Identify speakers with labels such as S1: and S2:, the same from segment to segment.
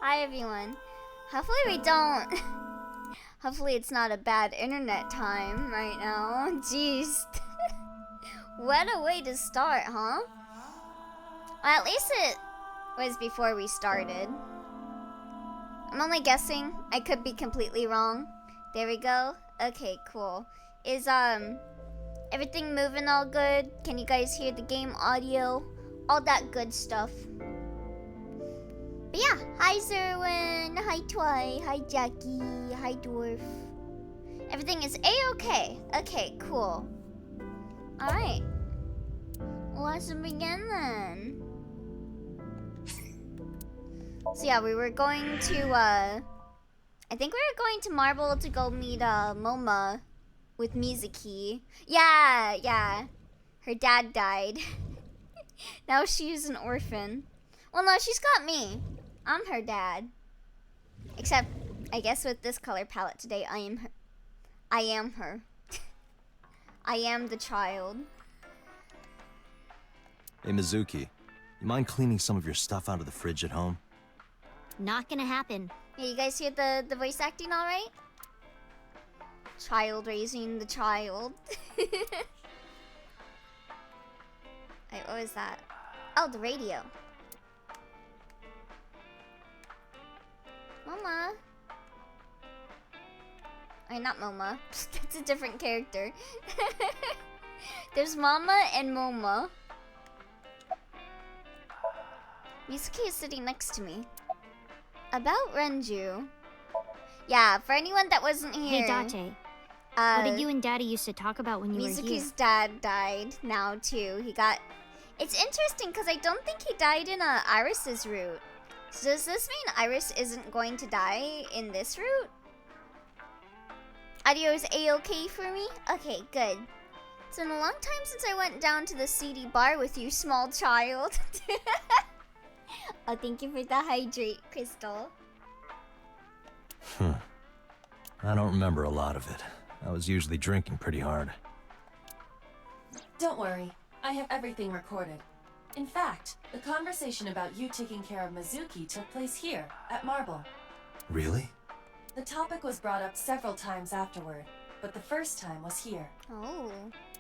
S1: Hi everyone. Hopefully we don't... Hopefully it's not a bad internet time right now. Jeez. What a way to start, huh? Well, at least it was before we started. I'm only guessing. I could be completely wrong. There we go. Okay, cool. Is everything moving all good? Can you guys hear the game audio? All that good stuff. But yeah, hi Zerwin, hi Twy, hi Jackie, hi Dwarf. Everything is a-okay. Okay, cool. Alright. Let's begin then. So yeah, we were going to, I think we were going to Marble to go meet, Moma with Mizuki. Yeah. Her dad died. Now she's an orphan. Well, no, she's got me. I'm her dad. Except, I guess with this color palette today, I am her. I am her. I am the child.
S2: Hey, Mizuki. You mind cleaning some of your stuff out of the fridge at home?
S3: Not gonna happen.
S1: Yeah, you guys hear the voice acting all right? Child raising the child. Wait, what was that? Oh, the radio. Mama. Or not Moma. That's a different character. There's Mama and Moma. Mizuki is sitting next to me. About Renju. Yeah, for anyone that wasn't here.
S3: Hey, Date. What did you and Daddy used to talk about when you were here?
S1: Mizuki's dad died now, too. He got... It's interesting, because I don't think he died in Iris's route. So does this mean Iris isn't going to die in this route? Audio is a-okay for me? Okay, good. It's been a long time since I went down to the seedy bar with you, small child. Oh, thank you for the hydrate, Crystal.
S2: I don't remember a lot of it. I was usually drinking pretty hard.
S4: Don't worry. I have everything recorded. In fact, the conversation about you taking care of Mizuki took place here, at Marble.
S2: Really?
S4: The topic was brought up several times afterward, but the first time was here.
S1: Oh.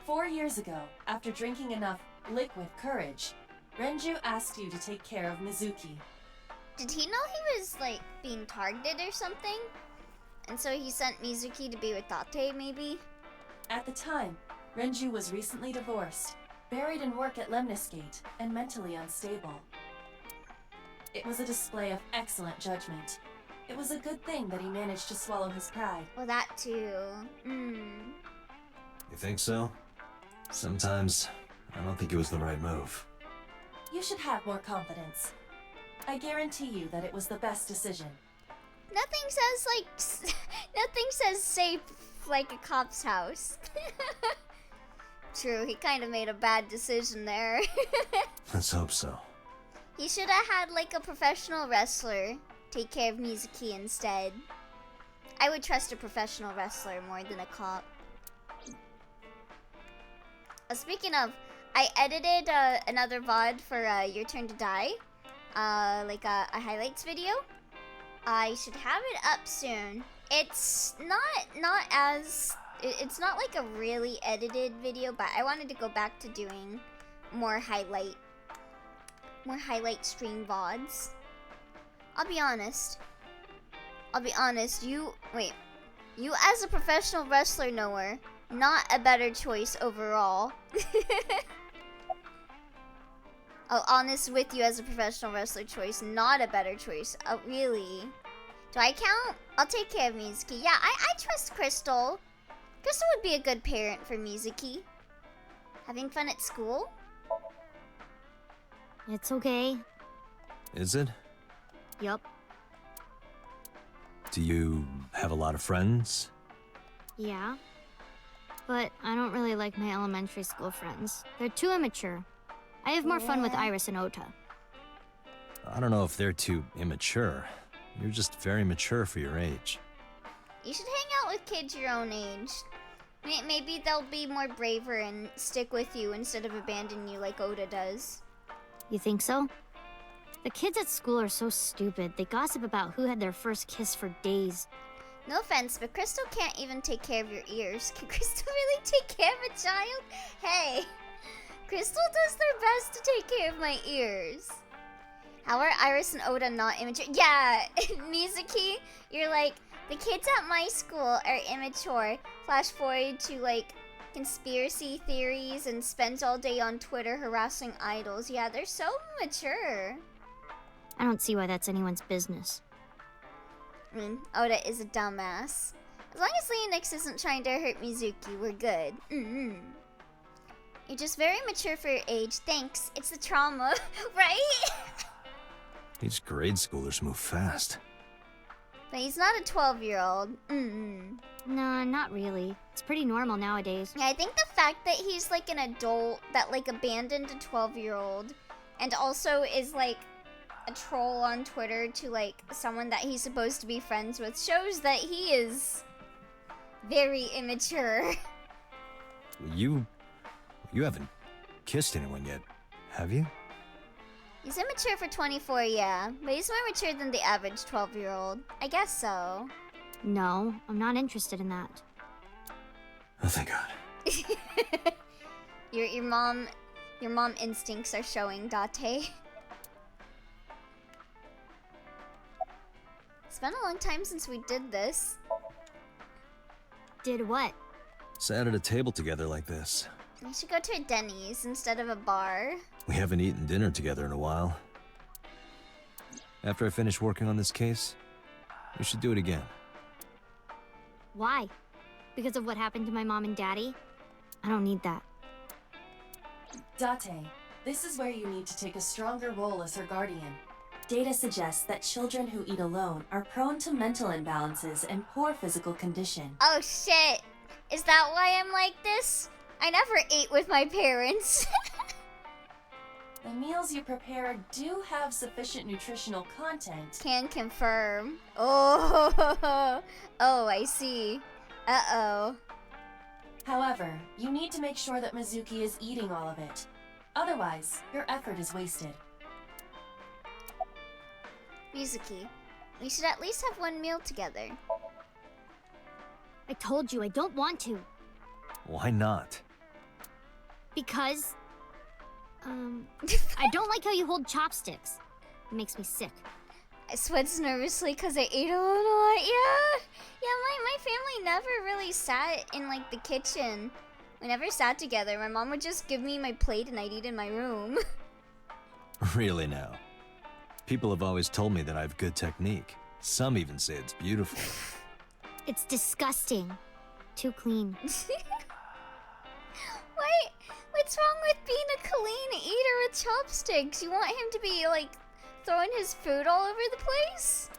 S4: 4 years ago, after drinking enough liquid courage, Renju asked you to take care of Mizuki.
S1: Did he know he was, like, being targeted or something? And so he sent Mizuki to be with Date, maybe?
S4: At the time, Renju was recently divorced, buried in work at Lemniscate, and mentally unstable. It was a display of excellent judgment. It was a good thing that he managed to swallow his pride.
S1: Well, that too.
S2: You think so? Sometimes, I don't think it was the right move.
S4: You should have more confidence. I guarantee you that it was the best decision.
S1: Nothing says, like, nothing says safe like a cop's house. True, he kind of made a bad decision there.
S2: Let's hope so.
S1: He should have had, like, a professional wrestler take care of Mizuki instead. I would trust a professional wrestler more than a cop. Speaking of, I edited another VOD for Your Turn to Die. Like a highlights video. I should have it up soon. It's not as... It's not like a really edited video, but I wanted to go back to doing more highlight stream VODs. I'll be honest, you as a professional wrestler knower, not a better choice overall. Oh, honest with you as a professional wrestler choice, not a better choice. Oh, really? Do I count? I'll take care of Mizuki. Yeah, I trust Crystal. Crystal would be a good parent for Mizuki. Having fun at school?
S3: It's okay.
S2: Is it?
S3: Yup.
S2: Do you have a lot of friends?
S3: Yeah. But I don't really like my elementary school friends. They're too immature. I have more fun with Iris and Ota.
S2: I don't know if they're too immature. You're just very mature for your age.
S1: You should hang out with kids your own age. Maybe they'll be more braver and stick with you instead of abandon you like Ota does.
S3: You think so? The kids at school are so stupid. They gossip about who had their first kiss for days.
S1: No offense, but Crystal can't even take care of your ears. Can Crystal really take care of a child? Hey, Crystal does their best to take care of my ears. How are Iris and Oda not immature? Yeah, Mizuki, you're like, the kids at my school are immature. Flash forward to like conspiracy theories and spends all day on Twitter harassing idols. Yeah, they're so mature.
S3: I don't see why that's anyone's business.
S1: I mean, Oda is a dumbass. As long as Leonix isn't trying to hurt Mizuki, we're good. You're just very mature for your age. Thanks. It's the trauma, right?
S2: These grade schoolers move fast.
S1: But he's not a 12-year-old.
S3: Nah, not really. It's pretty normal nowadays.
S1: Yeah, I think the fact that he's like an adult that like abandoned a 12-year-old and also is like a troll on Twitter to like someone that he's supposed to be friends with shows that he is very immature.
S2: You haven't kissed anyone yet, have you?
S1: He's immature for 24, yeah, but he's more mature than the average 12-year-old. I guess so.
S3: No, I'm not interested in that.
S2: Oh, thank God.
S1: Your mom instincts are showing, Date. It's been a long time since we did this.
S3: Did what?
S2: Sat at a table together like this.
S1: We should go to a Denny's instead of a bar.
S2: We haven't eaten dinner together in a while. After I finish working on this case, we should do it again.
S3: Why? Because of what happened to my mom and daddy? I don't need that.
S4: Date, this is where you need to take a stronger role as her guardian. Data suggests that children who eat alone are prone to mental imbalances and poor physical condition.
S1: Oh shit! Is that why I'm like this? I never ate with my parents.
S4: The meals you prepare do have sufficient nutritional content.
S1: Can confirm. Oh, oh, I see. Uh-oh.
S4: However, you need to make sure that Mizuki is eating all of it. Otherwise, your effort is wasted.
S1: Mizuki, we should at least have one meal together.
S3: I told you I don't want to.
S2: Why not?
S3: Because... I don't like how you hold chopsticks. It makes me sick.
S1: I sweats nervously because I ate a lot. Yeah, my family never really sat in like the kitchen. We never sat together. My mom would just give me my plate and I'd eat in my room.
S2: Really now? People have always told me that I have good technique. Some even say it's beautiful.
S3: It's disgusting. Too clean.
S1: What's wrong with being a clean eater with chopsticks? You want him to be like throwing his food all over the place?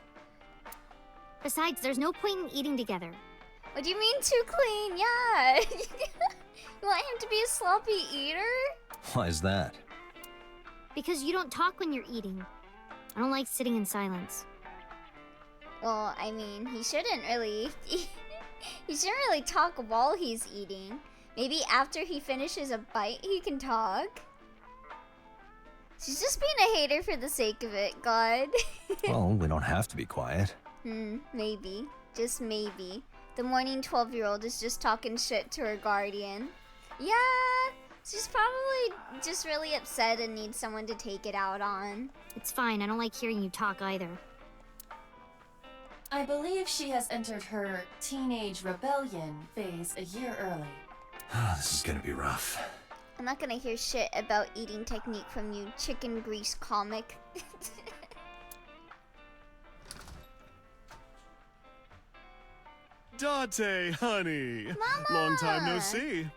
S3: Besides, there's no point in eating together.
S1: What do you mean too clean? Yeah. You want him to be a sloppy eater?
S2: Why is that?
S3: Because you don't talk when you're eating. I don't like sitting in silence.
S1: Well, I mean, he shouldn't really. He shouldn't really talk while he's eating. Maybe after he finishes a bite, he can talk. She's just being a hater for the sake of it, God.
S2: Well, we don't have to be quiet.
S1: Maybe. Just maybe. The morning 12-year-old is just talking shit to her guardian. Yeah, she's probably just really upset and needs someone to take it out on.
S3: It's fine, I don't like hearing you talk either.
S4: I believe she has entered her teenage rebellion phase a year early.
S2: This is gonna be rough.
S1: I'm not gonna hear shit about eating technique from you, chicken grease comic.
S5: Date, honey.
S1: Mama!
S5: Long time no see.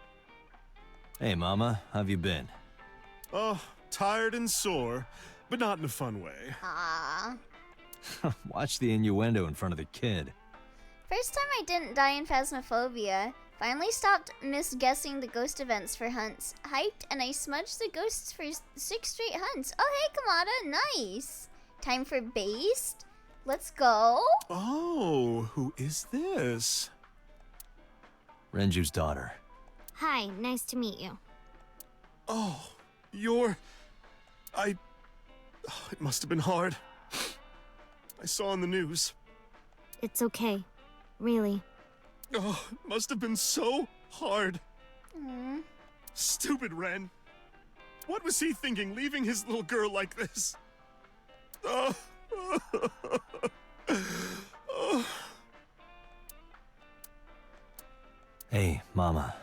S2: Hey, Mama, how have you been?
S5: Oh, tired and sore, but not in a fun way.
S1: Ah.
S2: Watch the innuendo in front of the kid.
S1: First time I didn't die in Phasmophobia. Finally stopped misguessing the ghost events for hunts. Hyped, and I smudged the ghosts for 6 straight hunts. Oh, hey, Kamada, nice. Time for based. Let's go.
S5: Oh, who is this?
S2: Renju's daughter.
S3: Hi, nice to meet you.
S5: Oh, you're... Oh, it must have been hard. I saw on the news.
S3: It's okay. Really.
S5: Oh, it must have been so hard.
S1: Aw.
S5: Stupid Ren. What was he thinking, leaving his little girl like this? Oh. Oh.
S2: Hey, Mama.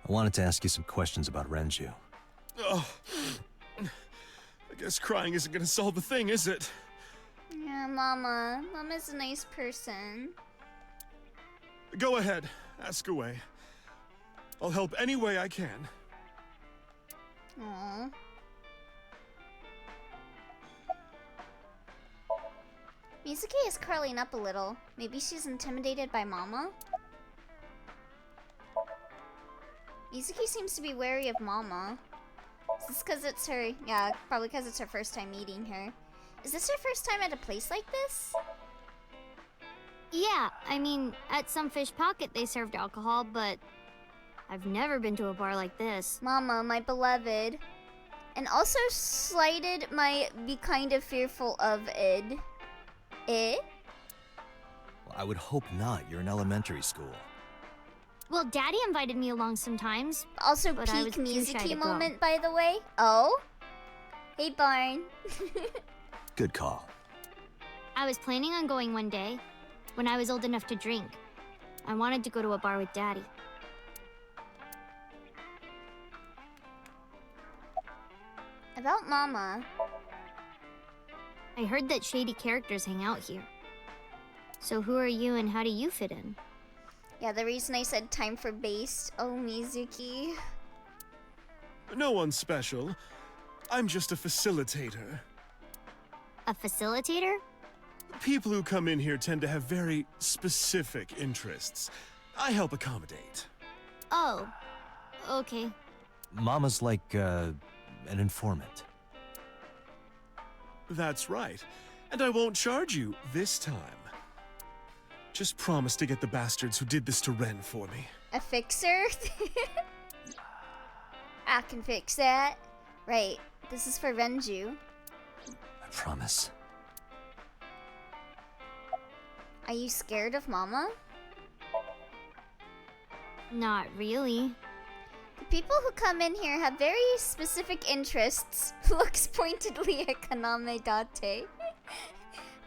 S2: I wanted to ask you some questions about Renju.
S5: Oh. I guess crying isn't gonna solve the thing, is it?
S1: Yeah, Mama. Mama's a nice person.
S5: Go ahead, ask away. I'll help any way I can.
S1: Aww. Mizuki is curling up a little. Maybe she's intimidated by Mama? Mizuki seems to be wary of Mama. Is this because it's her... Yeah, probably because it's her first time meeting her. Is this her first time at a place like this?
S3: Yeah, I mean, at some fish pocket they served alcohol, but I've never been to a bar like this.
S1: Mama, my beloved. And also slighted my be kind of fearful of id. Eh?
S2: Well, I would hope not. You're in elementary school.
S3: Well, Daddy invited me along sometimes.
S1: Also
S3: But I
S1: peak
S3: was too shy to
S1: Mizuki
S3: go.
S1: moment, by the way. Oh? Hey, Barn.
S2: Good call.
S3: I was planning on going one day, when I was old enough to drink. I wanted to go to a bar with Daddy.
S1: About Mama.
S3: I heard that shady characters hang out here. So who are you and how do you fit in?
S1: Yeah, the reason I said time for based. Oh, Mizuki.
S5: No one's special. I'm just a facilitator.
S3: A facilitator?
S5: People who come in here tend to have very specific interests. I help accommodate.
S3: Oh, okay.
S2: Mama's like, an informant.
S5: That's right. And I won't charge you this time. Just promise to get the bastards who did this to Ren for me.
S1: A fixer? I can fix that. Right, this is for Renju.
S2: I promise.
S1: Are you scared of Mama?
S3: Not really.
S1: The people who come in here have very specific interests. Looks pointedly at Kaname Date.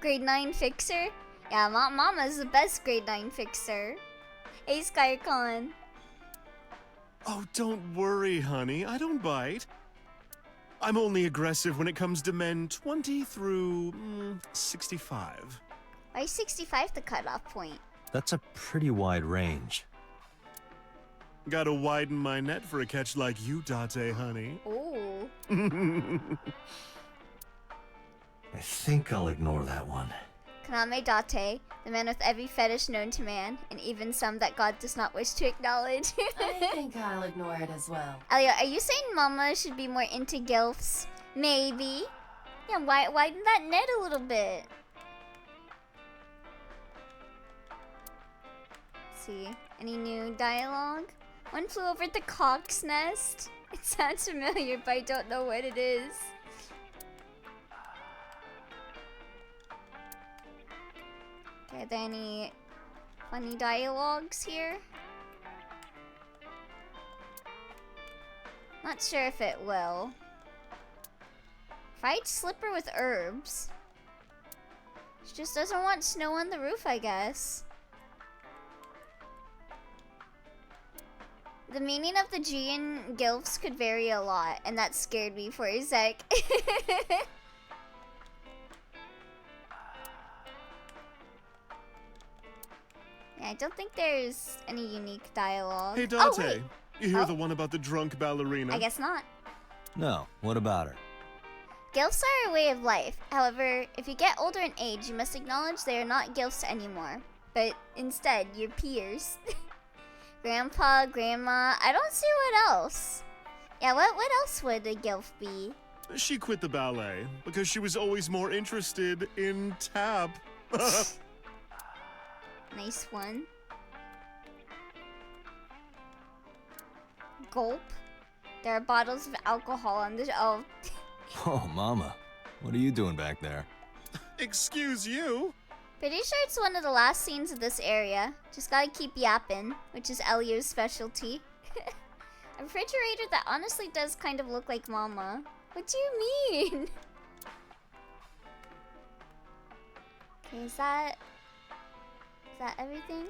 S1: Grade 9 fixer? Yeah, Mama's the best grade 9 fixer. Hey, Skycon.
S5: Oh, don't worry, honey. I don't bite. I'm only aggressive when it comes to men 20 through 65.
S1: Why is 65 the cutoff point?
S2: That's a pretty wide range.
S5: Gotta widen my net for a catch like you, Date, honey.
S1: Oh.
S2: I think I'll ignore that one.
S1: Kaname Date, the man with every fetish known to man, and even some that God does not wish to acknowledge.
S4: I think I'll ignore it as well.
S1: Alia, are you saying Mama should be more into gilfs? Maybe. Yeah, widen that net a little bit. Let's see, any new dialogue? One flew over the cock's nest. It sounds familiar, but I don't know what it is. Okay, are there any funny dialogues here? Not sure if it will. Fried slipper with herbs. She just doesn't want snow on the roof, I guess. The meaning of the G in gilfs could vary a lot, and that scared me for a sec. Yeah, I don't think there's any unique dialogue.
S5: Hey, Date.
S1: Oh, wait.
S5: You hear
S1: Oh.
S5: the one about the drunk ballerina?
S1: I guess not.
S2: No, what about her?
S1: Gilfs are a way of life. However, if you get older in age, you must acknowledge they are not gilfs anymore, but instead your peers. Grandpa, Grandma, I don't see what else. Yeah, what else would a gilf be?
S5: She quit the ballet because she was always more interested in tap.
S1: Nice one. Gulp. There are bottles of alcohol on the... Oh.
S2: Oh, Mama. What are you doing back there?
S5: Excuse you?
S1: Pretty sure it's one of the last scenes of this area. Just gotta keep yapping, which is Elio's specialty. A refrigerator that honestly does kind of look like Mama. What do you mean? Okay, is that everything?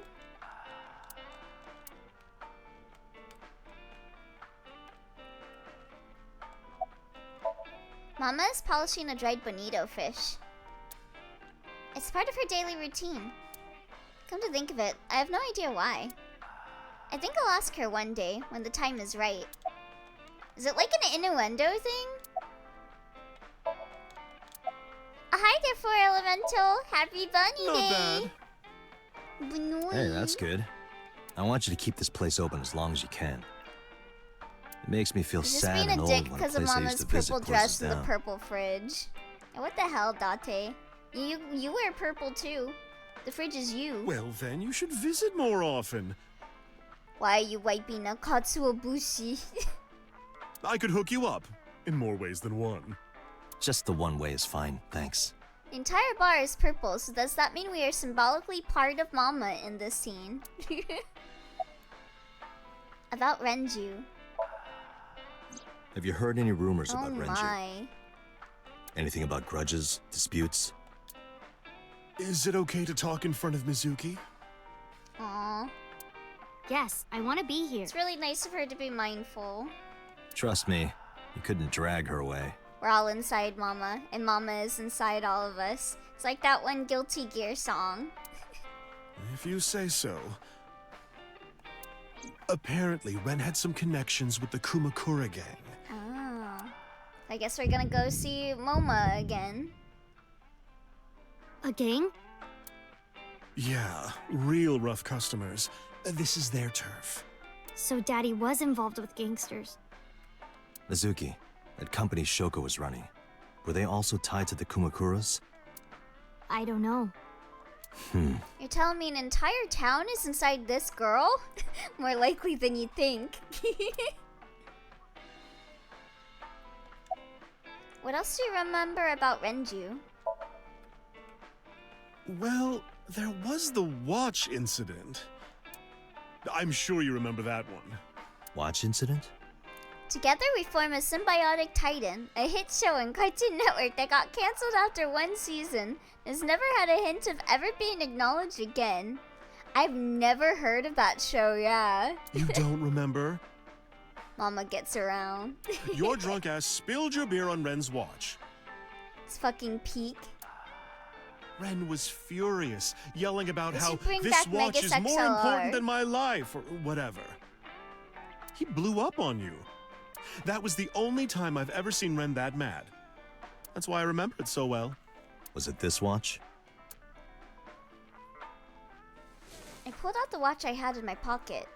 S1: Mama is polishing a dried bonito fish. It's part of her daily routine. Come to think of it, I have no idea why. I think I'll ask her one day, when the time is right. Is it like an innuendo thing? Hi there, 4 Elemental! Happy Bunny Day!
S5: Not
S1: Bunny.
S2: Hey, that's good. I want you to keep this place open as long as you can. It makes me feel
S1: You're just
S2: sad
S1: being
S2: and
S1: a
S2: old
S1: dick
S2: when a
S1: because of
S2: place I used
S1: Mama's
S2: to visit
S1: purple
S2: closes
S1: dress and the
S2: down.
S1: purple fridge. And what the hell, Date? You wear purple too. The fridge is you.
S5: Well, then you should visit more often.
S1: Why are you wiping a katsuobushi?
S5: I could hook you up in more ways than one.
S2: Just the one way is fine, thanks.
S1: The entire bar is purple, so does that mean we are symbolically part of Mama in this scene? About Renju.
S2: Have you heard any rumors
S1: Oh
S2: about Renju?
S1: my.
S2: Anything about grudges, disputes?
S5: Is it okay to talk in front of Mizuki?
S1: Aw.
S3: Yes, I want to be here.
S1: It's really nice of her to be mindful.
S2: Trust me, you couldn't drag her away.
S1: We're all inside Mama, and Mama is inside all of us. It's like that one Guilty Gear song.
S5: If you say so. Apparently, Ren had some connections with the Kumakura gang.
S1: Oh. I guess we're gonna go see Moma again.
S3: A gang?
S5: Yeah, real rough customers. This is their turf.
S3: So Daddy was involved with gangsters.
S2: Mizuki, that company Shoko was running, were they also tied to the Kumakuras?
S3: I don't know.
S1: You're telling me an entire town is inside this girl? More likely than you think. What else do you remember about Renju?
S5: Well, there was the watch incident. I'm sure you remember that one.
S2: Watch incident?
S1: Together we form a symbiotic titan, a hit show on Cartoon Network that got cancelled after one season and has never had a hint of ever being acknowledged again. I've never heard of that show, yeah.
S5: You don't remember?
S1: Mama gets around.
S5: Your drunk ass spilled your beer on Ren's watch.
S1: It's fucking peak.
S5: Ren was furious, yelling about
S1: They
S5: how
S1: should bring
S5: this
S1: back
S5: watch is
S1: Megas
S5: more
S1: XLR.
S5: important than my life, or whatever. He blew up on you. That was the only time I've ever seen Ren that mad. That's why I remember it so well.
S2: Was it this watch?
S1: I pulled out the watch I had in my pocket.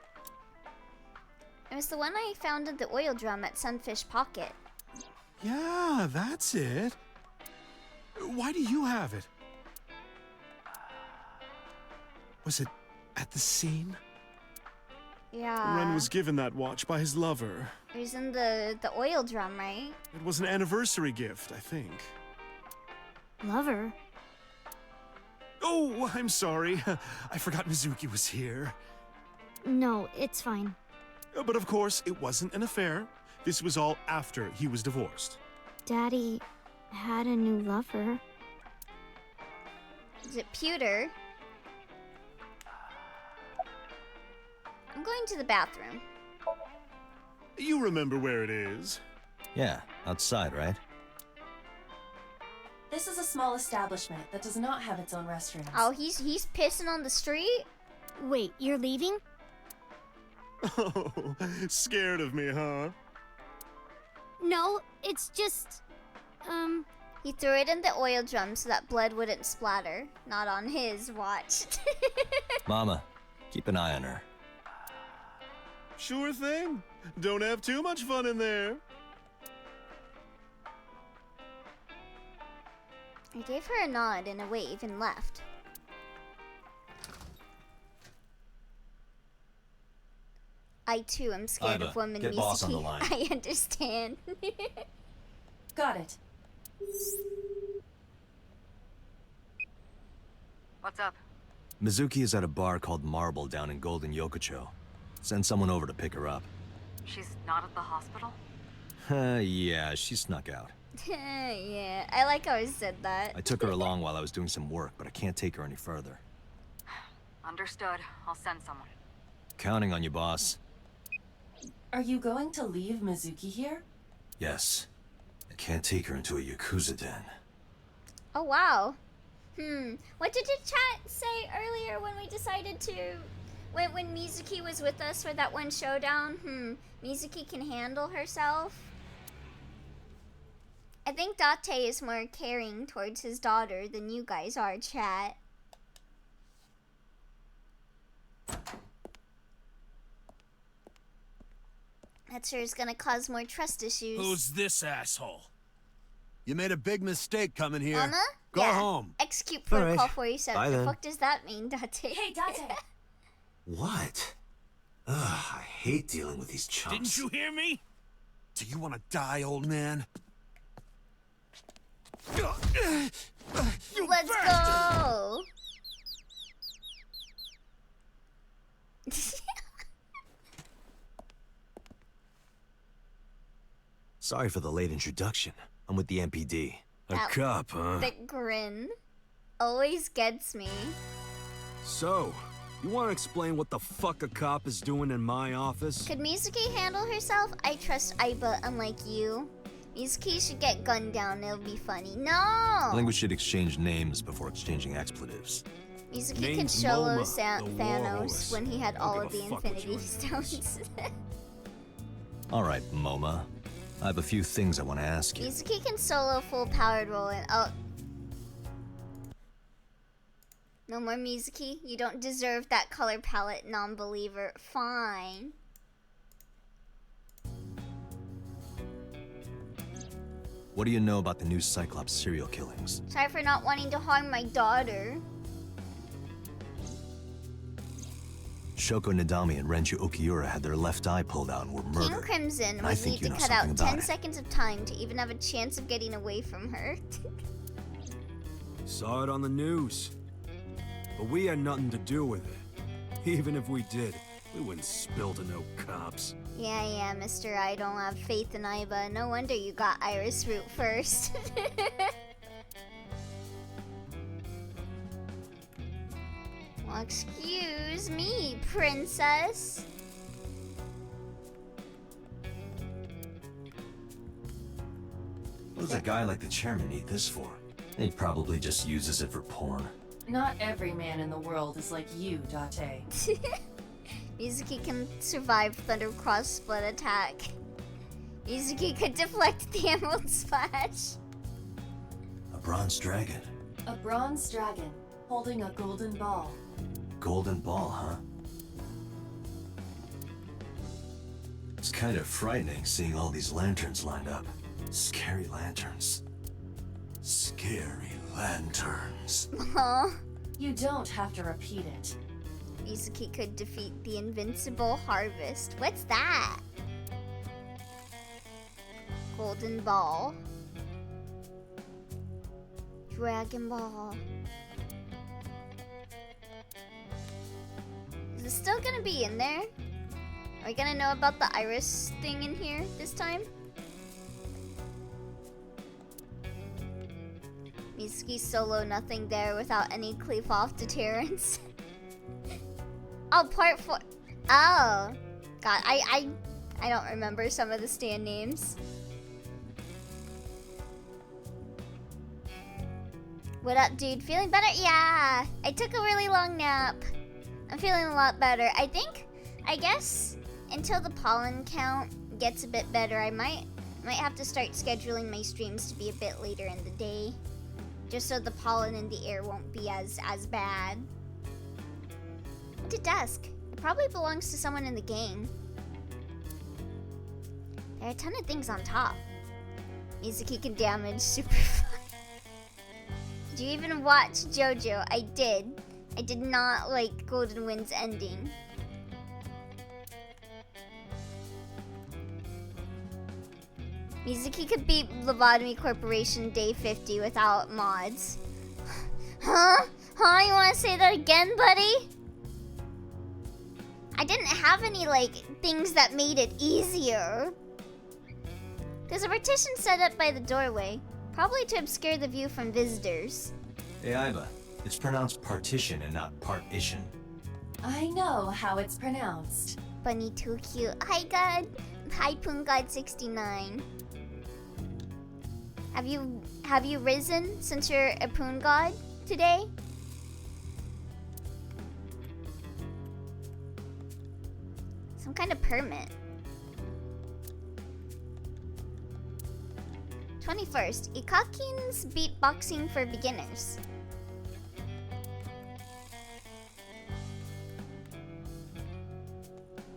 S1: It was the one I found in the oil drum at Sunfish Pocket.
S5: Yeah, that's it. Why do you have it? Was it at the scene?
S1: Yeah.
S5: Ren was given that watch by his lover.
S1: It was in the oil drum, right?
S5: It was an anniversary gift, I think.
S3: Lover?
S5: Oh, I'm sorry. I forgot Mizuki was here.
S3: No, it's fine.
S5: But of course, it wasn't an affair. This was all after he was divorced.
S3: Daddy had a new lover.
S1: Is it pewter? I'm going to the bathroom.
S5: You remember where it is.
S2: Yeah, outside, right?
S4: This is a small establishment that does not have its own restrooms.
S1: Oh, he's pissing on the street?
S3: Wait, you're leaving?
S5: Oh, scared of me, huh?
S3: No, it's just...
S1: He threw it in the oil drum so that blood wouldn't splatter. Not on his watch.
S2: Mama, keep an eye on her.
S5: Sure thing. Don't have too much fun in there.
S1: I gave her a nod and a wave and left. I too am scared
S2: Iva,
S1: of women
S2: get boss on the
S1: Mizuki.
S2: line.
S1: I understand.
S4: Got it.
S6: What's up?
S2: Mizuki is at a bar called Marble down in Golden Yokocho. Send someone over to pick her up.
S6: She's not at the hospital?
S2: Yeah, she snuck out.
S1: Yeah, I like how he said that.
S2: I took her along while I was doing some work, but I can't take her any further.
S6: Understood. I'll send someone.
S2: Counting on you, boss.
S4: Are you going to leave Mizuki here?
S2: Yes. I can't take her into a Yakuza den.
S1: Oh, wow. What did the chat say earlier when we decided to... When Mizuki was with us for that one showdown? Mizuki can handle herself? I think Date is more caring towards his daughter than you guys are, chat. That sure is gonna cause more trust issues.
S7: Who's this asshole? You made a big mistake coming here.
S1: Mama?
S7: Go
S1: Yeah.
S7: home.
S1: Execute Protocol
S2: right.
S1: 47.
S2: Bye
S1: The
S2: then.
S1: fuck does that mean, Date?
S4: Hey, Date!
S2: What? Ugh, I hate dealing with these chumps.
S7: Didn't you hear me? Do you want to die, old man?
S1: Let's go!
S2: Sorry for the late introduction. I'm with the MPD.
S7: A
S1: That-
S7: cop, huh?
S1: The grin always gets me.
S7: So, you want to explain what the fuck a cop is doing in my office?
S1: Could Mizuki handle herself? I trust Aiba, unlike you. Mizuki should get gunned down. It'll be funny.
S2: I think
S1: No!
S2: we should exchange names before exchanging expletives.
S1: Mizuki could
S7: Name's
S1: solo
S7: Moma, the war
S1: Thanos
S7: horse.
S1: when he had
S7: Don't
S1: all
S7: give
S1: of
S7: a
S1: the
S7: fuck what
S1: Infinity
S7: you
S1: Stones.
S2: All right, MoMA. I have a few things I want to ask you.
S1: Mizuki can solo full powered roll and no more Mizuki. You don't deserve that color palette, non-believer. Fine.
S2: What do you know about the new Cyclops serial killings?
S1: Sorry for not wanting to harm my daughter.
S2: Shoko Nadami and Renju Okiura had their left eye pulled out and were
S1: King
S2: murdered.
S1: Crimson
S2: And I
S1: would
S2: think
S1: need
S2: you
S1: to
S2: know
S1: cut out
S2: something about
S1: 10
S2: it.
S1: seconds of time to even have a chance of getting away from her.
S7: Saw it on the news. But we had nothing to do with it. Even if we did, we wouldn't spill to no cops.
S1: Yeah, Mr. I don't have faith in Aiba. No wonder you got Iris Root first. Well, excuse me, princess.
S2: What does a guy like the chairman need this for? He probably just uses it for porn.
S4: Not every man in the world is like you, Date.
S1: Mizuki can survive Thundercross split attack. Mizuki could deflect the Emerald Splash.
S2: A bronze dragon.
S4: A bronze dragon holding a golden ball.
S2: Golden ball, huh? It's kind of frightening seeing all these lanterns lined up. Scary lanterns. Scary lanterns.
S1: Aw.
S4: You don't have to repeat it.
S1: Mizuki could defeat the invincible harvest. What's that? Golden ball. Dragon ball. Is it still gonna be in there? Are we gonna know about the iris thing in here this time? Mizuki solo nothing there without any cleave off deterrence. Oh, part 4. Oh. God, I don't remember some of the stand names. What up, dude? Feeling better? Yeah. I took a really long nap. I'm feeling a lot better. I guess until the pollen count gets a bit better, I might have to start scheduling my streams to be a bit later in the day. Just so the pollen in the air won't be as bad. What's a desk? It probably belongs to someone in the gang. There are a ton of things on top. Mizuki can damage super fun. Did you even watch JoJo? I did. I did not like Golden Wind's ending. Mizuki could beat Lobotomy Corporation Day 50 without mods. Huh? Huh? You wanna say that again, buddy? I didn't have any, like, things that made it easier. There's a partition set up by the doorway, probably to obscure the view from visitors.
S2: Hey, Iba. It's pronounced partition and not partition.
S4: I know how it's pronounced.
S1: Bunny too cute. Hi, God. Hi, Poon God 69. Have you risen since you're a Poon God today? Some kind of permit. 21st, Ikakin's beatboxing for beginners.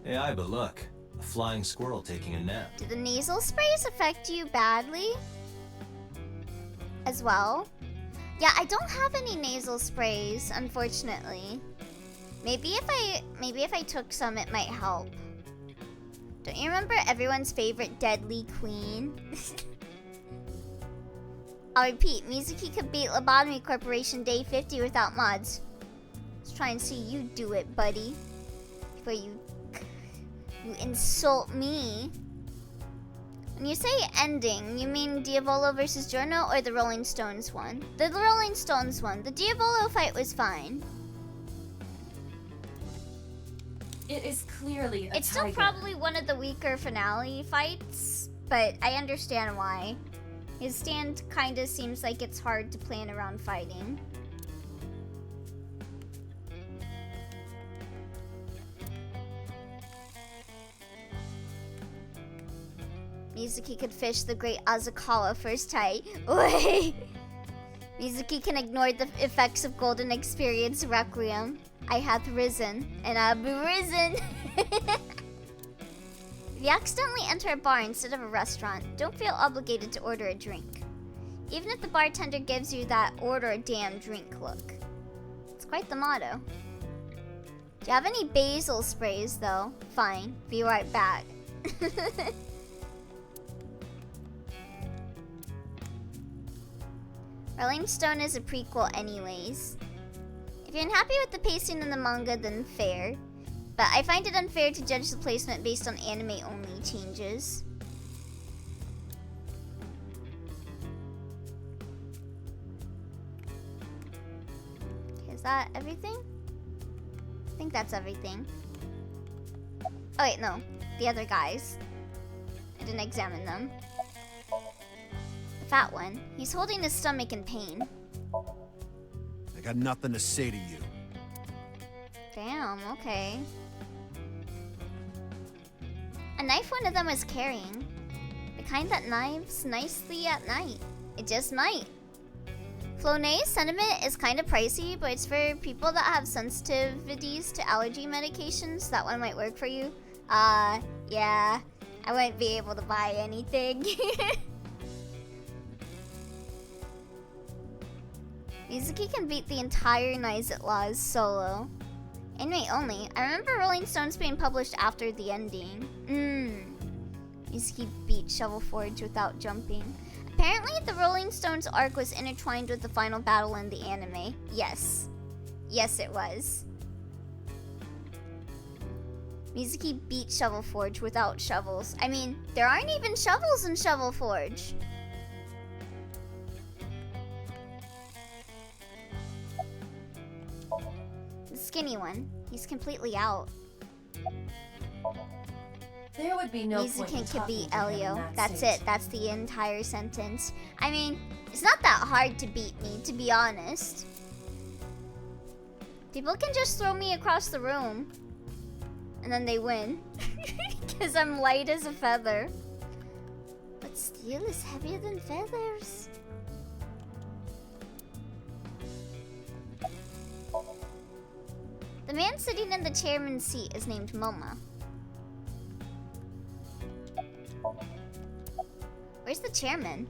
S2: Hey, Iba, look. A flying squirrel taking a nap.
S1: Do the nasal sprays affect you badly? As well? Yeah, I don't have any nasal sprays, unfortunately. Maybe if I took some, it might help. Don't you remember everyone's favorite deadly queen? I'll repeat, Mizuki could beat Lobotomy Corporation Day 50 without mods. Let's try and see you do it, buddy. Before you insult me. When you say ending, you mean Diavolo versus Giorno or the Rolling Stones one? The Rolling Stones one. The Diavolo fight was fine.
S4: It is clearly a
S1: It's still
S4: tiger.
S1: probably one of the weaker finale fights, but I understand why. His stand kinda seems like it's hard to plan around fighting. Mizuki could fish the great Azakawa first tight. Oi! Mizuki can ignore the effects of Golden Experience Requiem. I hath risen, and I'll be risen. If you accidentally enter a bar instead of a restaurant, don't feel obligated to order a drink. Even if the bartender gives you that order a damn drink look. It's quite the motto. Do you have any basil sprays though? Fine, be right back. Rolling Stone is a prequel anyways. If you're unhappy with the pacing in the manga, then fair. But I find it unfair to judge the placement based on anime-only changes. Okay, is that everything? I think that's everything. Oh wait, no. The other guys. I didn't examine them. The fat one. He's holding his stomach in pain.
S7: I got nothing to say to you.
S1: Damn, okay. A knife one of them is carrying. The kind that knives nicely at night. It just might. Flonase sentiment is kind of pricey, but it's for people that have sensitivities to allergy medications. That one might work for you. Yeah. I wouldn't be able to buy anything. Mizuki can beat the entire Nizet Laws solo. Anime only. I remember Rolling Stones being published after the ending. Mizuki beat Shovel Forge without jumping. Apparently, the Rolling Stones arc was intertwined with the final battle in the anime. Yes. Yes, it was. Mizuki beat Shovel Forge without shovels. I mean, there aren't even shovels in Shovel Forge. The skinny one. He's completely out.
S4: There would be no point in
S1: Mizuki can
S4: talking
S1: beat
S4: to him in
S1: Elio.
S4: that
S1: That's
S4: state.
S1: it. That's the entire sentence. I mean, it's not that hard to beat me, to be honest. People can just throw me across the room. And then they win. Because I'm light as a feather. But steel is heavier than feathers. The man sitting in the chairman's seat is named Moma. Where's the chairman?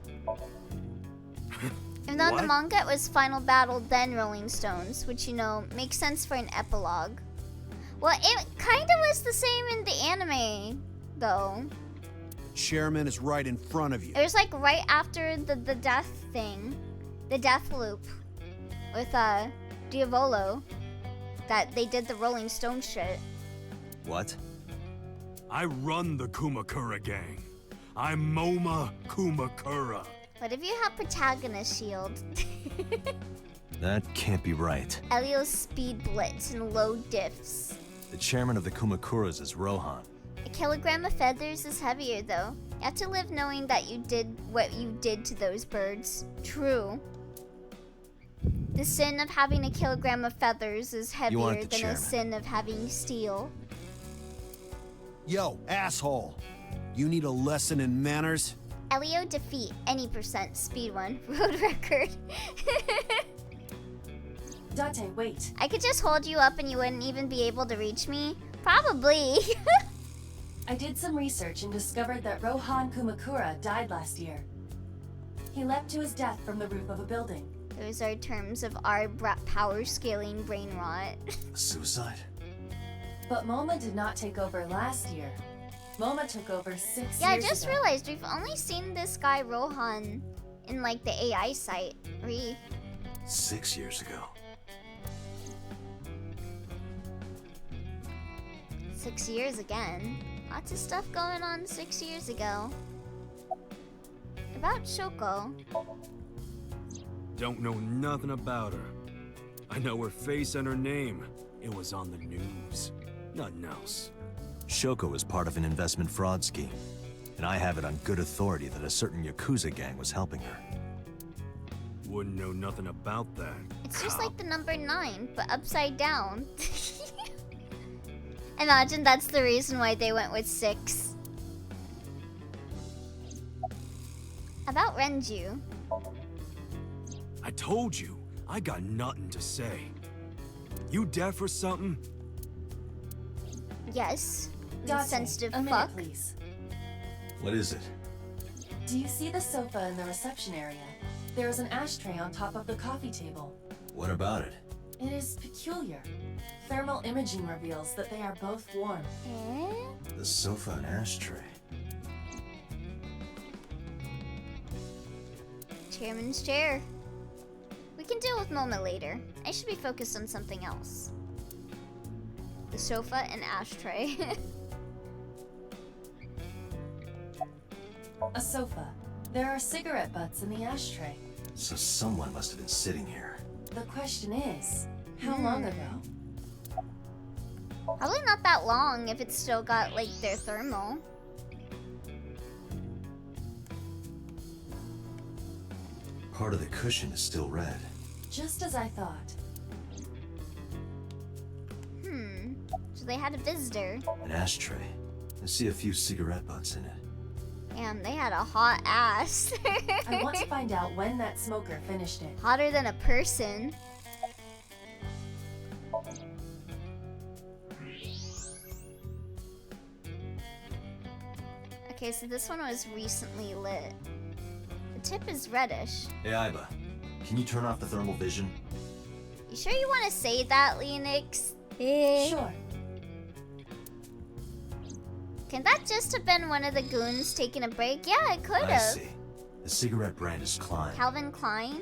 S1: Even though in the
S7: What?
S1: manga it was Final Battle, then Rolling Stones, which, you know, makes sense for an epilogue. Well, it kind of was the same in the anime, though.
S7: Chairman is right in front of you.
S1: It was like right after the death thing. The death loop. with Diavolo that they did the Rolling Stone shit.
S2: What?
S7: I run the Kumakura gang. I'm Moma Kumakura.
S1: What if you have protagonist shield?
S2: That can't be right.
S1: Elio's speed blitz and low diffs.
S2: The chairman of the Kumakuras is Rohan.
S1: A kilogram of feathers is heavier though. You have to live knowing that you did what you did to those birds. True. The sin of having a kilogram of feathers is heavier than
S2: chairman.
S1: a sin of having steel.
S8: Yo, asshole. You need a lesson in manners?
S1: Elio defeat any percent speed one. Road record.
S4: Date, wait.
S1: I could just hold you up and you wouldn't even be able to reach me? Probably.
S4: I did some research and discovered that Rohan Kumakura died last year. He leapt to his death from the roof of a building.
S1: Those are terms of our power scaling brain rot.
S2: Suicide?
S4: But MoMA did not take over last year. MoMA took over 6 years ago.
S1: Yeah, I just realized we've only seen this guy Rohan in like the AI site.
S2: 6 years ago.
S1: 6 years again. Lots of stuff going on 6 years ago. About Shoko.
S7: Don't know nothing about her. I know her face and her name. It was on the news. Nothing else.
S2: Shoko was part of an investment fraud scheme, and I have it on good authority that a certain Yakuza gang was helping her.
S7: Wouldn't know nothing about that.
S1: It's just like the number 9, but upside down. Imagine that's the reason why they went with 6. About Renju.
S7: I told you, I got nothing to say. You deaf or something?
S1: Yes.
S4: Date,
S1: Insensitive
S4: a minute,
S1: fuck.
S4: please.
S2: What is it?
S4: Do you see the sofa in the reception area? There is an ashtray on top of the coffee table.
S2: What about it?
S4: It is peculiar. Thermal imaging reveals that they are both warm.
S1: Eh?
S2: The sofa and ashtray.
S1: Chairman's chair. We can deal with Moma later. I should be focused on something else. The sofa and ashtray.
S4: A sofa. There are cigarette butts in the ashtray.
S2: So someone must have been sitting here.
S4: The question is, how long ago?
S1: Probably not that long if it's still got like their thermal.
S2: Part of the cushion is still red.
S4: Just as I thought.
S1: So they had a visitor.
S2: An ashtray. I see a few cigarette butts in it.
S1: Damn, they had a hot ass.
S4: I want to find out when that smoker finished it.
S1: Hotter than a person. Okay, so this one was recently lit. The tip is reddish.
S2: Hey, Aiba. Can you turn off the thermal vision?
S1: You sure you want to say that, Leonix? Eh.
S4: Sure.
S1: Can that just have been one of the goons taking a break? Yeah, it could
S2: I
S1: have.
S2: see. The cigarette brand is Klein.
S1: Calvin Klein?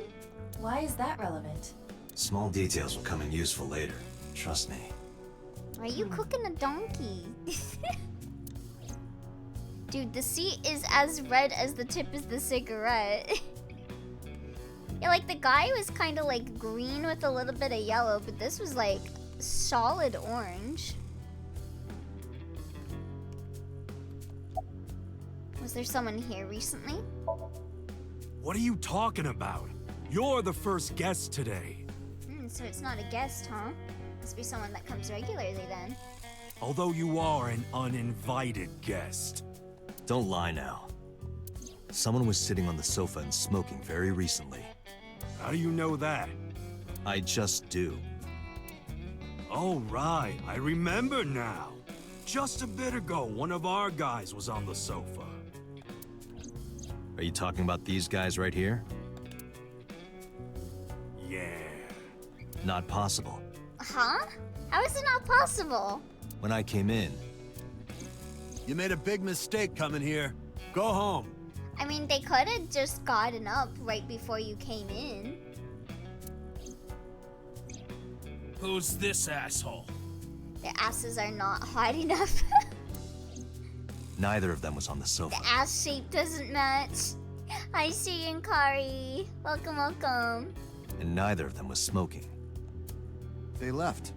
S4: Why is that relevant?
S2: Small details will come in useful later. Trust me.
S1: Why are you cooking a donkey? Dude, the seat is as red as the tip is the cigarette. Yeah, like the guy was kind of like green with a little bit of yellow, but this was like solid orange. Was there someone here recently?
S7: What are you talking about? You're the first guest today.
S1: So it's not a guest, huh? Must be someone that comes regularly then.
S7: Although you are an uninvited guest.
S2: Don't lie now. Someone was sitting on the sofa and smoking very recently.
S7: How do you know that?
S2: I just do.
S7: Oh, right. I remember now. Just a bit ago, one of our guys was on the sofa.
S2: Are you talking about these guys right here?
S7: Yeah.
S2: Not possible.
S1: Huh? How is it not possible?
S2: When I came in,
S8: You made a big mistake coming here. Go home.
S1: I mean, they could have just gotten up right before you came in.
S7: Who's this asshole?
S1: Their asses are not hot enough.
S2: Neither of them was on the sofa.
S1: The ass shape doesn't match. Hi, Siri and Kari. Welcome, welcome.
S2: And neither of them was smoking.
S8: They left.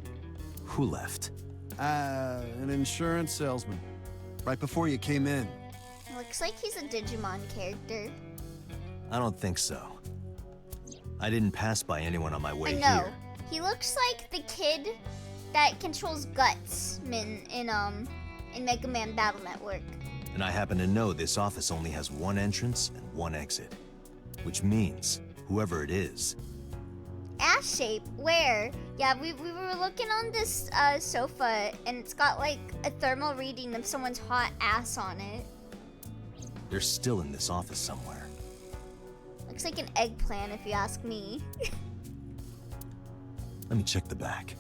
S2: Who left?
S8: An insurance salesman. Right before you came in.
S1: Looks like he's a Digimon character.
S2: I don't think so. I didn't pass by anyone on my way
S1: I know.
S2: here.
S1: He looks like the kid that controls Guts in Mega Man Battle Network.
S2: And I happen to know this office only has one entrance and one exit. Which means, whoever it is...
S1: Ass shape? Where? Yeah, we were looking on this sofa, and it's got like a thermal reading of someone's hot ass on it.
S2: They're still in this office somewhere.
S1: Looks like an eggplant if you ask me.
S2: Let me check the back.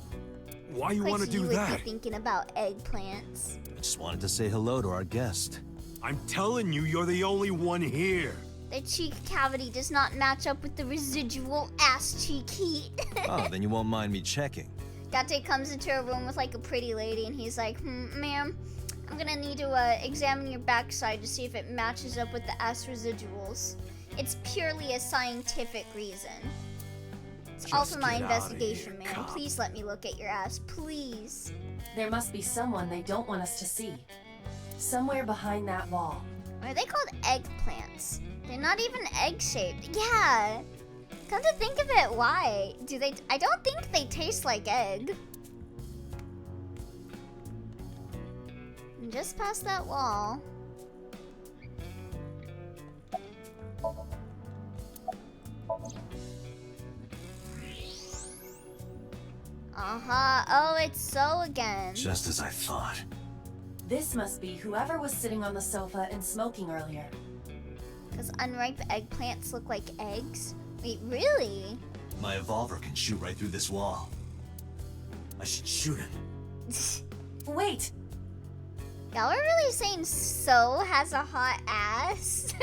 S7: Why you want to do
S1: You
S7: that?
S1: would be thinking about eggplants.
S2: I just wanted to say hello to our guest.
S7: I'm telling you, you're the only one here.
S1: Their cheek cavity does not match up with the residual ass cheek heat.
S2: Oh, then you won't mind me checking.
S1: Date comes into a room with like a pretty lady and he's like, ma'am, I'm gonna need to examine your backside to see if it matches up with the ass residuals. It's purely a scientific reason. It's all
S7: Just
S1: for my
S7: get outta
S1: investigation,
S7: here,
S1: ma'am.
S7: cop.
S1: Please let me look at your ass, please.
S4: There must be someone they don't want us to see. Somewhere behind that wall.
S1: Are they called eggplants? They're not even egg-shaped. Yeah. Come to think of it, why? Do they? I don't think they taste like egg. And just past that wall. Oh, it's so again.
S2: Just as I thought.
S4: This must be whoever was sitting on the sofa and smoking earlier.
S1: Because unripe eggplants look like eggs? Wait, really?
S2: My evolver can shoot right through this wall. I should shoot him.
S4: Wait!
S1: Y'all are really saying So has a hot ass?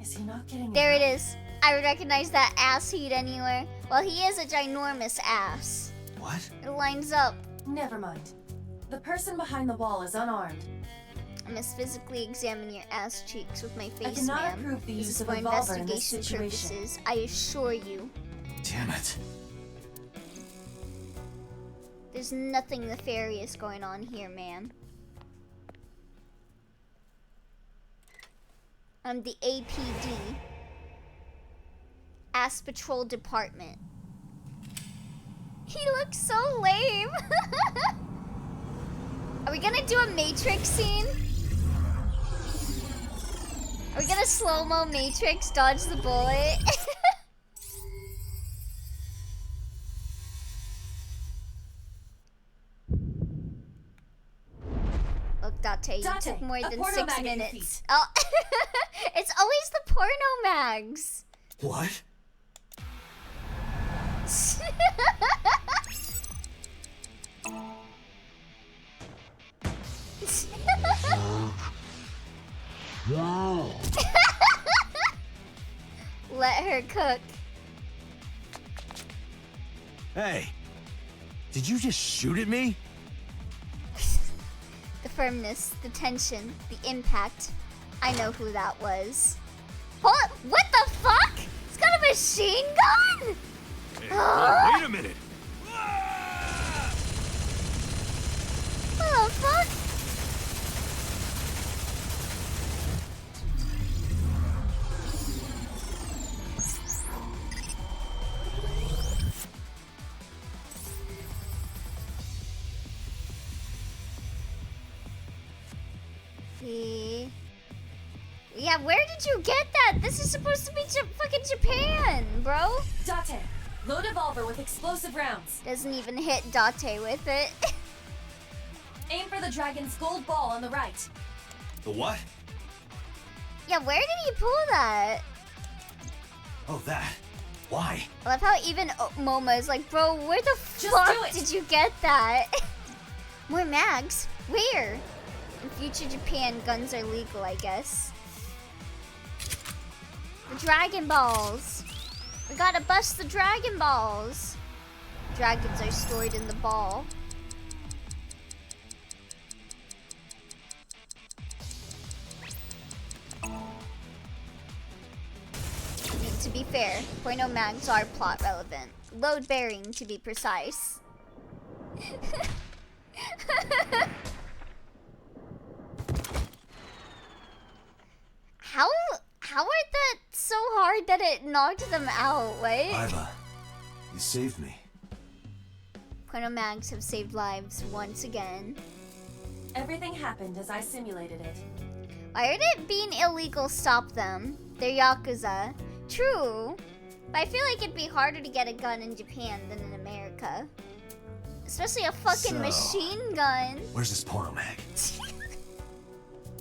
S4: Is he not getting
S1: There it
S4: enough?
S1: is. I would recognize that ass heat anywhere. Well, he is a ginormous ass.
S2: What?
S1: It lines up.
S4: Never mind. The person behind the wall is unarmed.
S1: I must physically examine your ass cheeks with my face,
S4: cannot
S1: ma'am.
S4: approve the
S1: This
S4: use
S1: is
S4: of
S1: for
S4: a revolver in this
S1: investigation
S4: situation.
S1: purposes, I assure you.
S2: Damn it.
S1: There's nothing nefarious going on here, ma'am. I'm the APD. Ass Patrol Department. He looks so lame. Are we gonna do a Matrix scene? Are we gonna slow-mo Matrix dodge the bullet? Look, Date, you
S4: Date,
S1: took more
S4: a
S1: than
S4: porno
S1: 6
S4: mag at your
S1: minutes.
S4: feet.
S1: Oh, it's always the porno mags.
S2: What?
S1: Let her cook.
S2: Hey! Did you just shoot at me?
S1: The firmness, the tension, the impact. I know who that was. What? What the fuck? It's got a machine gun?
S7: Hey, wait a minute.
S1: What the fuck? Yeah, where did you get that? This is supposed to be fucking Japan, bro.
S4: Date, load a revolver with explosive rounds.
S1: Doesn't even hit Date with it.
S4: Aim for the dragon's gold ball on the right.
S2: The what?
S1: Yeah, where did he pull that?
S2: Oh, that. Why?
S1: I love how even Moma is like, bro, where the
S4: Just
S1: fuck
S4: do it.
S1: did you get that? More mags? Where? In future Japan, guns are legal, I guess. The Dragon Balls. We gotta bust the Dragon Balls. dragons are stored in the ball. I mean, to be fair, point oh mags are plot relevant. Load bearing, to be precise. How are that so hard that it knocked them out? What?
S2: Iva, you saved me.
S1: Point mags have saved lives once again.
S4: Everything happened as I simulated it.
S1: Why would it being illegal stop them? They're Yakuza. True. But I feel like it'd be harder to get a gun in Japan than in America. Especially a fucking
S2: So,
S1: machine gun.
S2: Where's this porno mag?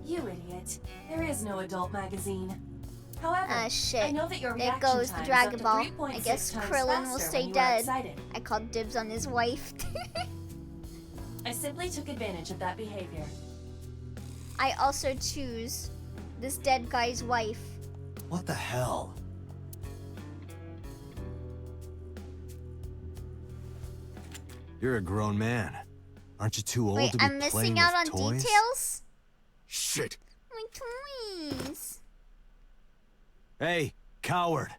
S4: You idiot. There is no adult magazine. However,
S1: Shit.
S4: I know that your
S1: There
S4: reaction
S1: goes the
S4: time
S1: Dragon
S4: is
S1: Ball.
S4: up to 3.6
S1: I guess
S4: times
S1: Krillin will
S4: faster
S1: stay
S4: when you are
S1: dead.
S4: excited.
S1: I called dibs on his wife.
S4: I simply took advantage of that behavior.
S1: I also choose this dead guy's wife.
S2: What the hell? You're a grown man. Aren't you too old
S1: Wait,
S2: to be
S1: I'm
S2: playing
S1: missing out on
S2: with toys?
S1: details?
S2: Shit.
S1: My toys.
S2: Hey, coward.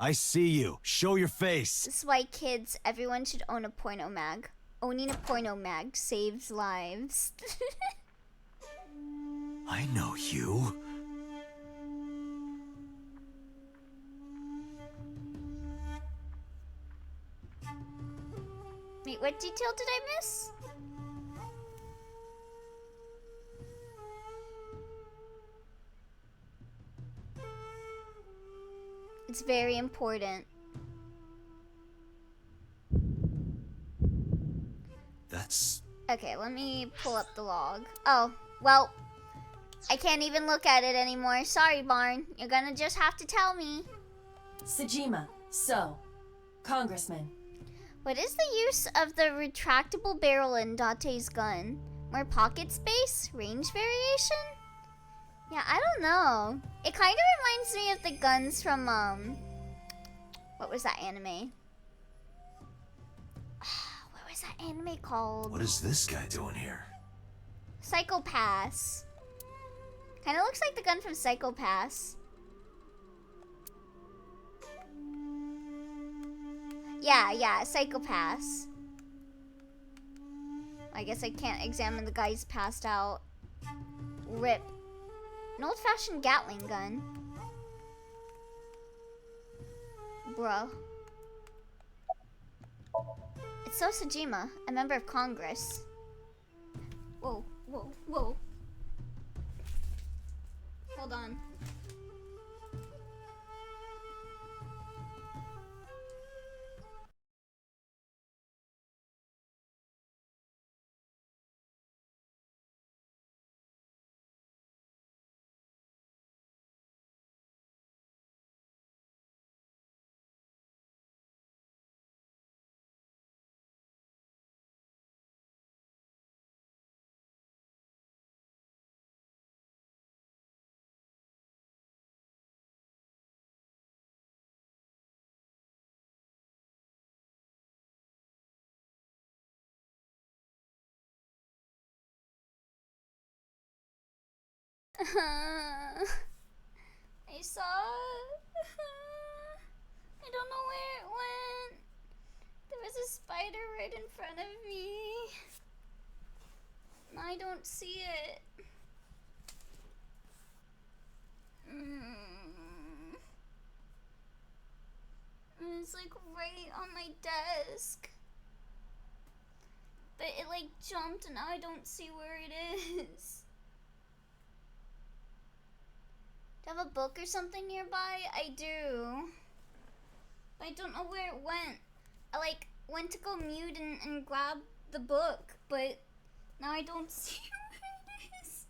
S2: I see you. Show your face.
S1: This is why kids, everyone should own a porno mag. Owning a porno mag saves lives.
S2: I know you.
S1: Wait, what detail did I miss? It's very important.
S2: That's...
S1: Okay, let me pull up the log. Oh, well, I can't even look at it anymore. Sorry, Barn. You're gonna just have to tell me.
S4: Sejima, so, Congressman.
S1: What is the use of the retractable barrel in Date's gun? More pocket space? Range variation? Yeah, I don't know. It kind of reminds me of the guns from, what was that anime? What was that anime called?
S2: What is this guy doing here?
S1: Psychopass. Kind of looks like the gun from Psychopass. Yeah, Psychopass. I guess I can't examine the guy's passed out. Rip. An old-fashioned Gatling gun. Bruh. It's So Sejima, a member of Congress. Whoa. Hold on. I saw it. I don't know where it went. There was a spider right in front of me. And I don't see it. It's like right on my desk. But it like jumped and now I don't see where it is. Do you have a book or something nearby? I do. But I don't know where it went. I like went to go mute and grab the book, but now I don't see where it is.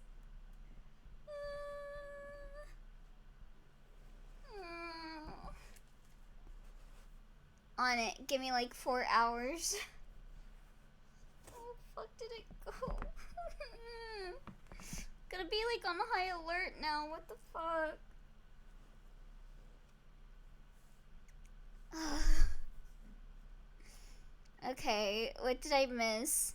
S1: On it. Give me like 4 hours. Where the fuck did it go? Gonna be like on high alert now. What the fuck? Okay, what did I miss?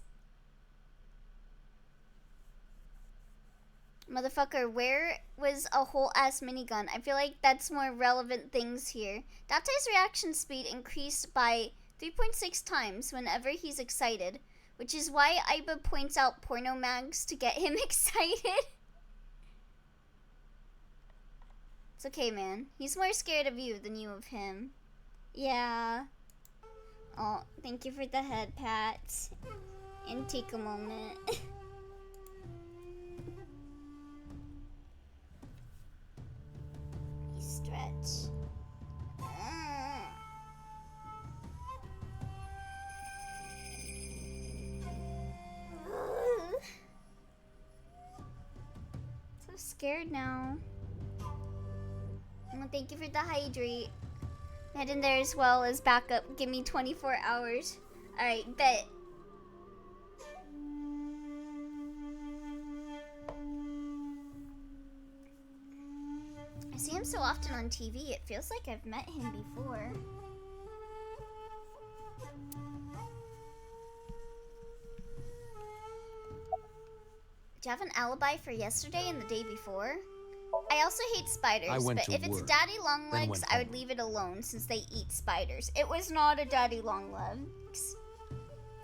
S1: Motherfucker, where was a whole ass minigun? I feel like that's more relevant things here. Daptai's reaction speed increased by 3.6 times whenever he's excited, which is why Aiba points out porno mags to get him excited. It's okay, man. He's more scared of you than you of him. Yeah. Oh, thank you for the head pat. And take a moment. Stretch. So scared now. Well, thank you for the hydrate. Head in there as well as backup. Give me 24 hours. Alright, bet. I see him so often on TV, it feels like I've met him before. Do you have an alibi for yesterday and the day before? I also hate spiders, but if it's daddy longlegs, I would leave it alone since they eat spiders. It was not a daddy longlegs.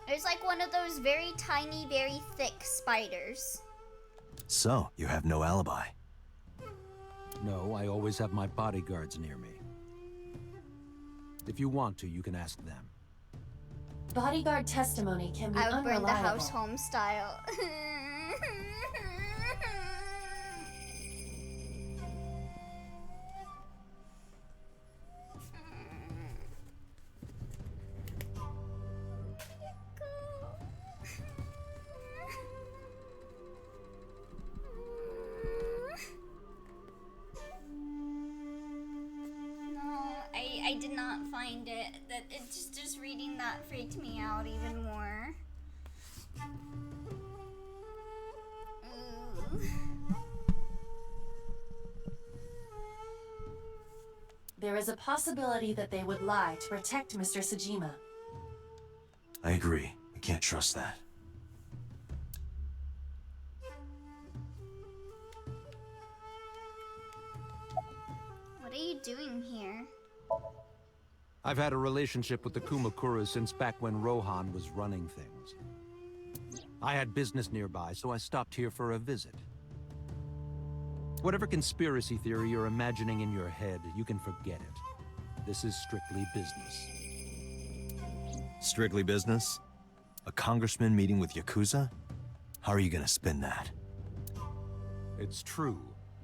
S1: It was like one of those very tiny, very thick spiders.
S2: So, you have no alibi?
S7: No, I always have my bodyguards near me. If you want to, you can ask them.
S4: Bodyguard testimony can be
S1: I would burn the
S4: unreliable.
S1: house home style. I did not find it. That it just reading that freaked me out even more. Ooh.
S4: There is a possibility that they would lie to protect Mr. Sajima.
S2: I agree. We can't trust that.
S1: What are you doing here?
S7: I've had a relationship with the Kumakuras since back when Rohan was running things. I had business nearby, so I stopped here for a visit. Whatever conspiracy theory you're imagining in your head, you can forget it. This is strictly business.
S2: Strictly business? A congressman meeting with Yakuza? How are you gonna spin that?
S7: It's true.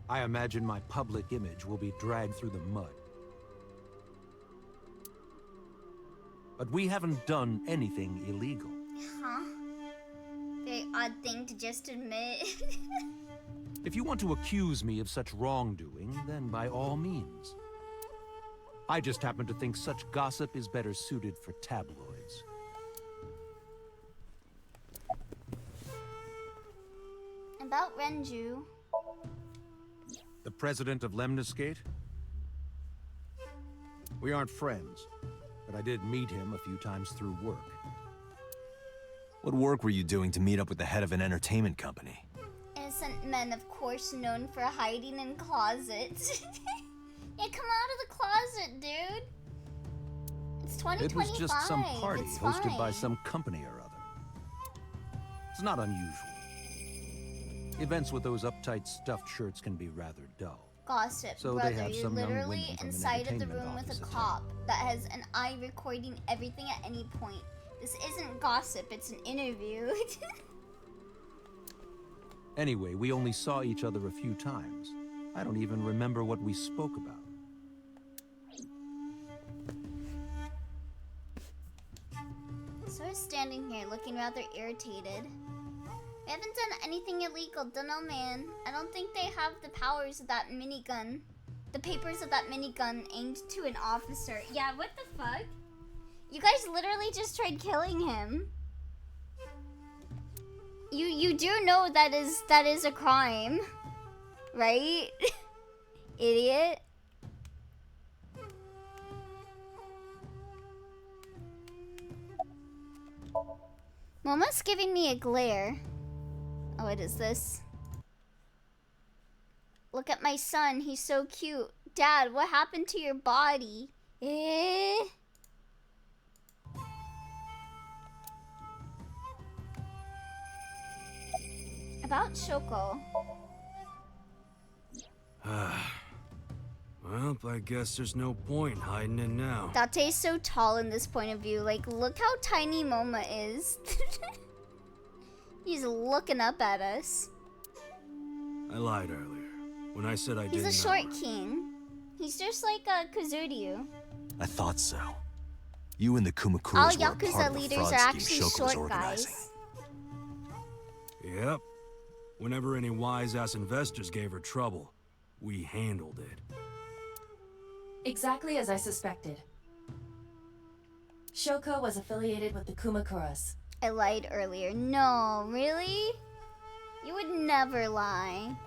S7: I imagine my public image will be dragged through the mud. But we haven't done anything illegal.
S1: Huh? Very odd thing to just admit.
S7: If you want to accuse me of such wrongdoing, then by all means. I just happen to think such gossip is better suited for tabloids.
S1: About Renju.
S7: The president of Lemniscate? We aren't friends, but I did meet him a few times through work.
S2: What work were you doing to meet up with the head of an entertainment company?
S1: Innocent men, of course, known for hiding in closets. Yeah, come out of the closet, dude. It's 2025.
S7: It was just some party
S1: it's
S7: hosted by
S1: fine.
S7: some company or other. It's not unusual. Events with those uptight stuffed shirts can be rather dull.
S1: Gossip,
S7: So they
S1: brother.
S7: have
S1: You're
S7: some young
S1: literally
S7: women from an
S1: inside of the
S7: entertainment
S1: room with a
S7: office attend.
S1: cop that has an eye recording everything at any point. This isn't gossip, it's an interview.
S7: Anyway, we only saw each other a few times. I don't even remember what we spoke about.
S1: So I was standing here looking rather irritated. We haven't done anything illegal, dunno man. I don't think they have the powers of that minigun. The papers of that minigun aimed to an officer. Yeah, what the fuck? You guys literally just tried killing him. You do know that is a crime, right? Idiot. Momo's giving me a glare. Oh, what is this? Look at my son. He's so cute. Dad, what happened to your body? Eh? About Shoko.
S8: Well, I guess there's no point hiding it now.
S1: Date's so tall in this point of view. Like, look how tiny Moma is. He's looking up at us.
S8: I lied earlier when I said I didn't know.
S1: He's a short king. He's just like Kazuryu.
S2: I thought so. You and the Kumakuras
S1: All
S2: were a part
S1: Yakuza
S2: of the
S1: leaders
S2: fraud
S1: are
S2: scheme
S1: actually
S2: Shoko was
S1: short
S2: organizing.
S1: guys.
S8: Yep. Whenever any wise-ass investors gave her trouble, we handled it.
S4: Exactly as I suspected. Shoko was affiliated with the Kumakuras.
S1: I lied earlier. No, really? You would never lie.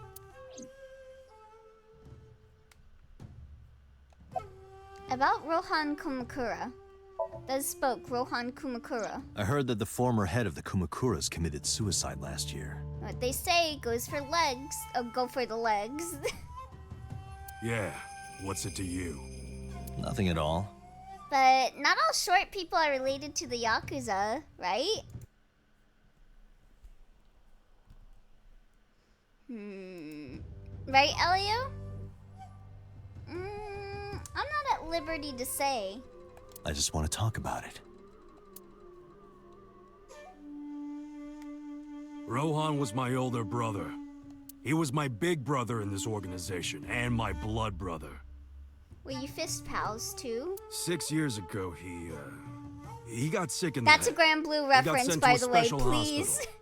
S1: About Rohan Kumakura. That spoke Rohan Kumakura.
S2: I heard that the former head of the Kumakuras committed suicide last year.
S1: What they say goes for legs. Oh, go for the legs.
S8: Yeah, what's it to you?
S2: Nothing at all.
S1: But not all short people are related to the Yakuza, right? Right, Elio? I'm not at liberty to say.
S2: I just want to talk about it.
S8: Rohan was my older brother. He was my big brother in this organization, and my blood brother.
S1: Were you fist pals too?
S8: 6 years ago, he got sick in the
S1: That's a
S8: head.
S1: Grand Blue
S8: He got
S1: reference,
S8: sent
S1: by
S8: to
S1: the
S8: a
S1: way,
S8: special
S1: please.
S8: hospital.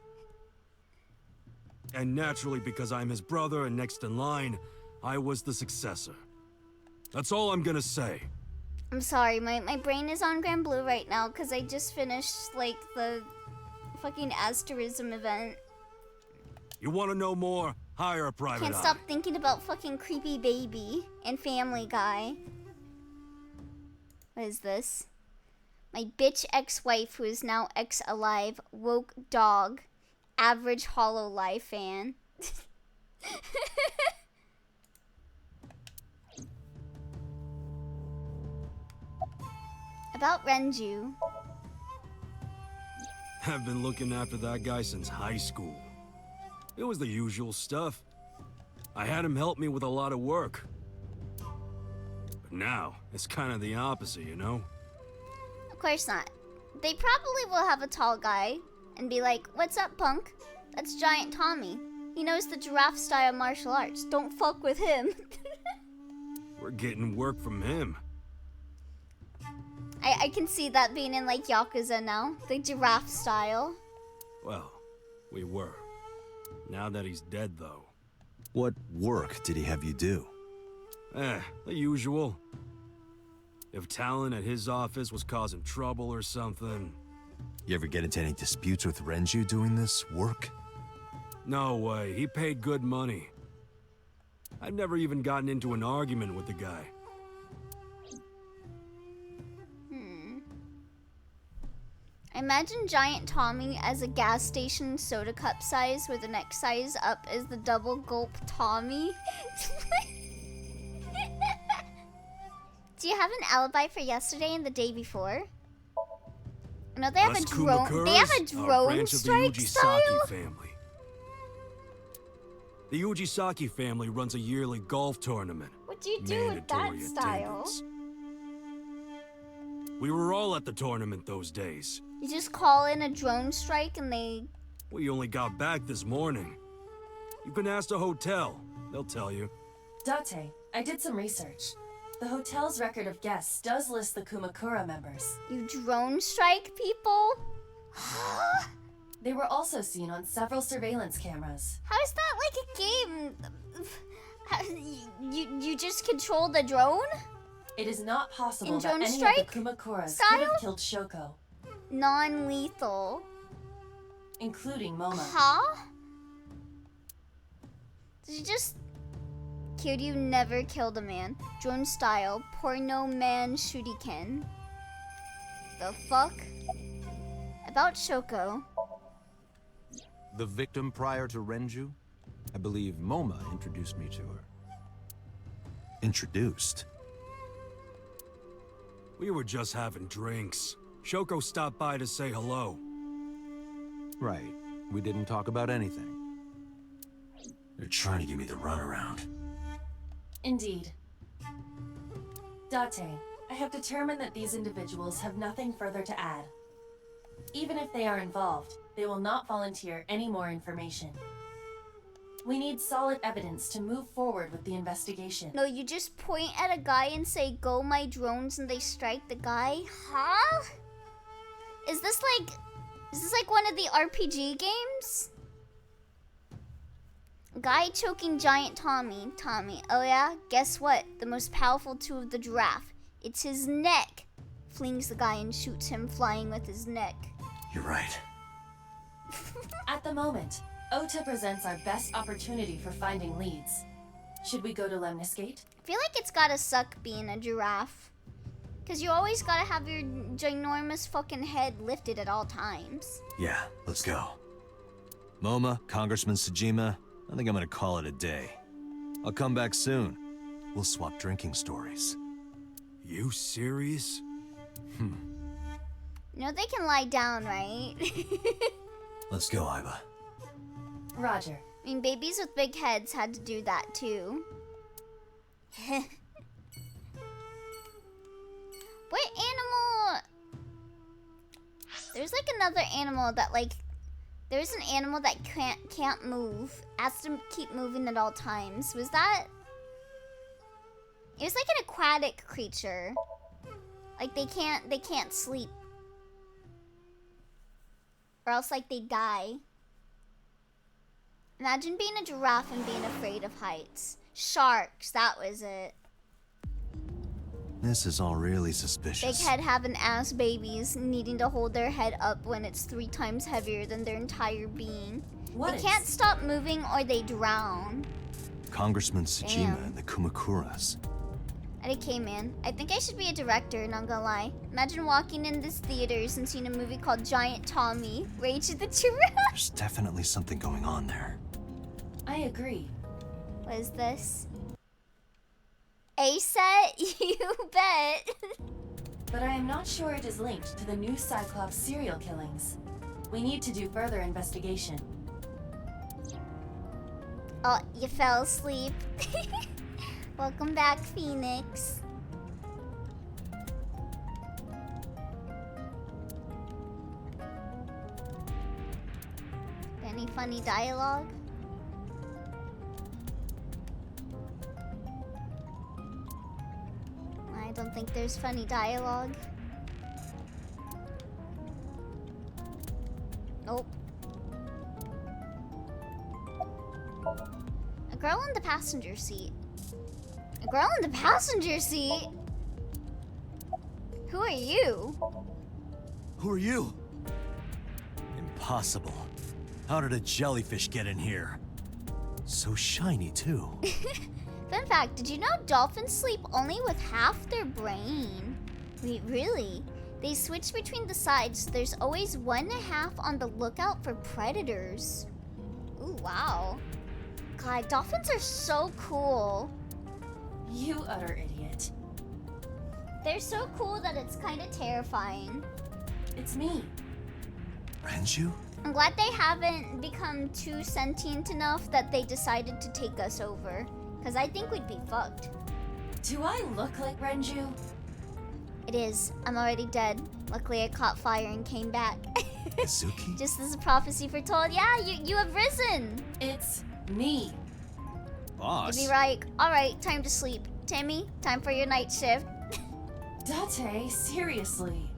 S8: And naturally, because I'm his brother and next in line, I was the successor. That's all I'm gonna say.
S1: I'm sorry, my brain is on Grand Blue right now because I just finished, like, the fucking Asterism event.
S8: You wanna know more? Hire a private
S1: Can't
S8: eye.
S1: stop thinking about fucking Creepy Baby and Family Guy. What is this? My bitch ex-wife, who is now ex-alive, woke dog, average Hollow Life fan. About Renju.
S8: I've been looking after that guy since high school. It was the usual stuff. I had him help me with a lot of work. But now, it's kind of the opposite, you know?
S1: Of course not. They probably will have a tall guy and be like, "What's up, punk? That's Giant Tommy. He knows the giraffe-style martial arts. Don't fuck with him."
S8: We're getting work from him.
S1: I can see that being in, like, Yakuza now. The giraffe style.
S8: Well, we were. Now that he's dead, though.
S2: What work did he have you do?
S8: The usual. If Talon at his office was causing trouble or something...
S2: You ever get into any disputes with Renju doing this work?
S8: No way, he paid good money. I've never even gotten into an argument with the guy.
S1: Imagine Giant Tommy as a gas station soda cup size, where the next size up is the double gulp Tommy. Do you have an alibi for yesterday and the day before? No, they have
S8: Us
S1: a drone. They have a
S8: Kumakuras are
S1: drone
S8: branch of the
S1: strike
S8: Ujisaki
S1: style.
S8: family. The Ujisaki family runs a yearly golf tournament.
S1: What do you do with that
S8: Mandatory
S1: style?
S8: attendance. We were all at the tournament those days.
S1: You just call in a drone strike and they...
S8: We only got back this morning. You can ask the hotel. They'll tell you.
S4: Date, I did some research. The hotel's record of guests does list the Kumakura members.
S1: You drone strike people?
S4: They were also seen on several surveillance cameras.
S1: How is that like a game? You just control the drone?
S4: It is not possible
S1: In
S4: that
S1: drone
S4: any
S1: strike
S4: of the Kumakuras could
S1: style?
S4: have killed Shoko,
S1: Non-lethal.
S4: including Moma.
S1: Huh? Did you just... Kiryu never killed a man. Drone style. Porno man shuriken. The fuck? About Shoko.
S7: The victim prior to Renju? I believe Moma introduced me to her.
S2: Introduced?
S8: We were just having drinks. Shoko stopped by to say hello.
S7: Right. We didn't talk about anything.
S2: They're trying to give me the runaround.
S4: Indeed. Date, I have determined that these individuals have nothing further to add. Even if they are involved, they will not volunteer any more information. We need solid evidence to move forward with the investigation.
S1: No, you just point at a guy and say, "Go my drones," and they strike the guy? Huh? Is this like one of the RPG games? Guy choking giant Tommy. Oh yeah? Guess what? The most powerful tool of the giraffe. It's his neck. Flings the guy and shoots him flying with his neck.
S2: You're right.
S4: At the moment, Ota presents our best opportunity for finding leads. Should we go to Lemniscate?
S1: I feel like it's gotta suck being a giraffe. Cause you always gotta have your ginormous fucking head lifted at all times.
S2: Yeah, let's go. Moma, Congressman Sejima, I think I'm gonna call it a day. I'll come back soon. We'll swap drinking stories.
S8: You serious?
S1: You know they can lie down, right?
S2: Let's go, Iba.
S4: Roger.
S1: I mean, babies with big heads had to do that too. What animal? There's like another animal that there's an animal that can't move. Has to keep moving at all times. Was that? It was like an aquatic creature. Like they can't sleep. Or else like they die. Imagine being a giraffe and being afraid of heights. Sharks, that was it.
S2: This is all really
S1: Big
S2: suspicious.
S1: head having ass babies needing to hold their head up when it's 3 times heavier than their entire being. They can't stop moving or they drown.
S2: Congressman Sejima
S1: Damn.
S2: and the Kumakuras.
S1: Okay, man. I think I should be a director, not gonna lie. Imagine walking in this theaters and seeing a movie called Giant Tommy, Rage of the Giraffe.
S2: There's definitely something going on there.
S4: I agree.
S1: What is this? A set? You bet.
S4: But I am not sure it is linked to the new Cyclops serial killings. We need to do further investigation.
S1: Oh, you fell asleep. Welcome back, Phoenix. Any funny dialogue? I don't think there's funny dialogue. Nope. A girl in the passenger seat. A girl in the passenger seat? Who are you?
S2: Who are you? Impossible. How did a jellyfish get in here? So shiny, too.
S1: Fun fact, did you know dolphins sleep only with half their brain? Wait, really? They switch between the sides. There's always 1.5 on the lookout for predators. Ooh, wow. God, dolphins are so cool.
S4: You utter idiot.
S1: They're so cool that it's kind of terrifying.
S4: It's me.
S2: Renju?
S1: I'm glad they haven't become too sentient enough that they decided to take us over. Because I think we'd be fucked.
S4: Do I look like Renju?
S1: It is. I'm already dead. Luckily, I caught fire and came back.
S2: Izuki?
S1: Just as a prophecy foretold. Yeah, you have risen.
S4: It's me.
S2: Boss?
S1: You'd be right. Alright, time to sleep. Timmy, time for your night shift.
S4: Date, seriously.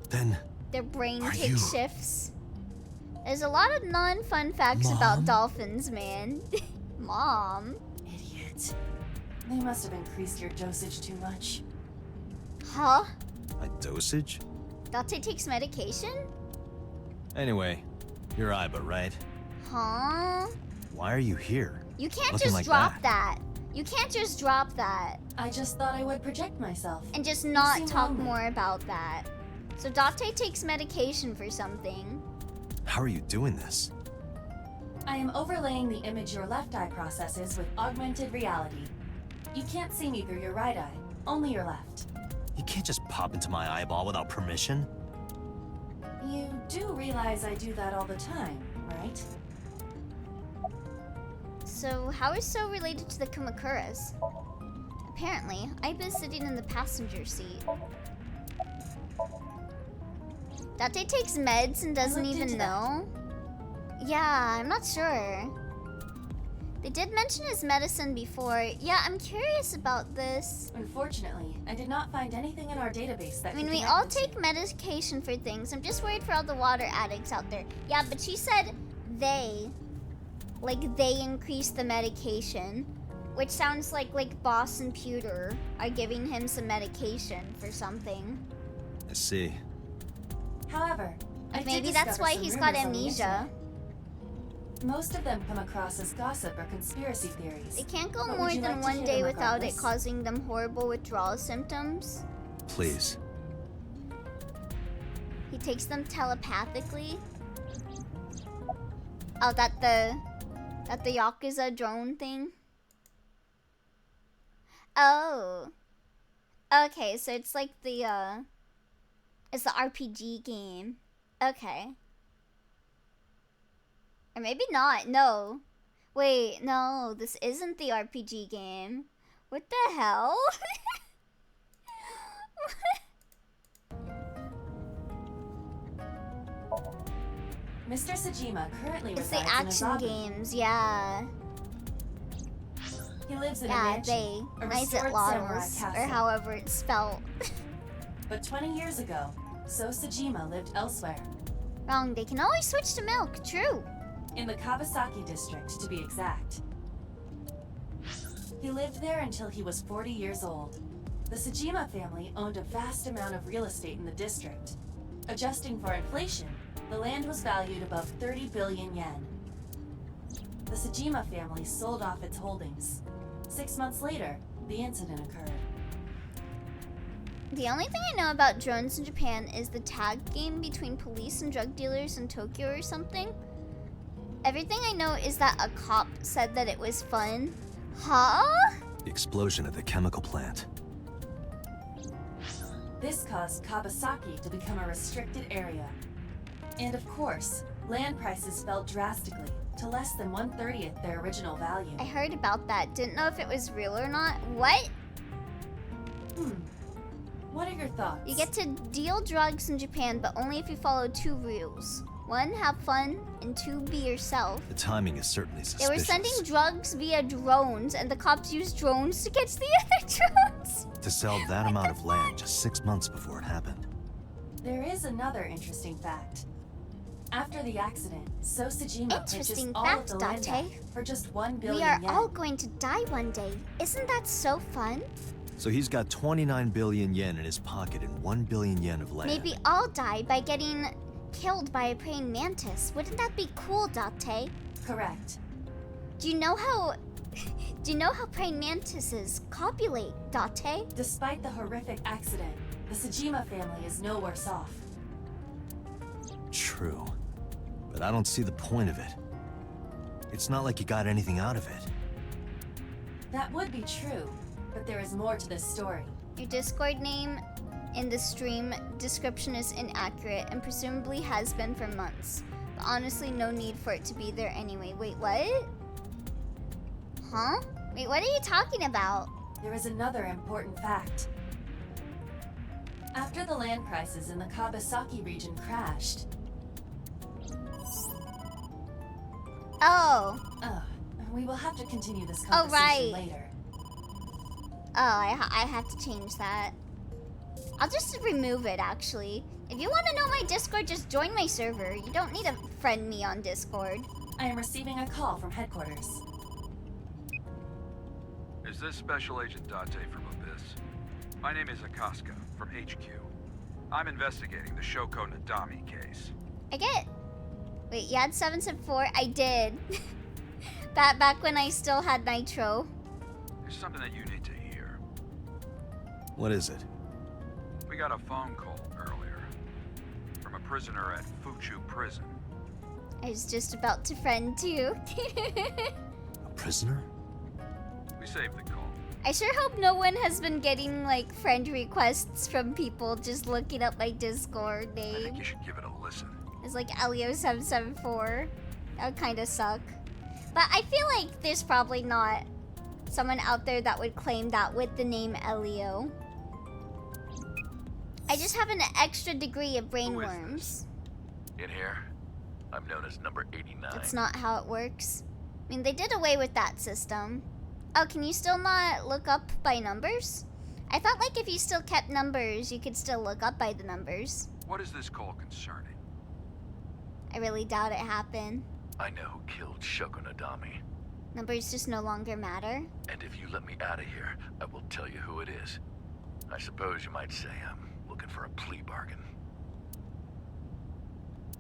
S2: Then,
S1: Their brain
S2: Are
S1: take
S2: you-
S1: shifts. There's a lot of non-fun facts
S2: Mom?
S1: about dolphins, man. Mom.
S4: Idiot. They must have increased your dosage too much.
S1: Huh?
S2: a dosage?
S1: Date takes medication?
S2: Anyway, you're Iba, right?
S1: Huh?
S2: Why are you here?
S1: You can't
S2: Looking
S1: just
S2: like
S1: drop
S2: that.
S1: that. You can't just drop that
S4: I just thought I would project myself.
S1: and just not
S4: seem
S1: talk
S4: lonely.
S1: more about that. So Date takes medication for something.
S2: How are you doing this?
S4: I am overlaying the image your left eye processes with augmented reality. You can't see me through your right eye, only your left.
S9: You can't just pop into my eyeball without permission.
S4: You do realize I do that all the time, right?
S1: So, how is So related to the Kamakuras? Apparently, Aiba's sitting in the passenger seat. Date takes meds and doesn't even know? Yeah, I'm not sure. They did mention his medicine before. Yeah, I'm curious about this.
S4: Unfortunately, I did not find anything in our database that
S1: I mean,
S4: could
S1: we
S4: connect
S1: all
S4: the two.
S1: take medication for things. I'm just worried for all the water addicts out there. Yeah, but she said they. Like, they increased the medication. Which sounds like Boss and Pewter are giving him some medication for something.
S2: I see.
S4: However, I did
S1: Maybe that's
S4: discover
S1: why
S4: some
S1: he's got
S4: rumors on the
S1: amnesia.
S4: internet. Most of them come across as gossip or conspiracy theories.
S1: It can't go
S4: But
S1: more
S4: would you
S1: than
S4: like to
S1: one
S4: hear
S1: day
S4: them
S1: without it
S4: regardless?
S1: causing them horrible withdrawal symptoms.
S2: Please.
S1: He takes them telepathically. Oh, that the Yakuza drone thing? Oh. Okay, so it's like it's the RPG game. Okay. Or maybe not, no. Wait, no, this isn't the RPG game. What the hell?
S4: Mr. Sajima currently
S1: It's the
S4: resides in
S1: action
S4: Azabu.
S1: games, yeah.
S4: He lives in a
S1: Yeah,
S4: mansion,
S1: they.
S4: a
S1: Nice at
S4: restored samurai
S1: Laurels, or
S4: castle.
S1: however it's spelled.
S4: But 20 years ago, So Sajima lived elsewhere,
S1: Wrong, they can always switch to milk, true.
S4: in the Kawasaki district to be exact. He lived there until he was 40 years old. The Sajima family owned a vast amount of real estate in the district. Adjusting for inflation, the land was valued above 30 billion yen. The Sajima family sold off its holdings. 6 months later, the incident occurred.
S1: The only thing I know about drones in Japan is the tag game between police and drug dealers in Tokyo or something. Everything I know is that a cop said that it was fun. Huh?
S2: The explosion at the chemical plant.
S4: This caused Kawasaki to become a restricted area. And of course, land prices fell drastically to less than 1/30th their original value.
S1: I heard about that. Didn't know if it was real or not. What?
S4: What are your thoughts?
S1: You get to deal drugs in Japan, but only if you follow 2 rules. 1, have fun, and 2, be yourself.
S2: The timing is certainly
S1: They
S2: suspicious.
S1: were sending drugs via drones, and the cops used drones to catch the other drones.
S2: To sell that amount of land just 6 months before it happened.
S4: There is another interesting fact. After the accident, So Sajima purchased
S1: Interesting
S4: all
S1: fact,
S4: of the land
S1: Date.
S4: back for just 1 billion
S1: We are
S4: yen.
S1: all going to die one day. Isn't that so fun?
S2: So he's got 29 billion yen in his pocket and 1 billion yen of land.
S1: Maybe I'll die by getting killed by a praying mantis. Wouldn't that be cool, Date?
S4: Correct.
S1: Do you know how praying mantises copulate, Date?
S4: Despite the horrific accident, the Sajima family is no worse off.
S2: True. But I don't see the point of it. It's not like you got anything out of it.
S4: That would be true, but there is more to this story.
S1: Your Discord name in the stream description is inaccurate and presumably has been for months. But honestly, no need for it to be there anyway. Wait, what? Huh? Wait, what are you talking about?
S4: There is another important fact. After the land prices in the Kawasaki region crashed,
S1: Oh.
S4: we will have to continue this
S1: Oh,
S4: conversation
S1: right.
S4: later.
S1: Oh, I have to change that. I'll just remove it, actually. If you want to know my Discord, just join my server. You don't need to friend me on Discord.
S4: I am receiving a call from headquarters.
S10: Is this Special Agent Date from Abyss? My name is Akaska, from HQ. I'm investigating the Shoko Nadami case.
S1: I get... Wait, you had 774? I did. Back when I still had Nitro.
S10: There's something that you need to hear.
S2: What is it?
S10: We got a phone call earlier from a prisoner at Fuchu Prison.
S1: I was just about to friend too.
S2: A prisoner?
S10: We saved the call.
S1: I sure hope no one has been getting like friend requests from people just looking up my Discord
S10: I
S1: name.
S10: think you should give it a listen.
S1: It's like Elio774. That would kind of suck. But I feel like there's probably not someone out there that would claim that with the name Elio. I just have an extra degree of brainworms.
S11: In here, I'm known as number 89.
S1: That's not how it works. I mean, they did away with that system. Oh, can you still not look up by numbers? I thought like if you still kept numbers, you could still look up by the numbers.
S10: What is this call concerning?
S1: I really doubt it happened.
S11: I know who killed Shoko Nadami.
S1: Numbers just no longer matter.
S11: And if you let me out of here, I will tell you who it is. I suppose you might say I'm looking for a plea bargain.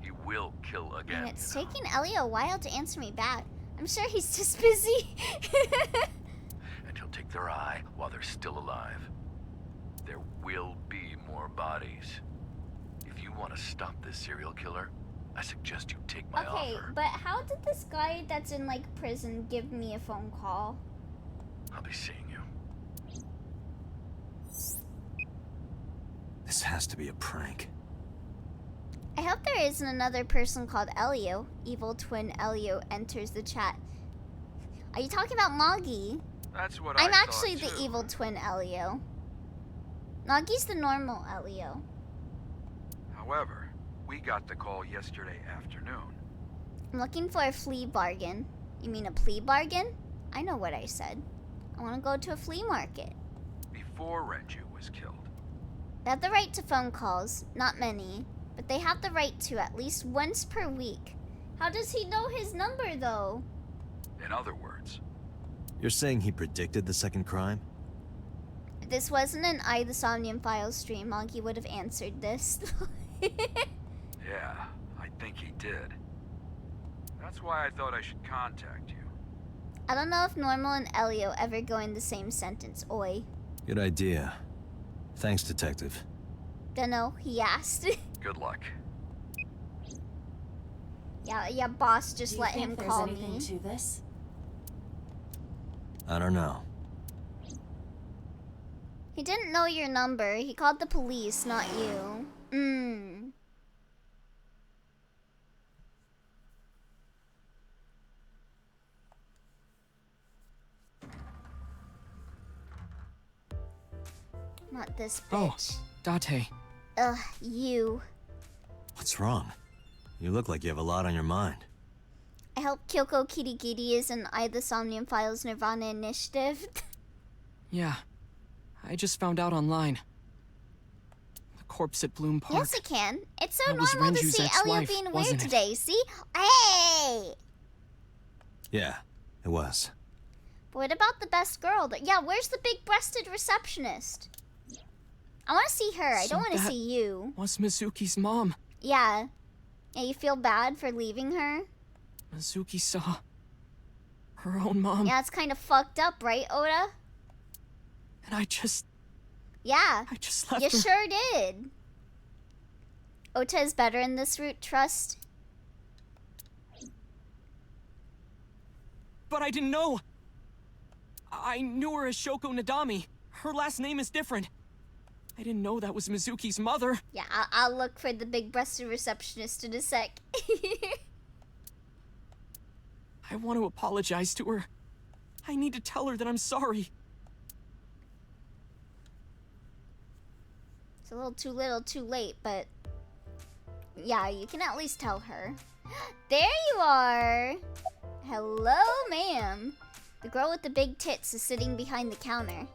S11: He will kill again.
S1: And it's taking Elio a while to answer me back. I'm sure he's just busy.
S11: And he'll take their eye while they're still alive. There will be more bodies. If you want to stop this serial killer, I suggest you take my offer.
S1: But how did this guy that's in like prison give me a phone call?
S11: I'll be seeing you.
S2: This has to be a prank.
S1: I hope there isn't another person called Elio. Evil twin Elio enters the chat. Are you talking about Nagi?
S10: That's what
S1: I'm
S10: I
S1: actually
S10: thought,
S1: the
S10: too.
S1: evil twin Elio. Nagi's the normal Elio.
S10: However, we got the call yesterday afternoon.
S1: I'm looking for a flea bargain. You mean a plea bargain? I know what I said. I want to go to a flea market.
S10: Before Renju was killed.
S1: They have the right to phone calls, not many, but they have the right to at least once per week. How does he know his number, though?
S10: In other words,
S2: You're saying he predicted the second crime?
S1: If this wasn't an the Somnium Files stream, Monkey would have answered this.
S10: yeah, I think he did. That's why I thought I should contact you.
S1: I don't know if Normal and Elio ever go in the same sentence, oi.
S2: Good idea. Thanks, Detective.
S1: Dunno, he asked.
S10: Good luck.
S1: Yeah, boss, just
S4: Do you
S1: let
S4: think
S1: him
S4: there's
S1: call
S4: anything
S1: me.
S4: to this?
S2: I don't know.
S1: He didn't know your number. He called the police, not you. Not this bitch.
S12: Date.
S1: Ugh, you.
S2: What's wrong? You look like you have a lot on your mind.
S1: I hope Kyoko Kirigiri is in the Somnium Files Nirvana Initiative.
S12: Yeah. I just found out online. The corpse at Bloom Park.
S1: Yes, it can. It's so
S12: That was
S1: normal to
S12: Renju's
S1: see Elio
S12: ex-wife,
S1: being weird
S12: wasn't it?
S1: today, see? Hey!
S2: Yeah, it was.
S1: But what about the best girl? Yeah, where's the big-breasted receptionist? I want to see her. I
S12: So
S1: don't want to
S12: that
S1: see you.
S12: Was Mizuki's mom.
S1: Yeah. Yeah, you feel bad for leaving her?
S12: Mizuki saw her own mom.
S1: Yeah, it's kind of fucked up, right, Oda?
S12: And I just
S1: Yeah.
S12: I just left
S1: You
S12: her.
S1: sure did. Ota is better in this route, trust.
S12: But I didn't know. I knew her as Shoko Nadami. Her last name is different. I didn't know that was Mizuki's mother.
S1: Yeah, I'll look for the big-breasted receptionist in a sec.
S12: I want to apologize to her. I need to tell her that I'm sorry.
S1: It's a little too late, but yeah, you can at least tell her. There you are! Hello, ma'am. The girl with the big tits is sitting behind the counter.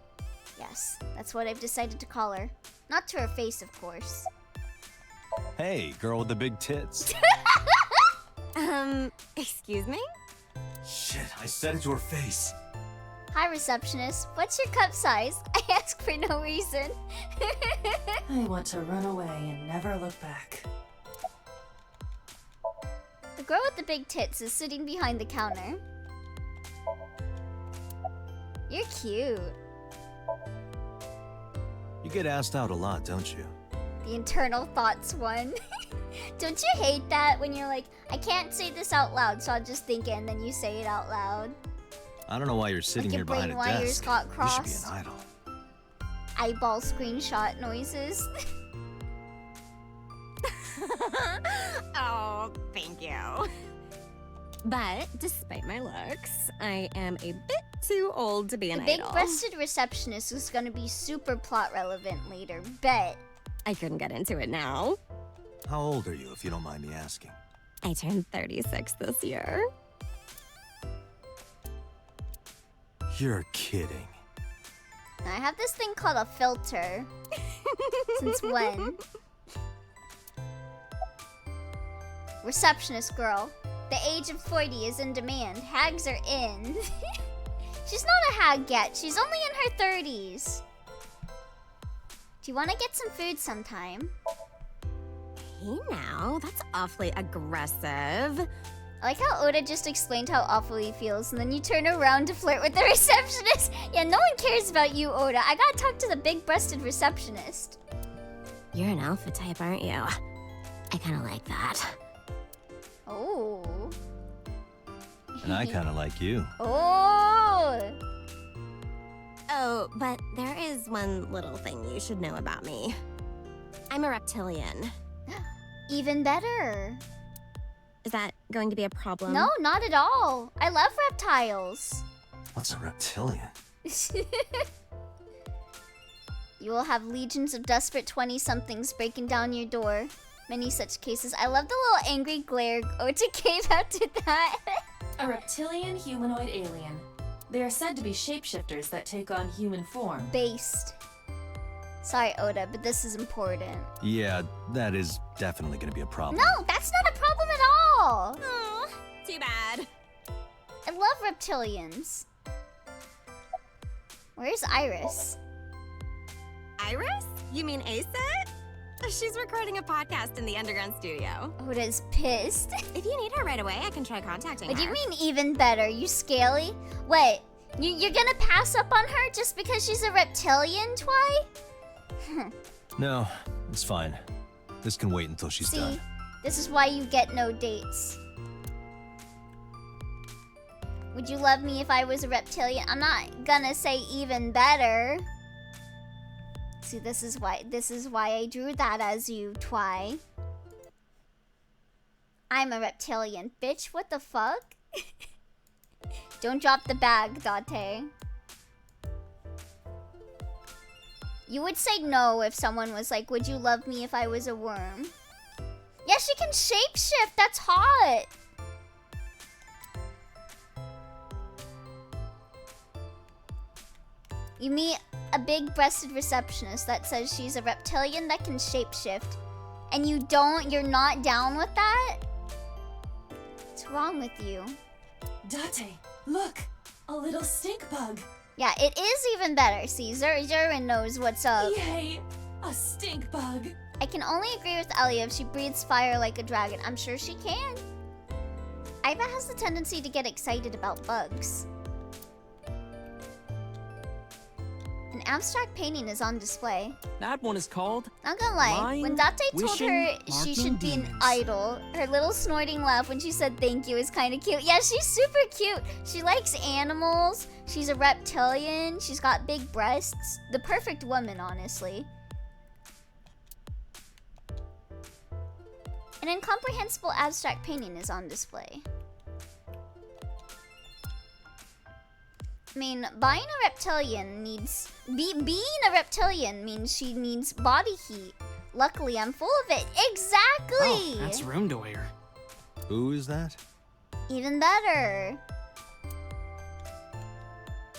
S1: Yes, that's what I've decided to call her. Not to her face, of course.
S2: Hey, girl with the big tits.
S13: Excuse me?
S2: Shit, I said it to her face.
S1: Hi, receptionist. What's your cup size? I ask for no reason.
S4: I want to run away and never look back.
S1: The girl with the big tits is sitting behind the counter. You're cute.
S2: You get asked out a lot, don't you?
S1: The internal thoughts one. Don't you hate that when you're like, I can't say this out loud, so I'll just think it, and then you say it out loud?
S2: I don't know why you're sitting
S1: Like
S2: here
S1: your
S2: behind a
S1: brain wires
S2: desk.
S1: got
S2: You should
S1: crossed.
S2: be an idol.
S1: Eyeball screenshot noises.
S13: Oh, thank you. But despite my looks, I am a bit too old to be an
S1: The
S13: idol.
S1: big-breasted receptionist is gonna be super plot relevant later. Bet.
S13: I couldn't get into it now.
S2: How old are you, if you don't mind me asking?
S13: I turned 36 this year.
S2: You're kidding.
S1: I have this thing called a filter. Since when? Receptionist girl. The age of 40 is in demand. Hags are in. She's not a hag yet. She's only in her 30s. Do you want to get some food sometime?
S13: Hey now, that's awfully aggressive.
S1: I like how Oda just explained how awful he feels, and then you turn around to flirt with the receptionist. Yeah, no one cares about you, Oda. I gotta talk to the big-breasted receptionist.
S13: You're an alpha type, aren't you? I kind of like that.
S1: Oh.
S2: And I kind of like you.
S1: Oh.
S13: Oh, but there is one little thing you should know about me. I'm a reptilian.
S1: Even better.
S13: Is that going to be a problem?
S1: No, not at all. I love reptiles.
S2: What's a reptilian?
S1: You will have legions of desperate 20-somethings breaking down your door. Many such cases. I love the little angry glare Ota gave after that.
S4: A reptilian humanoid alien. They are said to be shapeshifters that take on human form.
S1: Based. Sorry, Oda, but this is important.
S2: Yeah, that is definitely gonna be a problem.
S1: No, that's not a problem at all.
S13: Aw, too bad.
S1: I love reptilians. Where's Iris?
S13: Iris? You mean Asit? She's recording a podcast in the underground studio.
S1: Oda's pissed.
S13: If you need her right away, I can try contacting
S1: What
S13: her.
S1: do you mean even better? You scaly? Wait, you're gonna pass up on her just because she's a reptilian, Twy?
S2: No, it's fine. This can wait until she's
S1: See,
S2: done.
S1: this is why you get no dates. Would you love me if I was a reptilian? I'm not gonna say even better. See, this is why I drew that as you, Twy. I'm a reptilian, bitch. What the fuck? Don't drop the bag, Date. You would say no if someone was like, would you love me if I was a worm? Yeah, she can shapeshift. That's hot. You meet a big-breasted receptionist that says she's a reptilian that can shapeshift, and you're not down with that? What's wrong with you?
S4: Date, look! A little stink bug!
S1: Yeah, it is even better. See, Zurin knows what's up.
S4: Yay! A stink bug!
S1: I can only agree with Ellie if she breathes fire like a dragon. I'm sure she can. Iva has the tendency to get excited about bugs. An abstract painting is on display.
S12: That one is called...
S1: Not gonna lie, when Date told her she should be an idol, her little snorting laugh when she said thank you is kind of cute. Yeah, she's super cute. She likes animals. She's a reptilian. She's got big breasts. The perfect woman, honestly. An incomprehensible abstract painting is on display. I mean, buying a reptilian needs... being a reptilian means she needs body heat. Luckily, I'm full of it. Exactly!
S12: Oh, that's Roomdoyer.
S2: Who is that?
S1: Even better.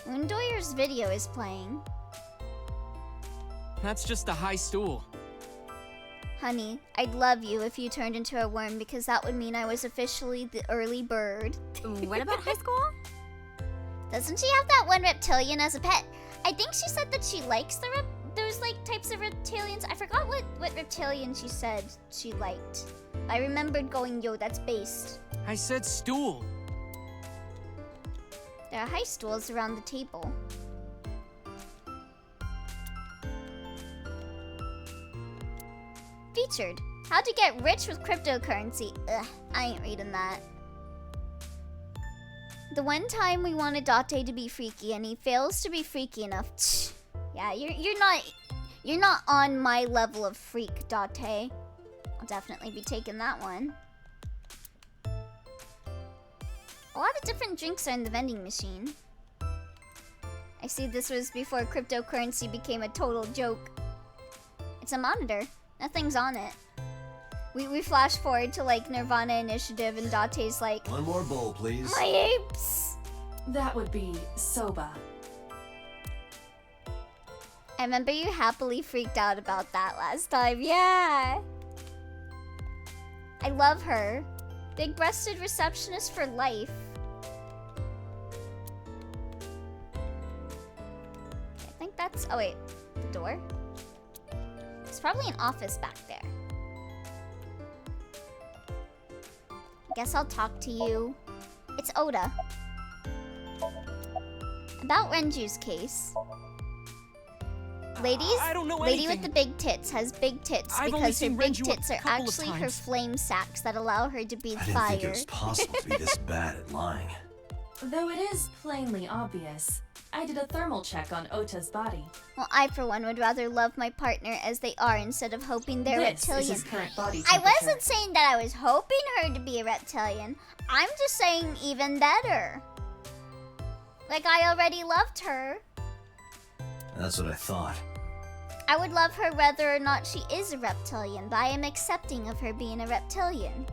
S1: Roomdoyer's video is playing.
S12: That's just a high stool.
S1: Honey, I'd love you if you turned into a worm because that would mean I was officially the early bird.
S13: What about high school?
S1: Doesn't she have that one reptilian as a pet? I think she said that she likes those like types of reptilians. I forgot what reptilian she said she liked. I remembered going, yo, that's based.
S12: I said stool.
S1: There are high stools around the table. Featured. How to get rich with cryptocurrency. Ugh, I ain't reading that. The one time we wanted Date to be freaky and he fails to be freaky enough. Yeah, you're not on my level of freak, Date. I'll definitely be taking that one. A lot of different drinks are in the vending machine. I see this was before cryptocurrency became a total joke. It's a monitor. Nothing's on it. We flash forward to like Nirvana Initiative and Date's like,
S2: one more bowl, please.
S1: My apes!
S4: That would be soba.
S1: I remember you happily freaked out about that last time. Yeah! I love her. Big-breasted receptionist for life. I think that's... Oh wait, the door? There's probably an office back there. Guess I'll talk to you. It's Oda. About Renju's case. Ladies,
S12: I don't know
S1: lady
S12: anything.
S1: with the big tits has big tits
S12: I've only
S1: because her
S12: seen
S1: big
S12: Renju a
S1: tits are
S12: couple of
S1: actually her
S12: times.
S1: flame sacks that allow her to breathe
S2: I didn't
S1: fire.
S2: think it was possible to be this bad at lying.
S4: Though it is plainly obvious, I did a thermal check on Ota's body.
S1: Well, I for one would rather love my partner as they are instead of hoping they're
S4: This is
S1: reptilian.
S4: his current body
S1: I
S4: temperature.
S1: wasn't saying that I was hoping her to be a reptilian. I'm just saying even better. Like I already loved her.
S2: That's what I thought.
S1: I would love her whether or not she is a reptilian, but I am accepting of her being a reptilian.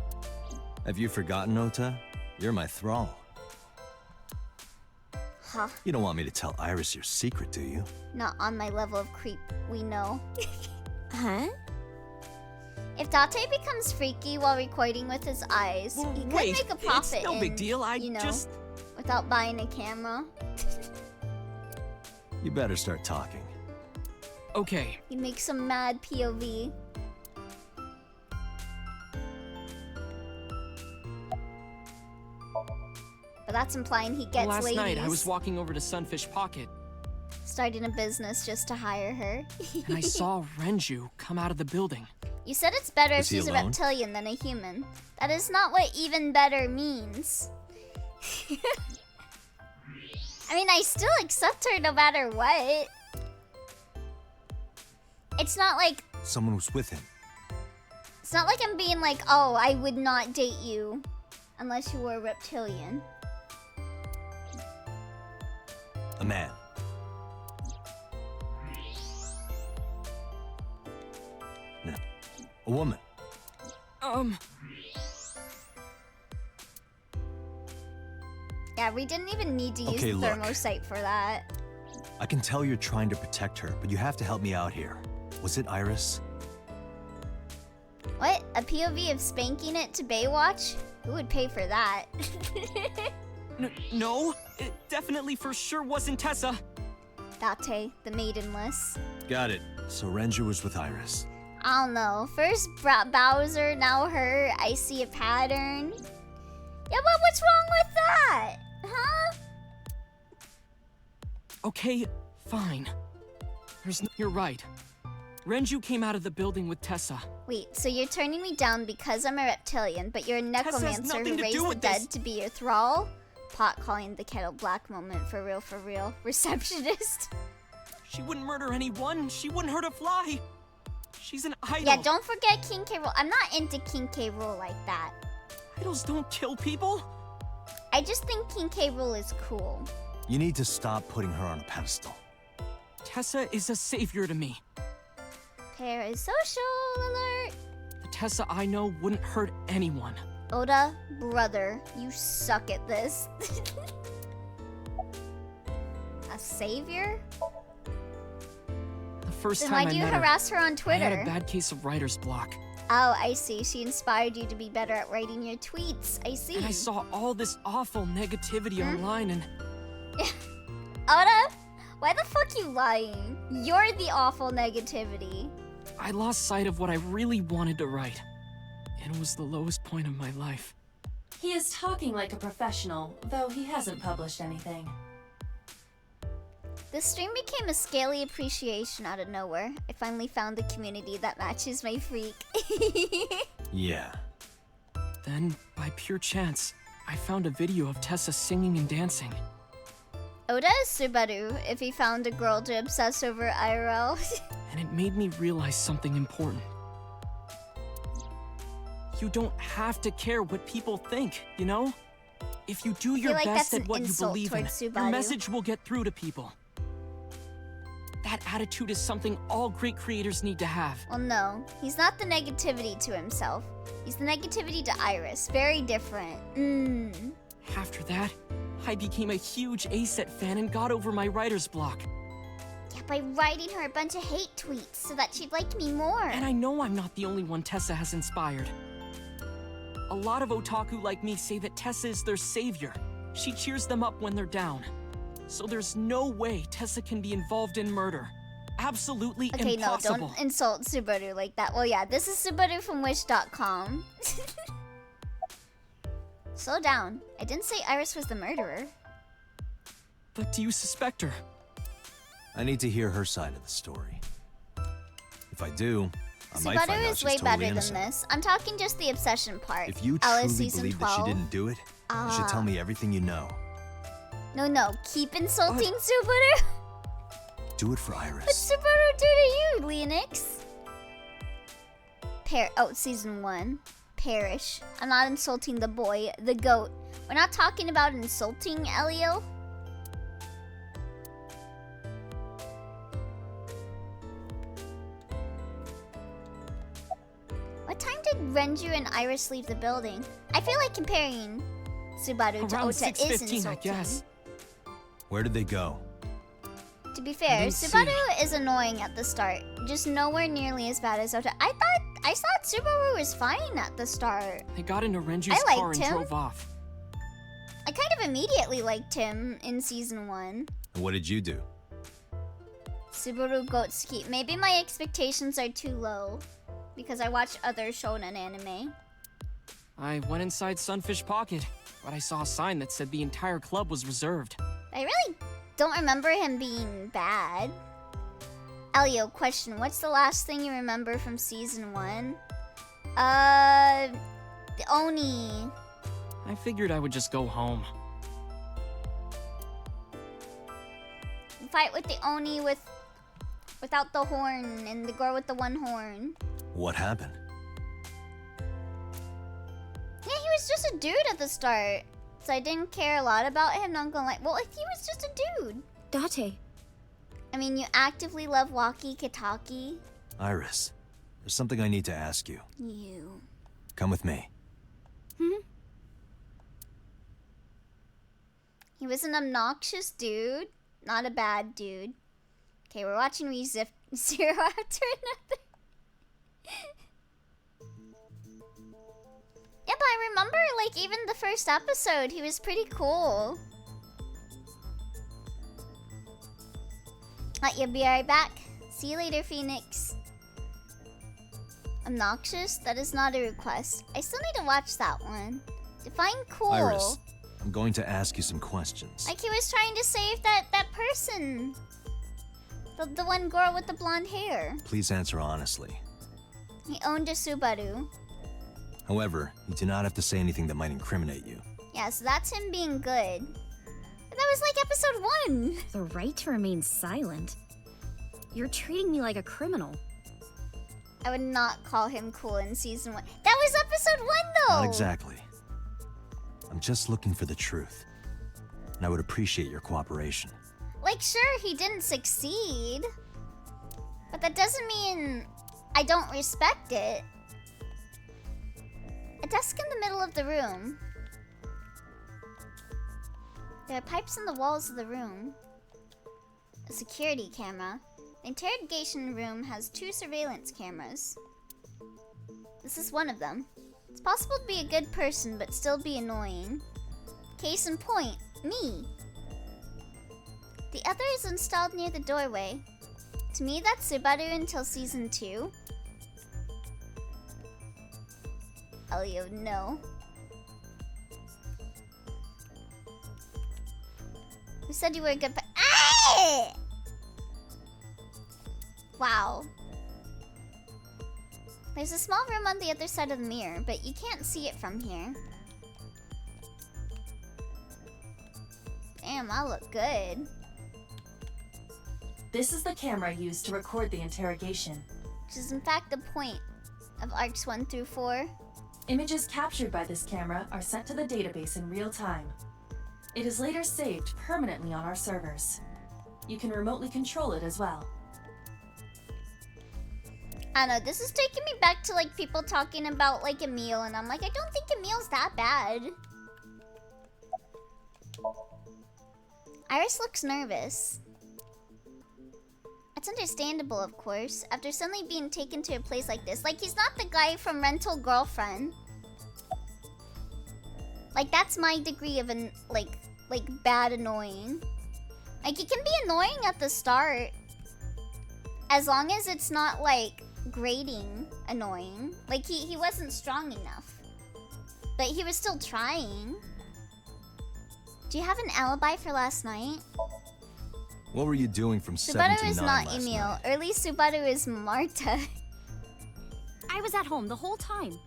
S2: Have you forgotten, Ota? You're my thrall.
S1: Huh.
S2: You don't want me to tell Iris your secret, do you?
S1: Not on my level of creep, we know.
S13: Huh?
S1: If Date becomes freaky while recording with his eyes,
S12: Well,
S1: he could
S12: wait,
S1: make a profit
S12: it's no big
S1: in,
S12: deal. I
S1: you know,
S12: just...
S1: without buying a camera.
S2: You better start talking.
S12: Okay.
S1: You make some mad POV. But that's implying he gets
S12: Last
S1: ladies.
S12: night, I was walking over to Sunfish Pocket,
S1: Starting a business just to hire her.
S12: and I saw Renju come out of the building.
S1: You said it's better if
S2: Was he
S1: she's a
S2: alone?
S1: reptilian than a human. That is not what even better means. I mean, I still accept her no matter what. It's not like
S2: Someone was with him.
S1: it's not like I'm being like, oh, I would not date you unless you were a reptilian.
S2: A man. No. A woman.
S1: Yeah, we didn't even need to use
S2: Okay,
S1: the
S2: look.
S1: thermosight for that.
S2: I can tell you're trying to protect her, but you have to help me out here. Was it Iris?
S1: What? A POV of spanking it to Baywatch? Who would pay for that?
S12: No, it definitely for sure wasn't Tessa.
S1: Date, the maidenless.
S2: Got it. So Renju was with Iris.
S1: I don't know. First Bowser, now her. I see a pattern. Yeah, but what's wrong with that? Huh?
S12: Okay, fine. You're right. Renju came out of the building with Tessa.
S1: Wait, so you're turning me down because I'm a reptilian, but you're a
S12: has
S1: necromancer
S12: nothing
S1: who
S12: to
S1: raised
S12: do
S1: the
S12: with
S1: dead
S12: this.
S1: to be your thrall? Pot calling the kettle black moment, for real, for real. Receptionist.
S12: She wouldn't murder anyone. She wouldn't hurt a fly. She's an idol.
S1: Yeah, don't forget King K. Rool. I'm not into King K. Rool like that.
S12: Idols don't kill people.
S1: I just think King K. Rool is cool.
S2: You need to stop putting her on a pedestal.
S12: Tessa is a savior to me.
S1: Parasocial alert.
S12: The Tessa I know wouldn't hurt anyone.
S1: Oda, brother, you suck at this. A savior?
S12: The first
S1: Then
S12: time
S1: why do
S12: I
S1: you
S12: met her,
S1: harass her on
S12: I
S1: Twitter?
S12: had a bad case of writer's block.
S1: Oh, I see. She inspired you to be better at writing your tweets. I see.
S12: And I saw all this awful negativity online and...
S1: Oda, why the fuck you lying? You're the awful negativity.
S12: I lost sight of what I really wanted to write. And it was the lowest point of my life.
S4: He is talking like a professional, though he hasn't published anything.
S1: This stream became a scaly appreciation out of nowhere. I finally found a community that matches my freak.
S2: Yeah.
S12: Then, by pure chance, I found a video of Tessa singing and dancing.
S1: Oda is Subaru if he found a girl to obsess over IRL.
S12: And it made me realize something important. You don't have to care what people think, you know? If you do your
S1: like
S12: best
S1: that's
S12: at
S1: an
S12: what you
S1: insult
S12: believe in,
S1: towards
S12: your
S1: Subaru.
S12: message will get through to people. That attitude is something all great creators need to have.
S1: Well, no. He's not the negativity to himself. He's the negativity to Iris. Very different.
S12: After that, I became a huge ACET fan and got over my writer's block.
S1: Yeah, by writing her a bunch of hate tweets so that she'd like me more.
S12: And I know I'm not the only one Tessa has inspired. A lot of otaku like me say that Tessa is their savior. She cheers them up when they're down. So there's no way Tessa can be involved in murder. Absolutely
S1: okay,
S12: impossible.
S1: no, don't insult Subaru like that. Well, yeah, this is Subaru from Wish.com. Slow down. I didn't say Iris was the murderer.
S12: But do you suspect her?
S2: I need to hear her side of the story. If I do, I might find
S1: Subaru
S2: out
S1: is
S2: she's
S1: way
S2: totally
S1: better
S2: innocent.
S1: than this. I'm talking just the obsession part.
S2: If you
S1: Alice
S2: truly
S1: season
S2: believe
S1: 12.
S2: that she didn't do it, you should tell me everything you know.
S1: No, keep insulting Subaru.
S2: Do it for Iris.
S1: What's Subaru do to you, Leonix? Season 1. Perish. I'm not insulting the boy, the goat. We're not talking about insulting Elio. What time did Renju and Iris leave the building? I feel like comparing Subaru to
S12: Around
S1: Ota is
S12: 6:15,
S1: insulting.
S12: I guess.
S2: Where did they go?
S1: To be fair,
S12: didn't see.
S1: Subaru is annoying at the start. Just nowhere nearly as bad as Ota. I thought Subaru was fine at the start.
S12: They got into Renju's
S1: I
S12: car
S1: liked
S12: and
S1: him.
S12: drove off.
S1: I kind of immediately liked him in season 1.
S2: And what did you do?
S1: Subaru Gotsuki. Maybe my expectations are too low because I watch other shonen anime.
S12: I went inside Sunfish Pocket, but I saw a sign that said the entire club was reserved.
S1: I really don't remember him being bad. Elio, question. What's the last thing you remember from season 1? The Oni.
S12: I figured I would just go home.
S1: Fight with the Oni without the horn and the girl with the one horn.
S2: What happened?
S1: Yeah, he was just a dude at the start. So I didn't care a lot about him, not gonna lie. Well, he was just a dude.
S3: Date.
S1: I mean, you actively love Waki Kitaki.
S2: Iris, there's something I need to ask you.
S1: You.
S2: Come with me.
S1: He was an obnoxious dude, not a bad dude. Okay, we're watching ReZero after another. Yeah, but I remember, like, even the first episode, he was pretty cool. You'll be right back. See you later, Phoenix. Obnoxious? That is not a request. I still need to watch that one. Define cool.
S2: Iris, I'm going to ask you some questions.
S1: Like he was trying to save that person. The one girl with the blonde hair.
S2: Please answer honestly.
S1: He owned a Subaru.
S2: However, you do not have to say anything that might incriminate you.
S1: Yeah, so that's him being good. But that was like episode 1.
S14: The right to remain silent. You're treating me like a criminal.
S1: I would not call him cool in season 1. That was episode 1 though!
S2: Not exactly. I'm just looking for the truth. And I would appreciate your cooperation.
S1: Like, sure, he didn't succeed. But that doesn't mean I don't respect it. A desk in the middle of the room. There are pipes in the walls of the room. A security camera. The interrogation room has 2 surveillance cameras. This is one of them. It's possible to be a good person but still be annoying. Case in point, me. The other is installed near the doorway. To me, that's Subaru until season 2. Elio, no. Who said you were a good Wow. There's a small room on the other side of the mirror, but you can't see it from here. Damn, I look good.
S4: This is the camera used to record the interrogation.
S1: Which is in fact the point of Arcs 1 through 4.
S4: Images captured by this camera are sent to the database in real time. It is later saved permanently on our servers. You can remotely control it as well.
S1: I don't know, this is taking me back to like people talking about like Emile, and I'm like, I don't think Emile's that bad. Iris looks nervous. It's understandable, of course, after suddenly being taken to a place like this. Like, he's not the guy from Rental Girlfriend. Like, that's my degree of an like bad annoying. Like, it can be annoying at the start, as long as it's not like grating annoying. Like, he wasn't strong enough, but he was still trying. Do you have an alibi for last night?
S9: What were you doing from 7
S1: Subaru
S9: to 9
S1: is not
S9: last
S1: Emile.
S9: night?
S1: Early Subaru is Marta.
S14: I was at home the whole time.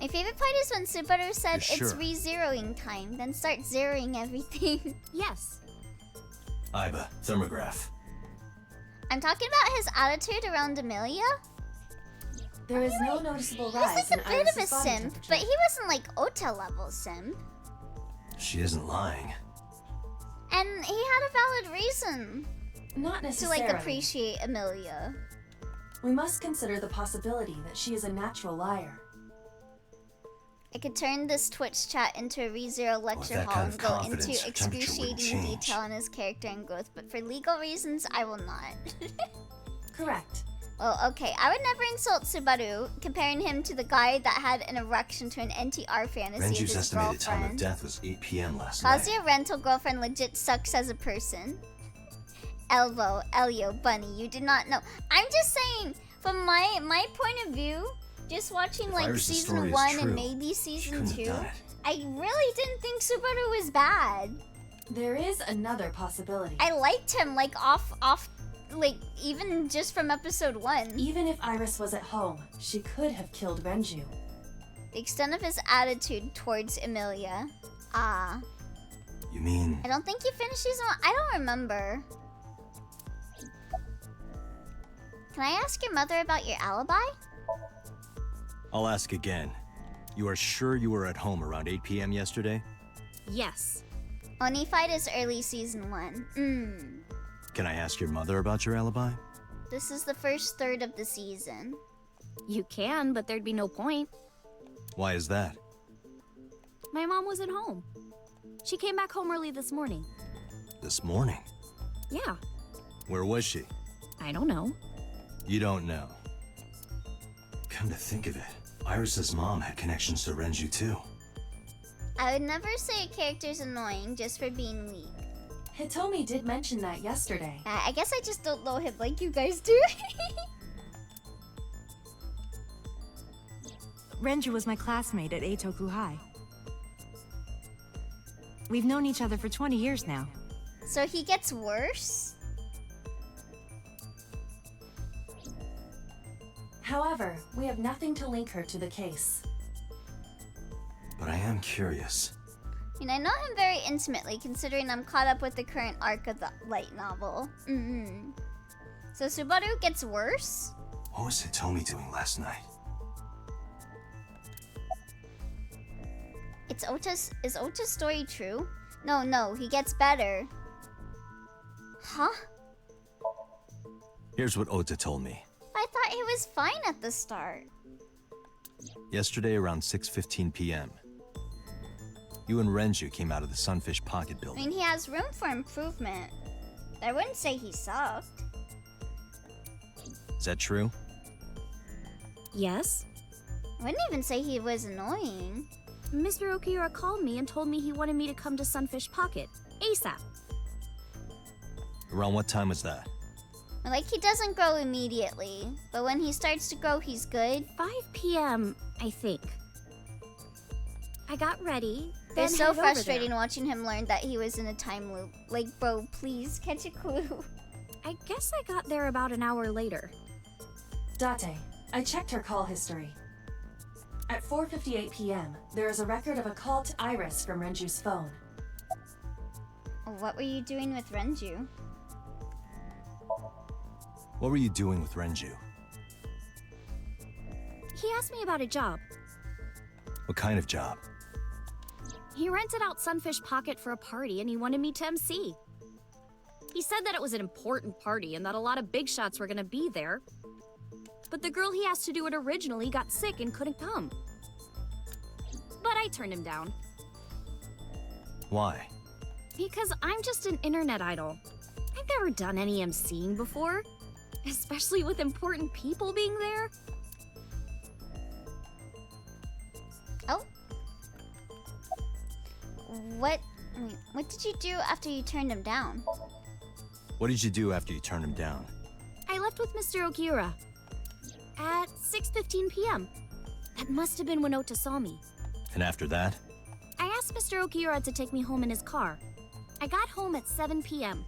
S1: My favorite part is when Subaru said
S9: You're
S1: it's
S9: sure?
S1: re-zeroing time, then start zeroing everything.
S14: Yes.
S2: Iba, thermograph.
S1: I'm talking about his attitude around Amelia.
S4: There is no noticeable
S1: He was
S4: rise
S1: like
S4: in
S1: a bit of a
S4: Iris's body
S1: simp,
S4: temperature.
S1: but he wasn't like Ota level simp.
S2: She isn't lying.
S1: And he had a valid reason
S4: Not
S1: to
S4: necessarily.
S1: like appreciate Amelia.
S4: We must consider the possibility that she is a natural liar.
S1: I could turn this Twitch chat into a re-zero lecture
S2: that
S1: hall
S2: kind
S1: and
S2: of
S1: go
S2: confidence,
S1: into
S2: her temperature wouldn't
S1: excruciating
S2: change.
S1: detail on his character and growth, but for legal reasons, I will not.
S4: Correct.
S1: Well, okay, I would never insult Subaru, comparing him to the guy that had an erection to an NTR fantasy of
S2: Renju's
S1: his
S2: estimated time of
S1: girlfriend.
S2: death was 8 p.m. last night.
S1: Kazuya rental girlfriend legit sucks as a person. Elio, Bunny, you did not know. I'm just saying, from my point of view, just watching
S2: If
S1: like
S2: Iris' story
S1: season
S2: is
S1: 1
S2: true,
S1: and maybe
S2: she
S1: season
S2: couldn't
S1: 2,
S2: have done it.
S1: I really didn't think Subaru was bad.
S4: There is another possibility.
S1: I liked him like off, like even just from episode 1.
S4: Even if Iris was at home, she could have killed Renju.
S1: The extent of his attitude towards Emilia. Ah.
S2: You mean...
S1: I don't think you finished season 1. I don't remember. Can I ask your mother about your alibi?
S9: I'll ask again. You are sure you were at home around 8 p.m. yesterday?
S14: Yes.
S1: Oni fight is early season 1.
S9: Can I ask your mother about your alibi?
S1: This is the first third of the season.
S14: You can, but there'd be no point.
S9: Why is that?
S14: My mom wasn't home. She came back home early this morning.
S9: This morning?
S14: Yeah.
S9: Where was she?
S14: I don't know.
S9: You don't know.
S2: Come to think of it, Iris's mom had connections to Renju too.
S1: I would never say a character's annoying just for being weak.
S4: Hitomi did mention that yesterday.
S1: I guess I just don't know him like you guys do.
S15: Renju was my classmate at Eitoku High. We've known each other for 20 years now.
S1: So he gets worse?
S4: However, we have nothing to link her to the case.
S2: But I am curious.
S1: I mean, I know him very intimately, considering I'm caught up with the current arc of the light novel. So Subaru gets worse?
S2: What was Hitomi doing last night?
S1: Is Ota's story true? No, he gets better. Huh?
S9: Here's what Ota told me.
S1: I thought he was fine at the start.
S9: Yesterday around 6:15 p.m. You and Renju came out of the Sunfish Pocket
S1: I
S9: building.
S1: mean, he has room for improvement. I wouldn't say he sucked.
S9: Is that true?
S14: Yes.
S1: I wouldn't even say he was annoying.
S14: Mr. Okiura called me and told me he wanted me to come to Sunfish Pocket. ASAP.
S9: Around what time was that?
S1: Like, he doesn't grow immediately, but when he starts to grow, he's good.
S14: 5 p.m., I think. I got ready. then
S1: It's so
S14: headed over there.
S1: frustrating watching him learn that he was in a time loop. Like, bro, please catch a clue.
S14: I guess I got there about an hour later.
S4: Date, I checked her call history. At 4:58 p.m., there is a record of a call to Iris from Renju's phone.
S1: What were you doing with Renju?
S9: What were you doing with Renju?
S14: He asked me about a job.
S9: What kind of job?
S14: He rented out Sunfish Pocket for a party and he wanted me to MC. He said that it was an important party and that a lot of big shots were gonna be there. But the girl he asked to do it originally got sick and couldn't come. But I turned him down.
S9: Why?
S14: Because I'm just an internet idol. I've never done any MCing before, especially with important people being there.
S1: Oh. What did you do after you turned him down?
S9: What did you do after you turned him down?
S14: I left with Mr. Okiura at 6:15 p.m. That must have been when Ota saw me.
S9: And after that?
S14: I asked Mr. Okiura to take me home in his car. I got home at 7 p.m.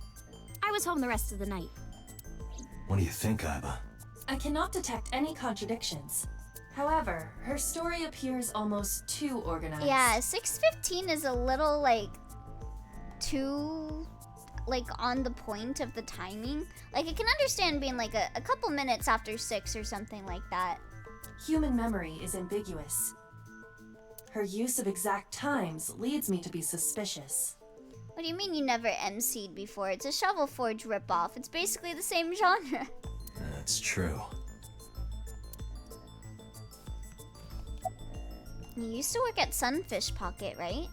S14: I was home the rest of the night.
S2: What do you think, Aiba?
S4: I cannot detect any contradictions. However, her story appears almost too organized.
S1: Yeah, 6:15 is a little, like, too, like, on the point of the timing. Like, I can understand being, like, a couple minutes after 6 or something like that.
S4: Human memory is ambiguous. Her use of exact times leads me to be suspicious.
S1: What do you mean you never MC'd before? It's a Shovel Forge ripoff. It's basically the same genre.
S2: That's true.
S1: You used to work at Sunfish Pocket, right?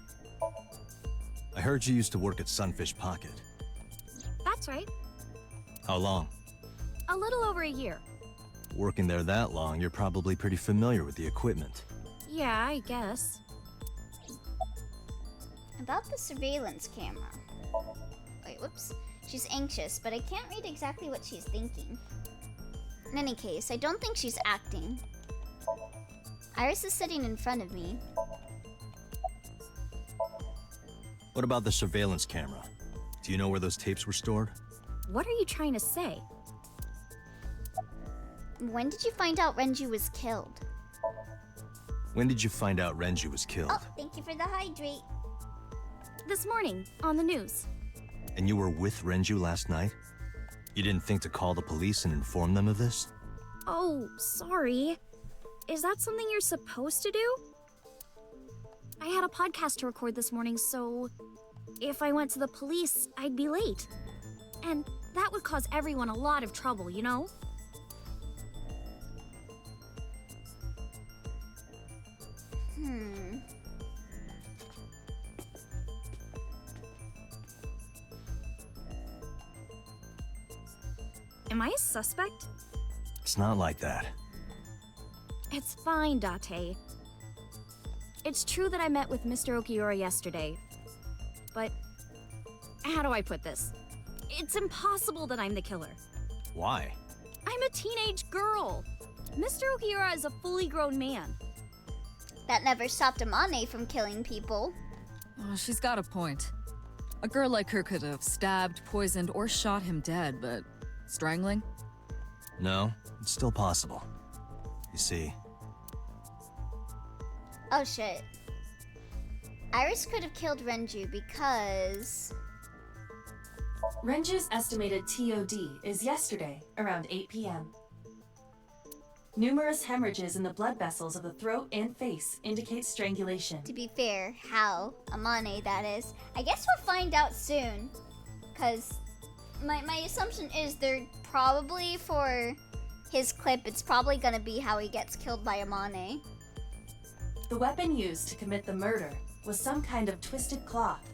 S9: I heard you used to work at Sunfish Pocket.
S14: That's right.
S9: How long?
S14: A little over a year.
S9: Working there that long, you're probably pretty familiar with the equipment.
S14: Yeah, I guess.
S1: About the surveillance camera. Wait, whoops. She's anxious, but I can't read exactly what she's thinking. In any case, I don't think she's acting. Iris is sitting in front of me.
S9: What about the surveillance camera? Do you know where those tapes were stored?
S14: What are you trying to say?
S1: When did you find out Renju was killed?
S9: When did you find out Renju was killed?
S1: Oh, thank you for the hydrate.
S14: This morning, on the news.
S9: And you were with Renju last night? You didn't think to call the police and inform them of this?
S14: Oh, sorry. Is that something you're supposed to do? I had a podcast to record this morning, so if I went to the police, I'd be late. And that would cause everyone a lot of trouble, you know? Am I a suspect?
S9: It's not like that.
S14: It's fine, Date. It's true that I met with Mr. Okiura yesterday. But how do I put this? It's impossible that I'm the killer.
S9: Why?
S14: I'm a teenage girl. Mr. Okiura is a fully grown man.
S1: That never stopped Amane from killing people.
S16: Oh, she's got a point. A girl like her could have stabbed, poisoned, or shot him dead, but strangling?
S9: No, it's still possible. You see.
S1: Oh shit. Iris could have killed Renju because...
S4: Renju's estimated TOD is yesterday, around 8 p.m. Numerous hemorrhages in the blood vessels of the throat and face indicate strangulation.
S1: To be fair, how? Amane, that is. I guess we'll find out soon. Because my assumption is they're probably, for his clip, it's probably gonna be how he gets killed by Amane.
S4: The weapon used to commit the murder was some kind of twisted cloth.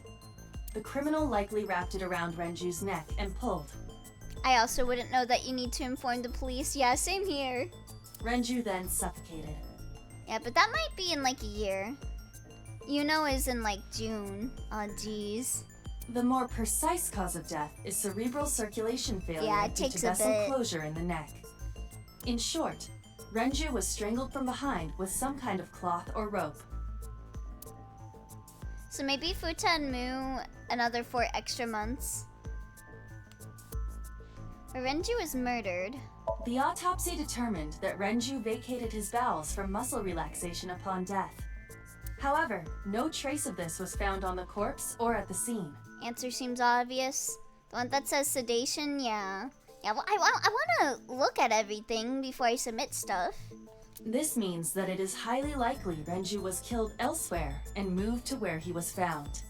S4: The criminal likely wrapped it around Renju's neck and pulled.
S1: I also wouldn't know that you need to inform the police. Yeah, same here.
S4: Renju then suffocated.
S1: Yeah, but that might be in like a year. Yuno is in like June. Oh, jeez.
S4: The more precise cause of death is cerebral circulation failure
S1: Yeah, it
S4: due
S1: takes
S4: to
S1: a
S4: vessel
S1: bit.
S4: closure in the neck. In short, Renju was strangled from behind with some kind of cloth or rope.
S1: So maybe Futa and Mu another 4 extra months. Renju was murdered.
S4: The autopsy determined that Renju vacated his bowels for muscle relaxation upon death. However, no trace of this was found on the corpse or at the scene.
S1: Answer seems obvious. The one that says sedation, yeah. Yeah, well, I want to look at everything before I submit stuff.
S4: This means that it is highly likely Renju was killed elsewhere and moved to where he was found.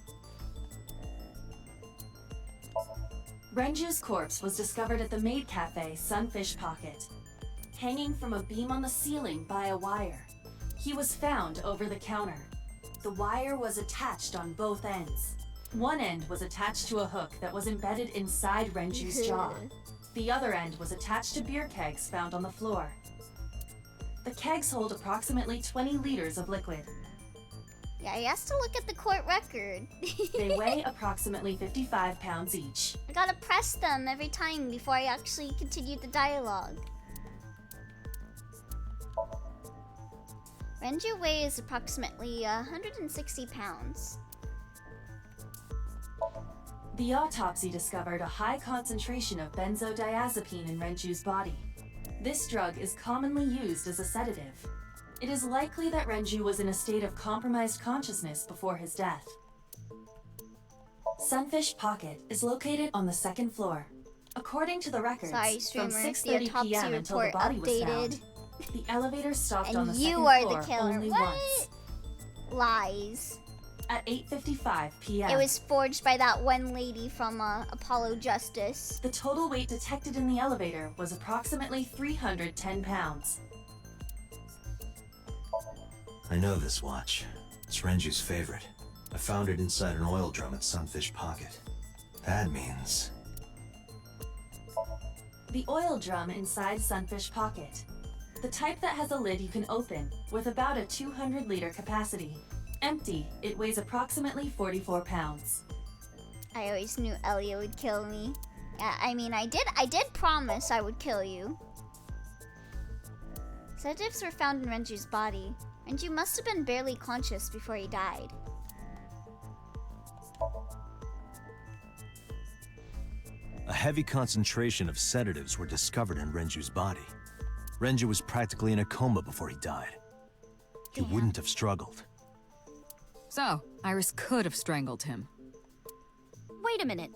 S4: Renju's corpse was discovered at the maid cafe Sunfish Pocket, hanging from a beam on the ceiling by a wire. He was found over the counter. The wire was attached on both ends. One end was attached to a hook that was embedded inside Renju's jaw. The other end was attached to beer kegs found on the floor. The kegs hold approximately 20 liters of liquid.
S1: Yeah, he has to look at the court record.
S4: They weigh approximately 55 pounds each.
S1: I gotta press them every time before I actually continue the dialogue. Renju weighs approximately 160 pounds.
S4: The autopsy discovered a high concentration of benzodiazepine in Renju's body. This drug is commonly used as a sedative. It is likely that Renju was in a state of compromised consciousness before his death. Sunfish Pocket is located on the second floor. According to the records, from 6:30 p.m. until the body was found, the elevator stopped on the second floor
S1: And you are the killer.
S4: only
S1: What?
S4: once.
S1: Lies.
S4: At 8:55 p.m.
S1: It was forged by that one lady from Apollo Justice.
S4: The total weight detected in the elevator was approximately 310 pounds.
S2: I know this watch. It's Renju's favorite. I found it inside an oil drum at Sunfish Pocket. That means...
S4: The oil drum inside Sunfish Pocket. The type that has a lid you can open, with about a 200-liter capacity. Empty, it weighs approximately 44 pounds.
S1: I always knew Elliot would kill me. Yeah, I mean, I did promise I would kill you. Sedatives were found in Renju's body. Renju must have been barely conscious before he died.
S9: A heavy concentration of sedatives were discovered in Renju's body. Renju was practically in a coma before he died. He wouldn't have struggled.
S16: So, Iris could have strangled him.
S14: Wait a minute.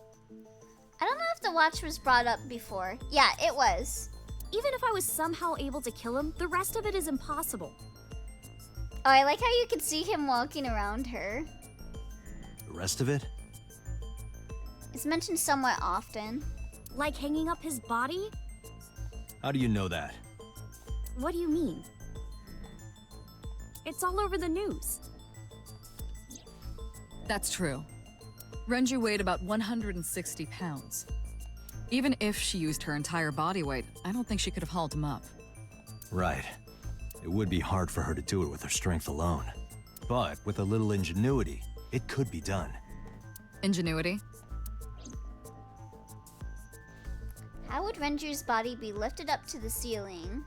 S1: I don't know if the watch was brought up before. Yeah, it was.
S14: Even if I was somehow able to kill him, the rest of it is impossible.
S1: Oh, I like how you could see him walking around her.
S9: The rest of it?
S1: It's mentioned somewhat often.
S14: Like hanging up his body?
S9: How do you know that?
S14: What do you mean? It's all over the news.
S16: That's true. Renju weighed about 160 pounds. Even if she used her entire body weight, I don't think she could have hauled him up.
S9: Right. It would be hard for her to do it with her strength alone. But with a little ingenuity, it could be done.
S16: Ingenuity?
S1: How would Renju's body be lifted up to the ceiling?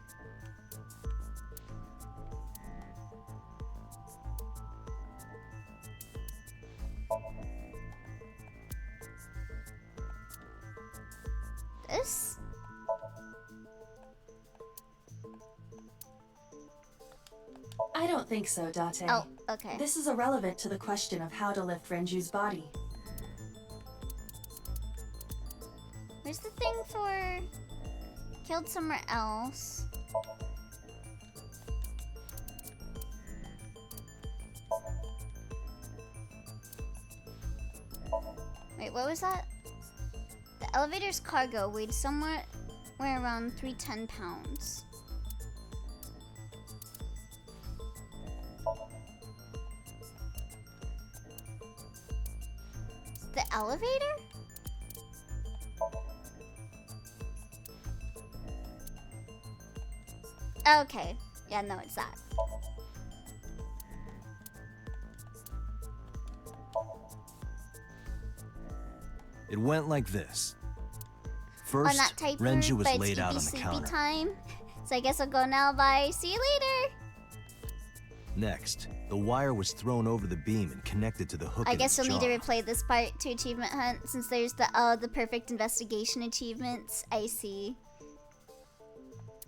S1: This?
S4: I don't think so, Date.
S1: Oh, okay.
S4: This is irrelevant to the question of how to lift Renju's body.
S1: Where's the thing for... Killed somewhere else? Wait, what was that? The elevator's cargo weighed somewhere around 310 pounds. The elevator? Okay. Yeah, no, it's that.
S9: It went like this.
S1: On
S9: First,
S1: that type
S9: Renju
S1: room,
S9: was
S1: but it's
S9: laid out on the
S1: sleepy
S9: counter.
S1: time. So I guess I'll go now. Bye. See you later.
S9: Next, the wire was thrown over the beam and connected to the hook.
S1: I guess you'll need to replay this part to achievement hunt since there's the perfect investigation achievements. I see.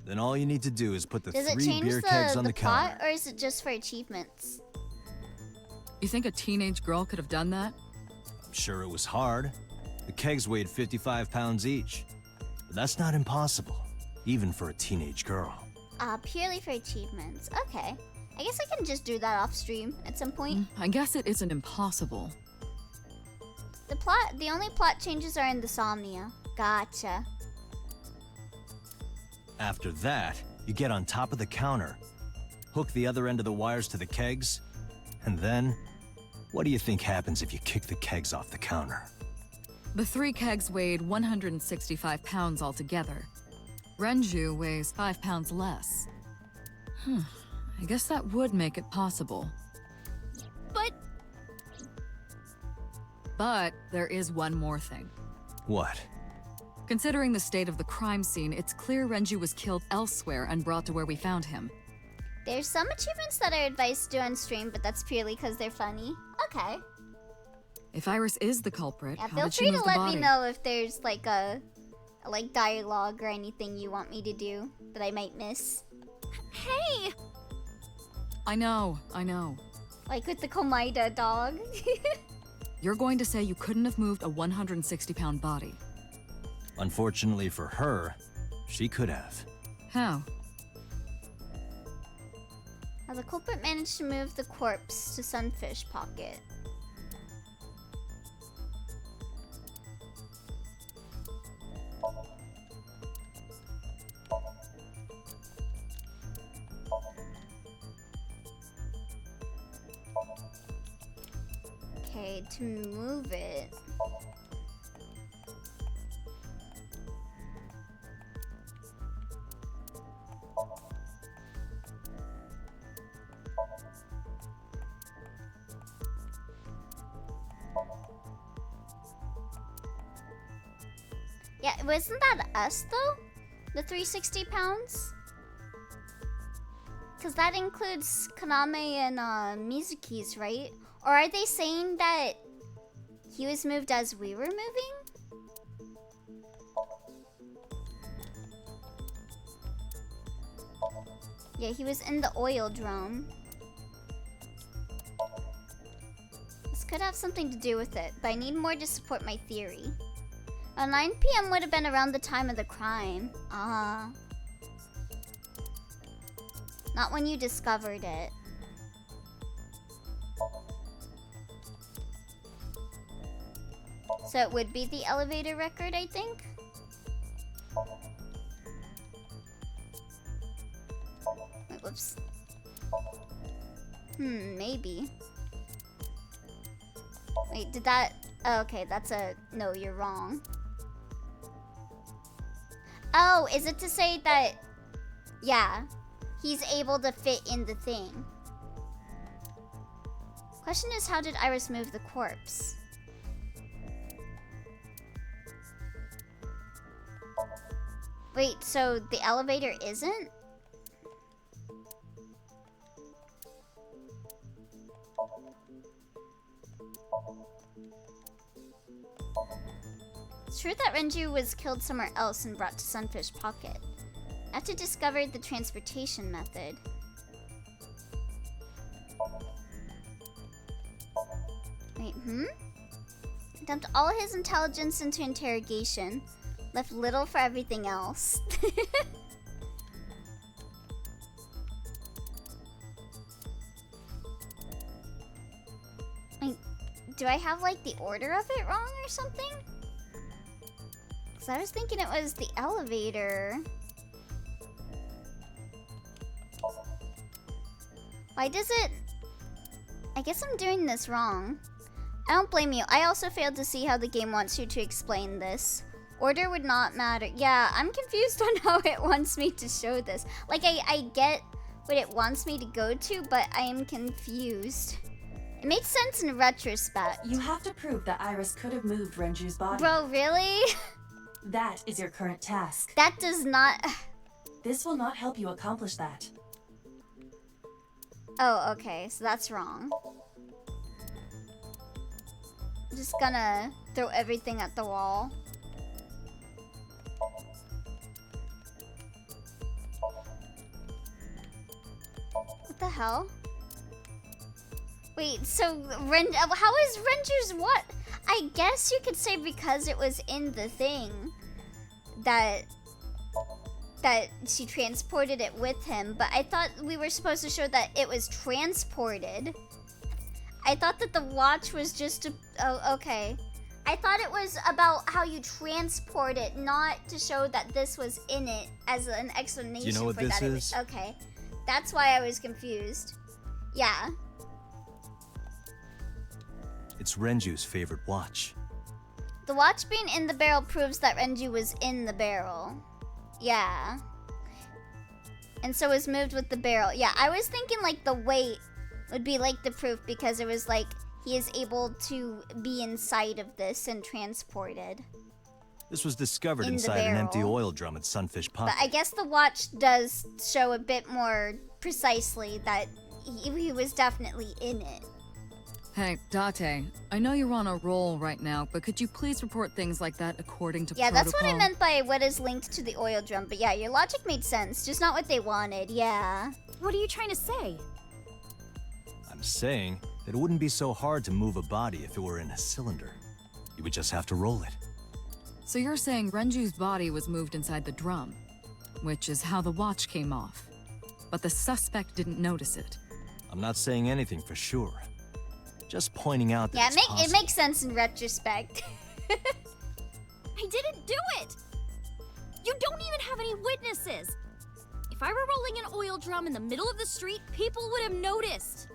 S9: Then all you need to do is put the
S1: Does it
S9: 3
S1: change
S9: beer kegs on the
S1: plot,
S9: counter.
S1: or is it just for achievements?
S16: You think a teenage girl could have done that?
S9: I'm sure it was hard. The kegs weighed 55 pounds each. But that's not impossible, even for a teenage girl.
S1: Purely for achievements. Okay. I guess I can just do that off stream at some point.
S16: I guess it isn't impossible.
S1: The only plot changes are in the Somnia. Gotcha.
S9: After that, you get on top of the counter, hook the other end of the wires to the kegs, and then, what do you think happens if you kick the kegs off the counter?
S16: The 3 kegs weighed 165 pounds altogether. Renju weighs 5 pounds less. I guess that would make it possible. But there is one more thing.
S9: What?
S16: Considering the state of the crime scene, it's clear Renju was killed elsewhere and brought to where we found him.
S1: There's some achievements that are advised to do on stream, but that's purely because they're funny. Okay.
S16: If Iris is the culprit,
S1: Yeah,
S16: how
S1: feel
S16: did she
S1: free
S16: move
S1: to
S16: the
S1: let
S16: body?
S1: me know if there's like a dialogue or anything you want me to do that I might miss. Hey!
S16: I know.
S1: Like with the Komaida dog.
S16: You're going to say you couldn't have moved a 160-pound body.
S9: Unfortunately for her, she could have.
S16: How?
S1: How the culprit managed to move the corpse to Sunfish Pocket. Okay, to move it. Yeah, wasn't that us though? The 360 pounds? Because that includes Kaname and Mizuki's, right? Or are they saying that he was moved as we were moving? Yeah, he was in the oil drone. This could have something to do with it, but I need more to support my theory. 9 PM would have been around the time of the crime. Not when you discovered it. So it would be the elevator record, I think? Wait, whoops. Maybe. Wait, did that... Oh, okay, that's a... No, you're wrong. Oh, is it to say that... Yeah, he's able to fit in the thing. Question is, how did Iris move the corpse? Wait, so the elevator isn't? It's true that Renju was killed somewhere else and brought to Sunfish Pocket. I have to discover the transportation method. Wait, Dumped all his intelligence into interrogation. Left little for everything else. Wait, do I have like the order of it wrong or something? Because I was thinking it was the elevator. Why does it... I guess I'm doing this wrong. I don't blame you. I also failed to see how the game wants you to explain this. Order would not matter. Yeah, I'm confused on how it wants me to show this. Like, I get what it wants me to go to, but I am confused. It made sense in retrospect.
S4: You have to prove that Iris could have moved Renju's body.
S1: Bro, really?
S4: That is your current task.
S1: That does not...
S4: This will not help you accomplish that.
S1: Oh, okay, so that's wrong. I'm just gonna throw everything at the wall. What the hell? Wait, so how is Renju's what? I guess you could say because it was in the thing that she transported it with him, but I thought we were supposed to show that it was transported. I thought that the watch was just a... Oh, okay. I thought it was about how you transport it, not to show that this was in it as an explanation.
S9: Do you know what
S1: for
S9: this
S1: that.
S9: is?
S1: Okay. That's why I was confused. Yeah.
S9: It's Renju's favorite watch.
S1: The watch being in the barrel proves that Renju was in the barrel. Yeah. And so was moved with the barrel. Yeah, I was thinking like the weight would be like the proof because it was like he is able to be inside of this and transported.
S9: This was discovered
S1: In the
S9: inside an empty
S1: barrel.
S9: oil drum at Sunfish Pocket.
S1: But I guess the watch does show a bit more precisely that he was definitely in it.
S16: Hey, Date, I know you're on a roll right now, but could you please report things like that according to
S1: Yeah,
S16: protocol?
S1: that's what I meant by what is linked to the oil drum. But yeah, your logic made sense, just not what they wanted. Yeah.
S14: What are you trying to say?
S9: I'm saying that it wouldn't be so hard to move a body if it were in a cylinder. You would just have to roll it.
S16: So you're saying Renju's body was moved inside the drum, which is how the watch came off. But the suspect didn't notice it.
S9: I'm not saying anything for sure. Just pointing out that
S1: Yeah,
S9: it's
S1: it
S9: possible.
S1: makes sense in retrospect.
S14: I didn't do it! You don't even have any witnesses! If I were rolling an oil drum in the middle of the street, people would have noticed.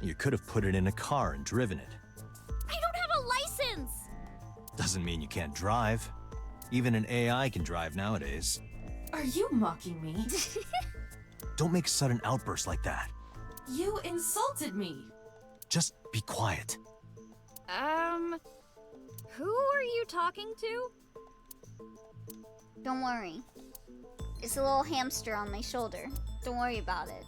S9: You could have put it in a car and driven it.
S14: I don't have a license!
S9: Doesn't mean you can't drive. Even an AI can drive nowadays.
S4: Are you mocking me?
S9: Don't make sudden outbursts like that.
S4: You insulted me.
S9: Just be quiet.
S14: Who are you talking to?
S1: Don't worry. It's a little hamster on my shoulder. Don't worry about it.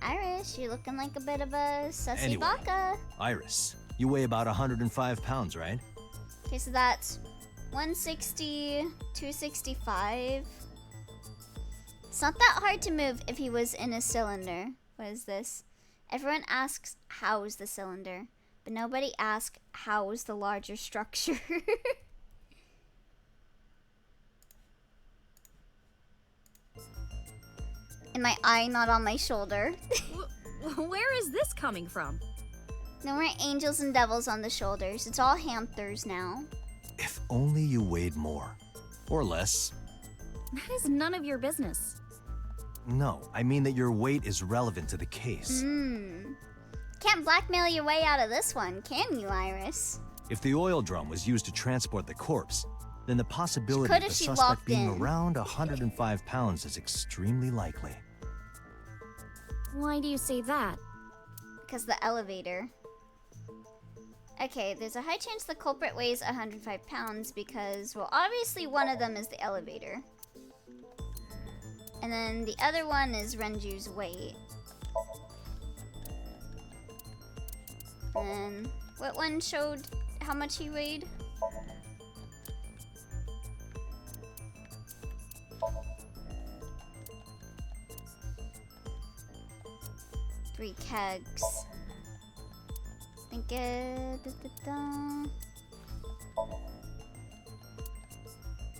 S1: Iris, you're looking like a bit of a sussy
S9: Anyway.
S1: baka.
S9: Iris, you weigh about 105 pounds, right?
S1: Okay, so that's 160, 265. It's not that hard to move if he was in a cylinder. What is this? Everyone asks, how's the cylinder? But nobody asks, how's the larger structure? And my eye not on my shoulder.
S14: Where is this coming from?
S1: No more angels and devils on the shoulders. It's all hamsters now.
S9: If only you weighed more. Or less.
S14: That is none of your business.
S9: No, I mean that your weight is relevant to the case.
S1: Can't blackmail your way out of this one, can you, Iris?
S9: If the oil drum was used to transport the corpse, then the possibility
S1: could
S9: of the
S1: if she
S9: suspect
S1: walked
S9: being
S1: in.
S9: around 105 pounds is extremely likely.
S14: Why do you say that?
S1: Because the elevator. Okay, there's a high chance the culprit weighs 105 pounds because, well, obviously one of them is the elevator. And then the other one is Renju's weight. And then, what one showed how much he weighed? Three kegs. Think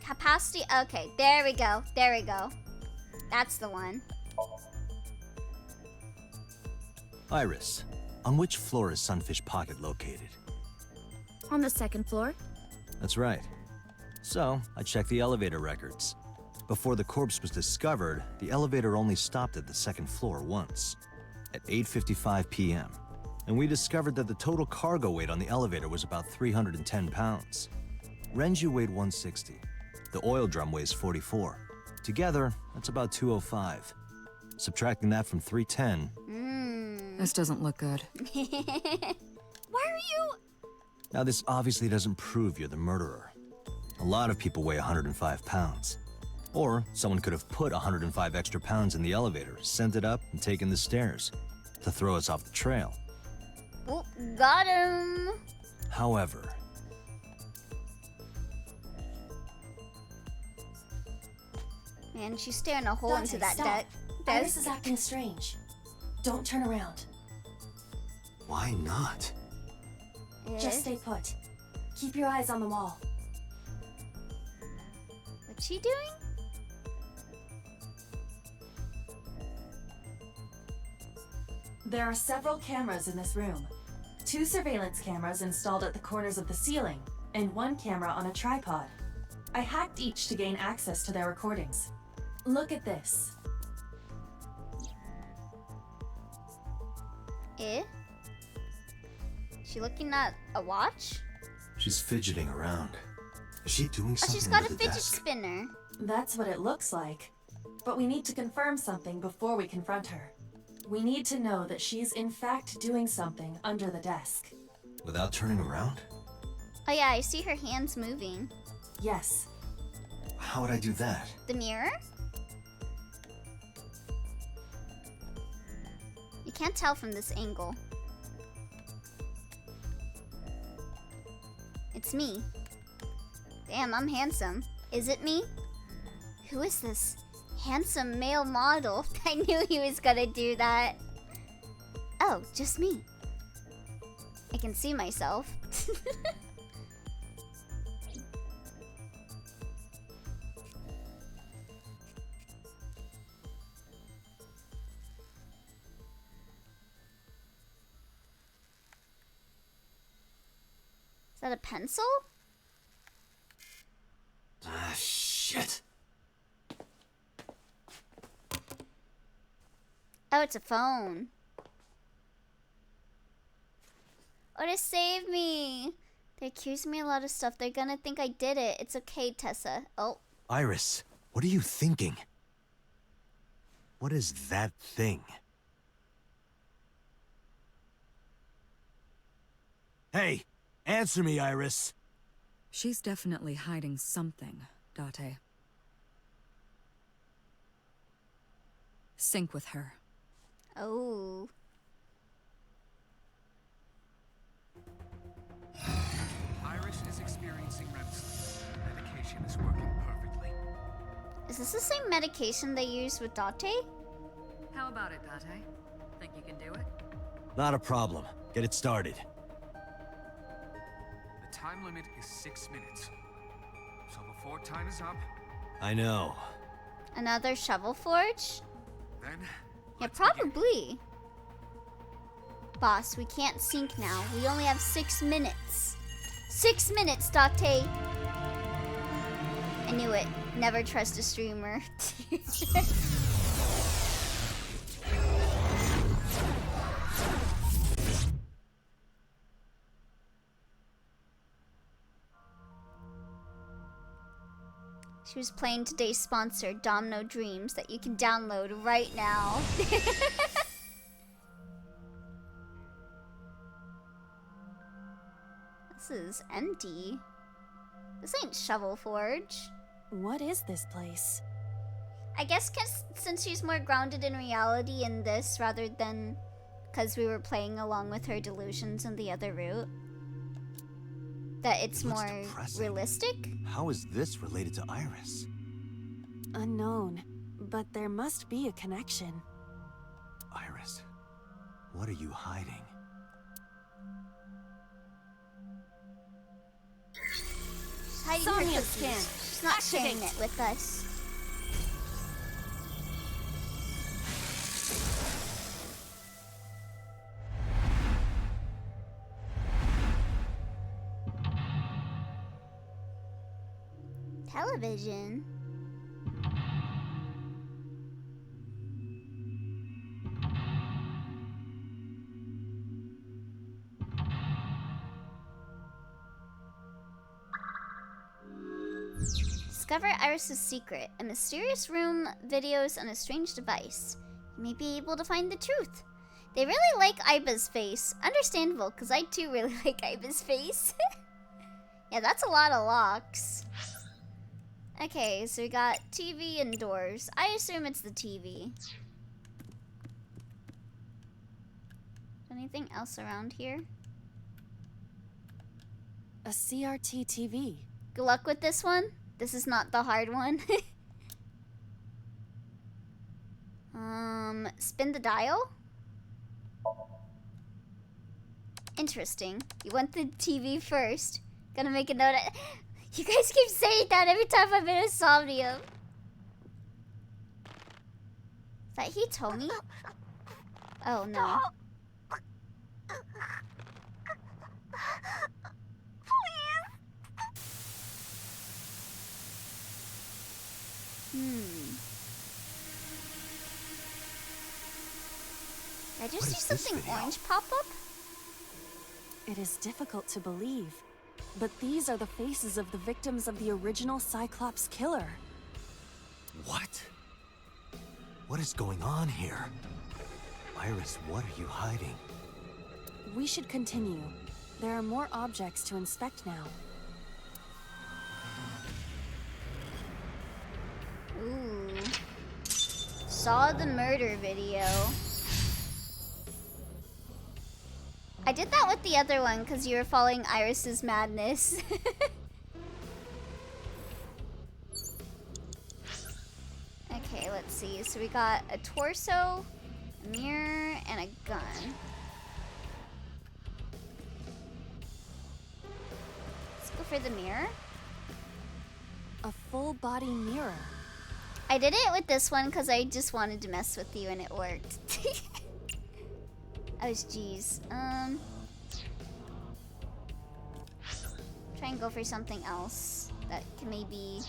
S1: capacity. Okay, there we go. There we go. That's the one.
S9: Iris, on which floor is Sunfish Pocket located?
S14: On the second floor.
S9: That's right. So, I checked the elevator records. Before the corpse was discovered, the elevator only stopped at the second floor once, at 8:55 p.m. And we discovered that the total cargo weight on the elevator was about 310 pounds. Renju weighed 160. The oil drum weighs 44. Together, that's about 205. Subtracting that from 310.
S16: This doesn't look good.
S14: Why are you...
S9: Now, this obviously doesn't prove you're the murderer. A lot of people weigh 105 pounds. Or someone could have put 105 extra pounds in the elevator, sent it up, and taken the stairs to throw us off the trail.
S1: Oh, got him!
S9: However...
S1: Man, she's staring a hole
S4: Dante,
S1: into that
S4: stop.
S1: desk.
S4: Iris is acting strange. Don't turn around.
S2: Why not?
S4: Just stay put. Keep your eyes on the wall.
S1: What's she doing?
S4: There are several cameras in this room. 2 surveillance cameras installed at the corners of the ceiling, and 1 camera on a tripod. I hacked each to gain access to their recordings. Look at this.
S1: Eh? She looking at a watch?
S2: She's fidgeting around. Is she doing
S1: Oh,
S2: something
S1: she's got a
S2: with the
S1: fidget
S2: desk?
S1: spinner.
S4: That's what it looks like. But we need to confirm something before we confront her. We need to know that she's in fact doing something under the desk.
S2: Without turning around?
S1: Oh yeah, I see her hands moving.
S4: Yes.
S2: How would I do that?
S1: The mirror? You can't tell from this angle. It's me. Damn, I'm handsome. Is it me? Who is this handsome male model? I knew he was gonna do that. Oh, just me. I can see myself. Is that a pencil?
S2: Ah, shit.
S1: Oh, it's a phone. Oh, to save me. They accused me of a lot of stuff. They're gonna think I did it. It's okay, Tessa. Oh.
S9: Iris, what are you thinking? What is that thing? Hey, answer me, Iris.
S16: She's definitely hiding something, Date. Sync with her.
S1: Oh.
S17: Iris is experiencing REM sleep. Medication is working perfectly.
S1: Is this the same medication they use with Date?
S6: How about it, Date? Think you can do it?
S9: Not a problem. Get it started.
S17: The time limit is 6 minutes. So before time is up...
S9: I know.
S1: Another shovel forge?
S17: Then...
S1: Yeah, probably. Boss, we can't sync now. We only have 6 minutes. 6 minutes, Date. I knew it. Never trust a streamer. She was playing today's sponsor, Domino Dreams, that you can download right now. This is empty. This ain't Shovel Forge.
S4: What is this place?
S1: I guess since she's more grounded in reality in this rather than because we were playing along with her delusions in the other route, that it's more realistic.
S9: How is this related to Iris?
S4: Unknown, but there must be a connection.
S9: Iris, what are you hiding?
S1: She's hiding her
S4: Somnium
S1: cookies.
S4: scan.
S1: She's not sharing it with us. Television. Discover Iris's secret. A mysterious room, videos, and a strange device. You may be able to find the truth. They really like Iba's face. Understandable, because I too really like Iba's face. Yeah, that's a lot of locks. Okay, so we got TV and doors. I assume it's the TV. Anything else around here?
S4: A CRT TV.
S1: Good luck with this one. This is not the hard one. Spin the dial? Interesting. You want the TV first. Gonna make a note. You guys keep saying that every time I'm in a Somnium. Is that Hitomi? Oh no. Did I just see something orange pop up?
S4: It is difficult to believe, but these are the faces of the victims of the original Cyclops killer.
S9: What? What is going on here? Iris, what are you hiding?
S4: We should continue. There are more objects to inspect now.
S1: Ooh. Saw the murder video. I did that with the other one because you were following Iris's madness. Okay, let's see. So we got a torso, a mirror, and a gun. Let's go for the mirror.
S4: A full body mirror.
S1: I did it with this one because I just wanted to mess with you and it worked. Oh, jeez. Try and go for something else that can maybe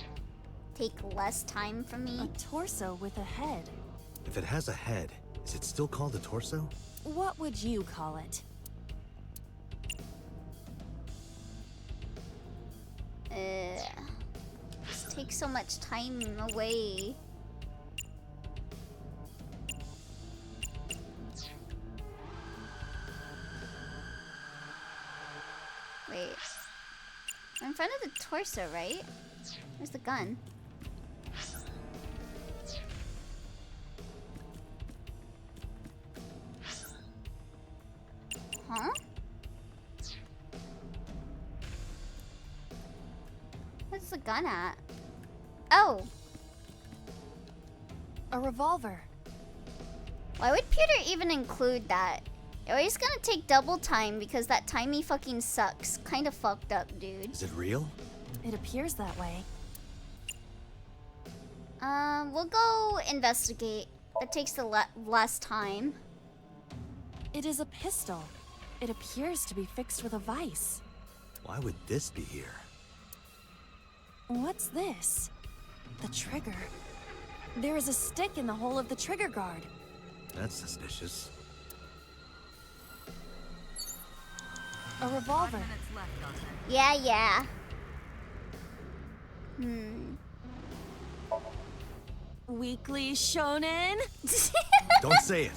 S1: take less time from me.
S4: A torso with a head.
S9: If it has a head, is it still called a torso?
S4: What would you call it?
S1: This takes so much time away. Wait. I'm in front of the torso, right? Where's the gun? Huh? What's the gun at? Oh!
S4: A revolver.
S1: Why would Peter even include that? You're always gonna take double time because that timey fucking sucks. Kinda fucked up, dude.
S9: Is it real?
S4: It appears that way.
S1: We'll go investigate. That takes the less time.
S4: It is a pistol. It appears to be fixed with a vise.
S9: Why would this be here?
S4: What's this? The trigger. There is a stick in the hole of the trigger guard.
S9: That's suspicious.
S4: A revolver.
S1: Yeah.
S4: Weekly Shonen?
S9: Don't say it.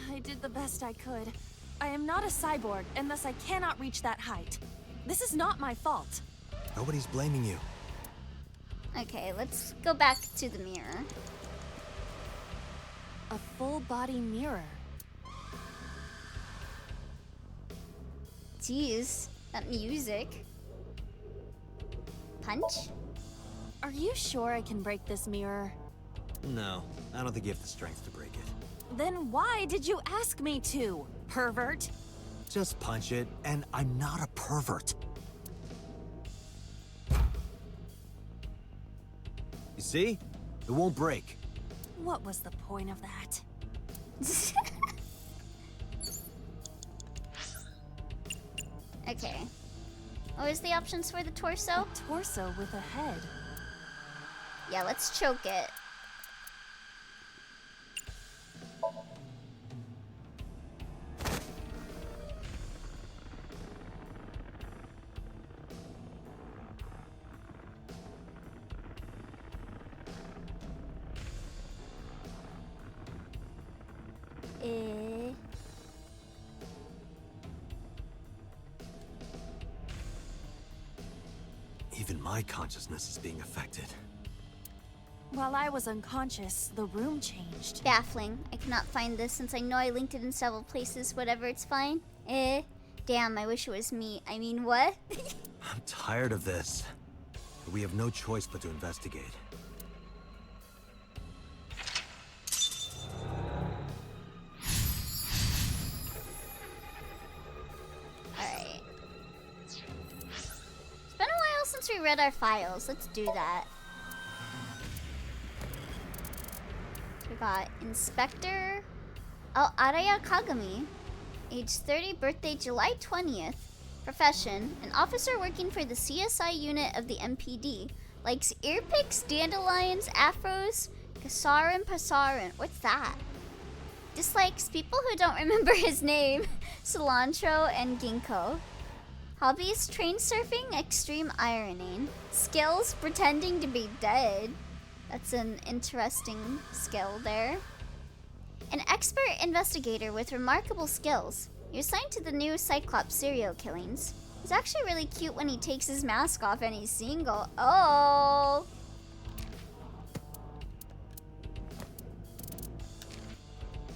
S4: I did the best I could. I am not a cyborg, and thus I cannot reach that height. This is not my fault.
S9: Nobody's blaming you.
S1: Okay, let's go back to the mirror.
S4: A full body mirror.
S1: Jeez, that music. Punch?
S4: Are you sure I can break this mirror?
S9: No, I don't think you have the strength to break it.
S4: Then why did you ask me to, pervert?
S9: Just punch it, and I'm not a pervert. You see? It won't break.
S4: What was the point of that?
S1: Okay. What was the options for the torso?
S4: A torso with a head.
S1: Yeah, let's choke it.
S9: Even my consciousness is being affected.
S14: While I was unconscious, the room changed.
S1: Baffling. I cannot find this since I know I linked it in several places. Whatever, it's fine. Damn, I wish it was me. I mean, what?
S9: I'm tired of this. But we have no choice but to investigate.
S1: Alright. It's been a while since we read our files. Let's do that. We got Inspector Araya Kagami, age 30, birthday July 20th, profession, an officer working for the CSI unit of the MPD, likes ear picks, dandelions, afros, kasarin pasarin. What's that? Dislikes people who don't remember his name, cilantro and ginkgo. Hobbies, train surfing, extreme ironing. Skills, pretending to be dead. That's an interesting skill there. An expert investigator with remarkable skills. You're assigned to the new Cyclops serial killings. He's actually really cute when he takes his mask off and he's single. Oh!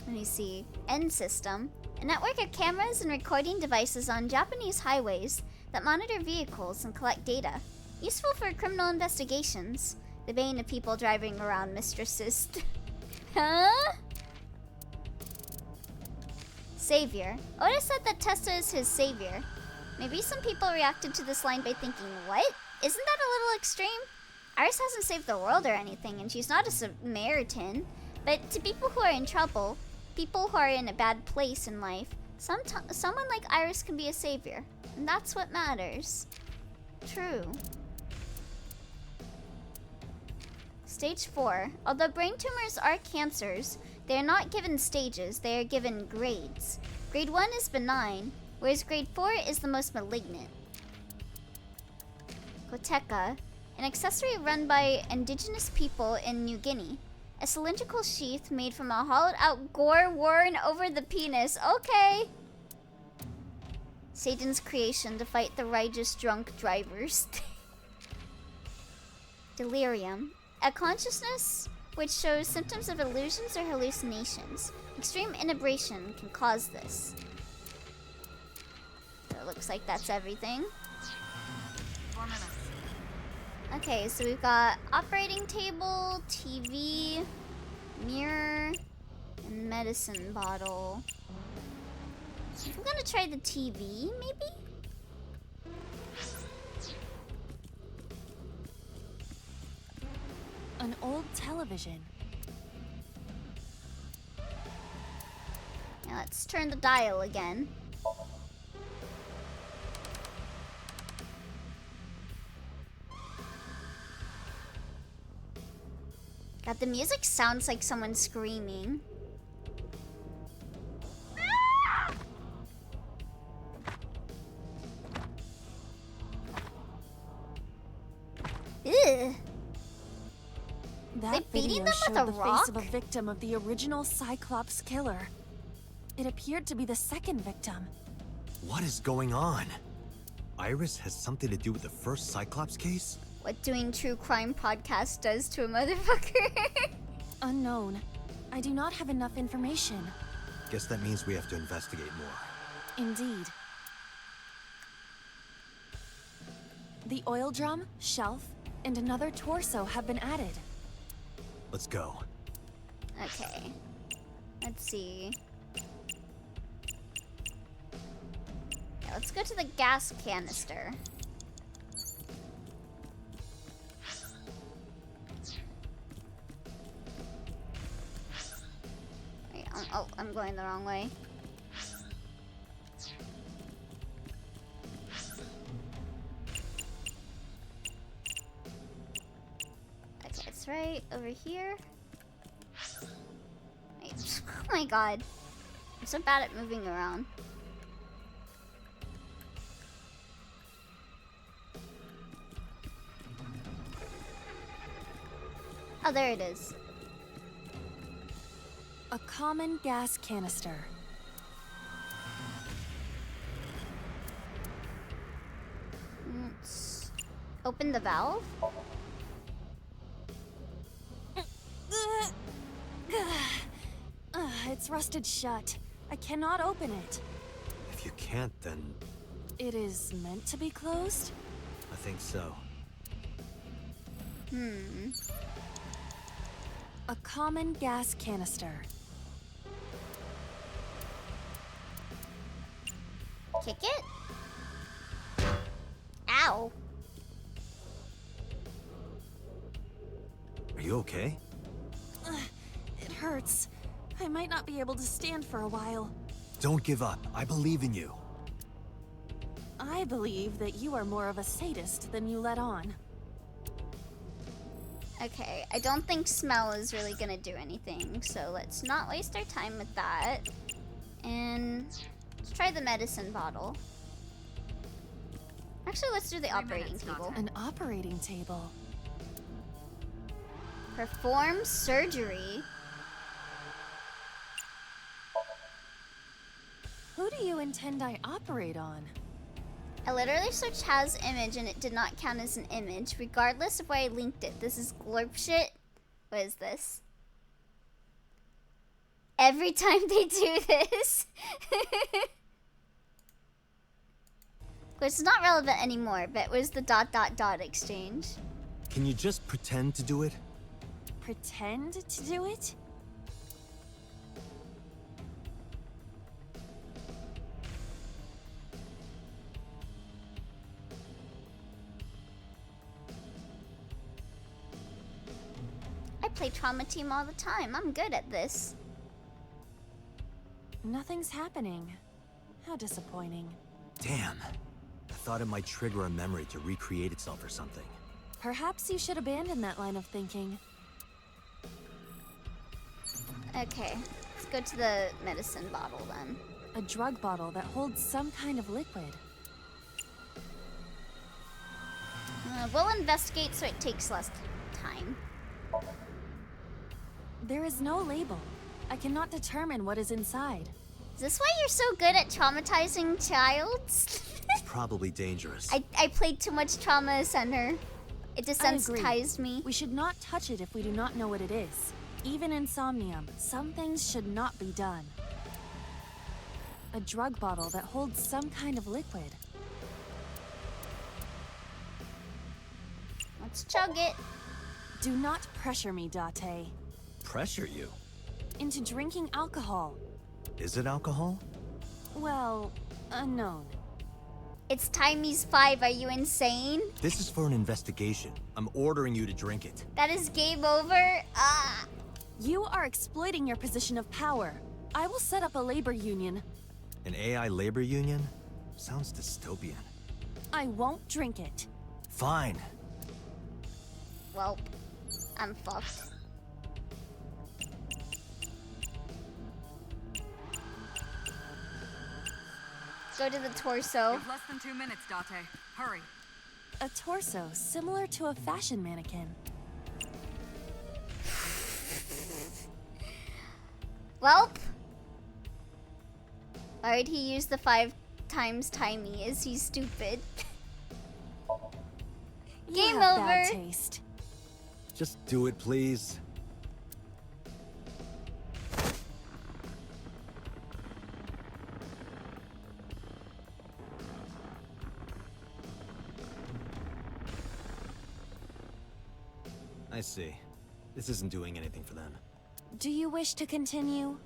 S1: Let me see. End system. A network of cameras and recording devices on Japanese highways that monitor vehicles and collect data. Useful for criminal investigations. The bane of people driving around mistresses. Huh? Savior. Oda said that Tessa is his savior. Maybe some people reacted to this line by thinking, what? Isn't that a little extreme? Iris hasn't saved the world or anything, and she's not a Samaritan. But to people who are in trouble, people who are in a bad place in life, someone like Iris can be a savior. And that's what matters. True. Stage 4. Although brain tumors are cancers, they are not given stages, they are given grades. Grade 1 is benign, whereas grade 4 is the most malignant. Koteka, an accessory run by indigenous people in New Guinea. A cylindrical sheath made from a hollowed out gore worn over the penis. Okay. Satan's creation to fight the righteous drunk drivers. Delirium. A consciousness which shows symptoms of illusions or hallucinations. Extreme inebriation can cause this. So it looks like that's everything.
S6: 4 minutes.
S1: Okay, so we've got operating table, TV, mirror, and medicine bottle. I'm gonna try the TV, maybe?
S14: An old television.
S1: Now let's turn the dial again. God, the music sounds like someone screaming. Ew.
S14: That
S1: beating
S14: video
S1: them
S14: showed
S1: with a
S14: the
S1: rock?
S14: face of a victim of the original Cyclops killer. It appeared to be the second victim.
S9: What is going on? Iris has something to do with the first Cyclops case?
S1: What doing true crime podcast does to a motherfucker.
S14: Unknown. I do not have enough information.
S9: Guess that means we have to investigate more.
S14: Indeed. The oil drum, shelf, and another torso have been added.
S9: Let's go.
S1: Okay. Let's see. Yeah, let's go to the gas canister. Wait, oh, I'm going the wrong way. Okay, it's right over here. Wait, oh my god. I'm so bad at moving around. Oh, there it is.
S4: A common gas canister.
S1: Let's open the valve.
S4: It's rusted shut. I cannot open it.
S9: If you can't, then
S4: It is meant to be closed?
S9: I think so.
S4: A common gas canister.
S1: Kick it? Ow.
S9: Are you okay?
S4: It hurts. I might not be able to stand for a while.
S9: Don't give up. I believe in you.
S4: I believe that you are more of a sadist than you let on.
S1: Okay, I don't think smell is really gonna do anything, so let's not waste our time with that. And let's try the medicine bottle. Actually, let's do the operating table.
S4: An operating table.
S1: Perform surgery.
S4: Who do you intend I operate on?
S1: I literally searched has image and it did not count as an image, regardless of where I linked it. This is glorp shit. What is this? Every time they do this. Which is not relevant anymore, but where's the ... exchange?
S9: Can you just pretend to do it?
S4: Pretend to do it?
S1: I play Trauma Team all the time. I'm good at this.
S4: Nothing's happening. How disappointing.
S9: Damn. I thought it might trigger a memory to recreate itself or something.
S4: Perhaps you should abandon that line of thinking.
S1: Okay, let's go to the medicine bottle then.
S4: A drug bottle that holds some kind of liquid.
S1: We'll investigate so it takes less time.
S4: There is no label. I cannot determine what is inside.
S1: Is this why you're so good at traumatizing childs?
S9: It's probably dangerous.
S1: I played too much Trauma Center. It desensitized me.
S4: We should not touch it if we do not know what it is. Even in Somnium, some things should not be done. A drug bottle that holds some kind of liquid.
S1: Let's chug it.
S4: Do not pressure me, Date.
S9: Pressure you?
S4: Into drinking alcohol.
S9: Is it alcohol?
S4: Well, unknown.
S1: It's Timey's 5, are you insane?
S9: This is for an investigation. I'm ordering you to drink it.
S1: That is game over? Ah!
S4: You are exploiting your position of power. I will set up a labor union.
S9: An AI labor union? Sounds dystopian.
S4: I won't drink it.
S9: Fine.
S1: Well, I'm fucked. Go to the torso.
S6: You have less than 2 minutes, Date. Hurry.
S4: A torso similar to a fashion mannequin.
S1: Welp. Why'd he use the 5 times timey? Is he stupid? Game
S4: have
S1: over.
S4: Bad taste.
S9: Just do it, please. I see. This isn't doing anything for them.
S4: Do you wish to continue?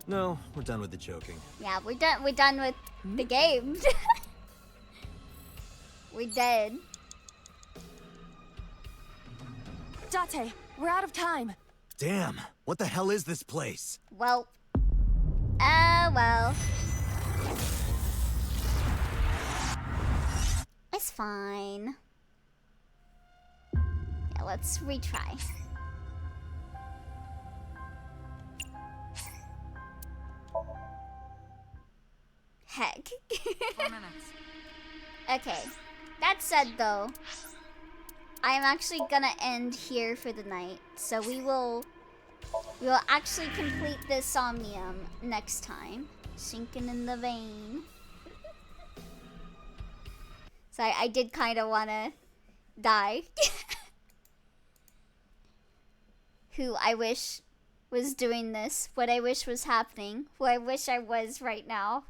S9: No, we're done with the joking.
S1: Yeah, we're done. We're done with the game. We dead.
S4: Date, we're out of time.
S9: Damn, what the hell is this place?
S1: Well. Well. It's fine. Yeah, let's retry. Heck.
S6: 4 minutes.
S1: Okay. That said, though, I am actually gonna end here for the night. So we will We will actually complete this Somnium next time. Sinking in the vein. So I did kind of want to die. Who I wish was doing this. What I wish was happening. Who I wish I was right now.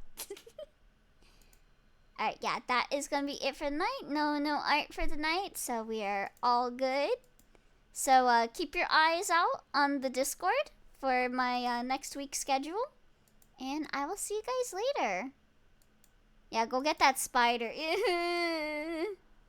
S1: Alright, yeah, that is going to be it for the night. No art for the night, so we are all good. So keep your eyes out on the Discord for my next week's schedule. And I will see you guys later. Yeah, go get that spider.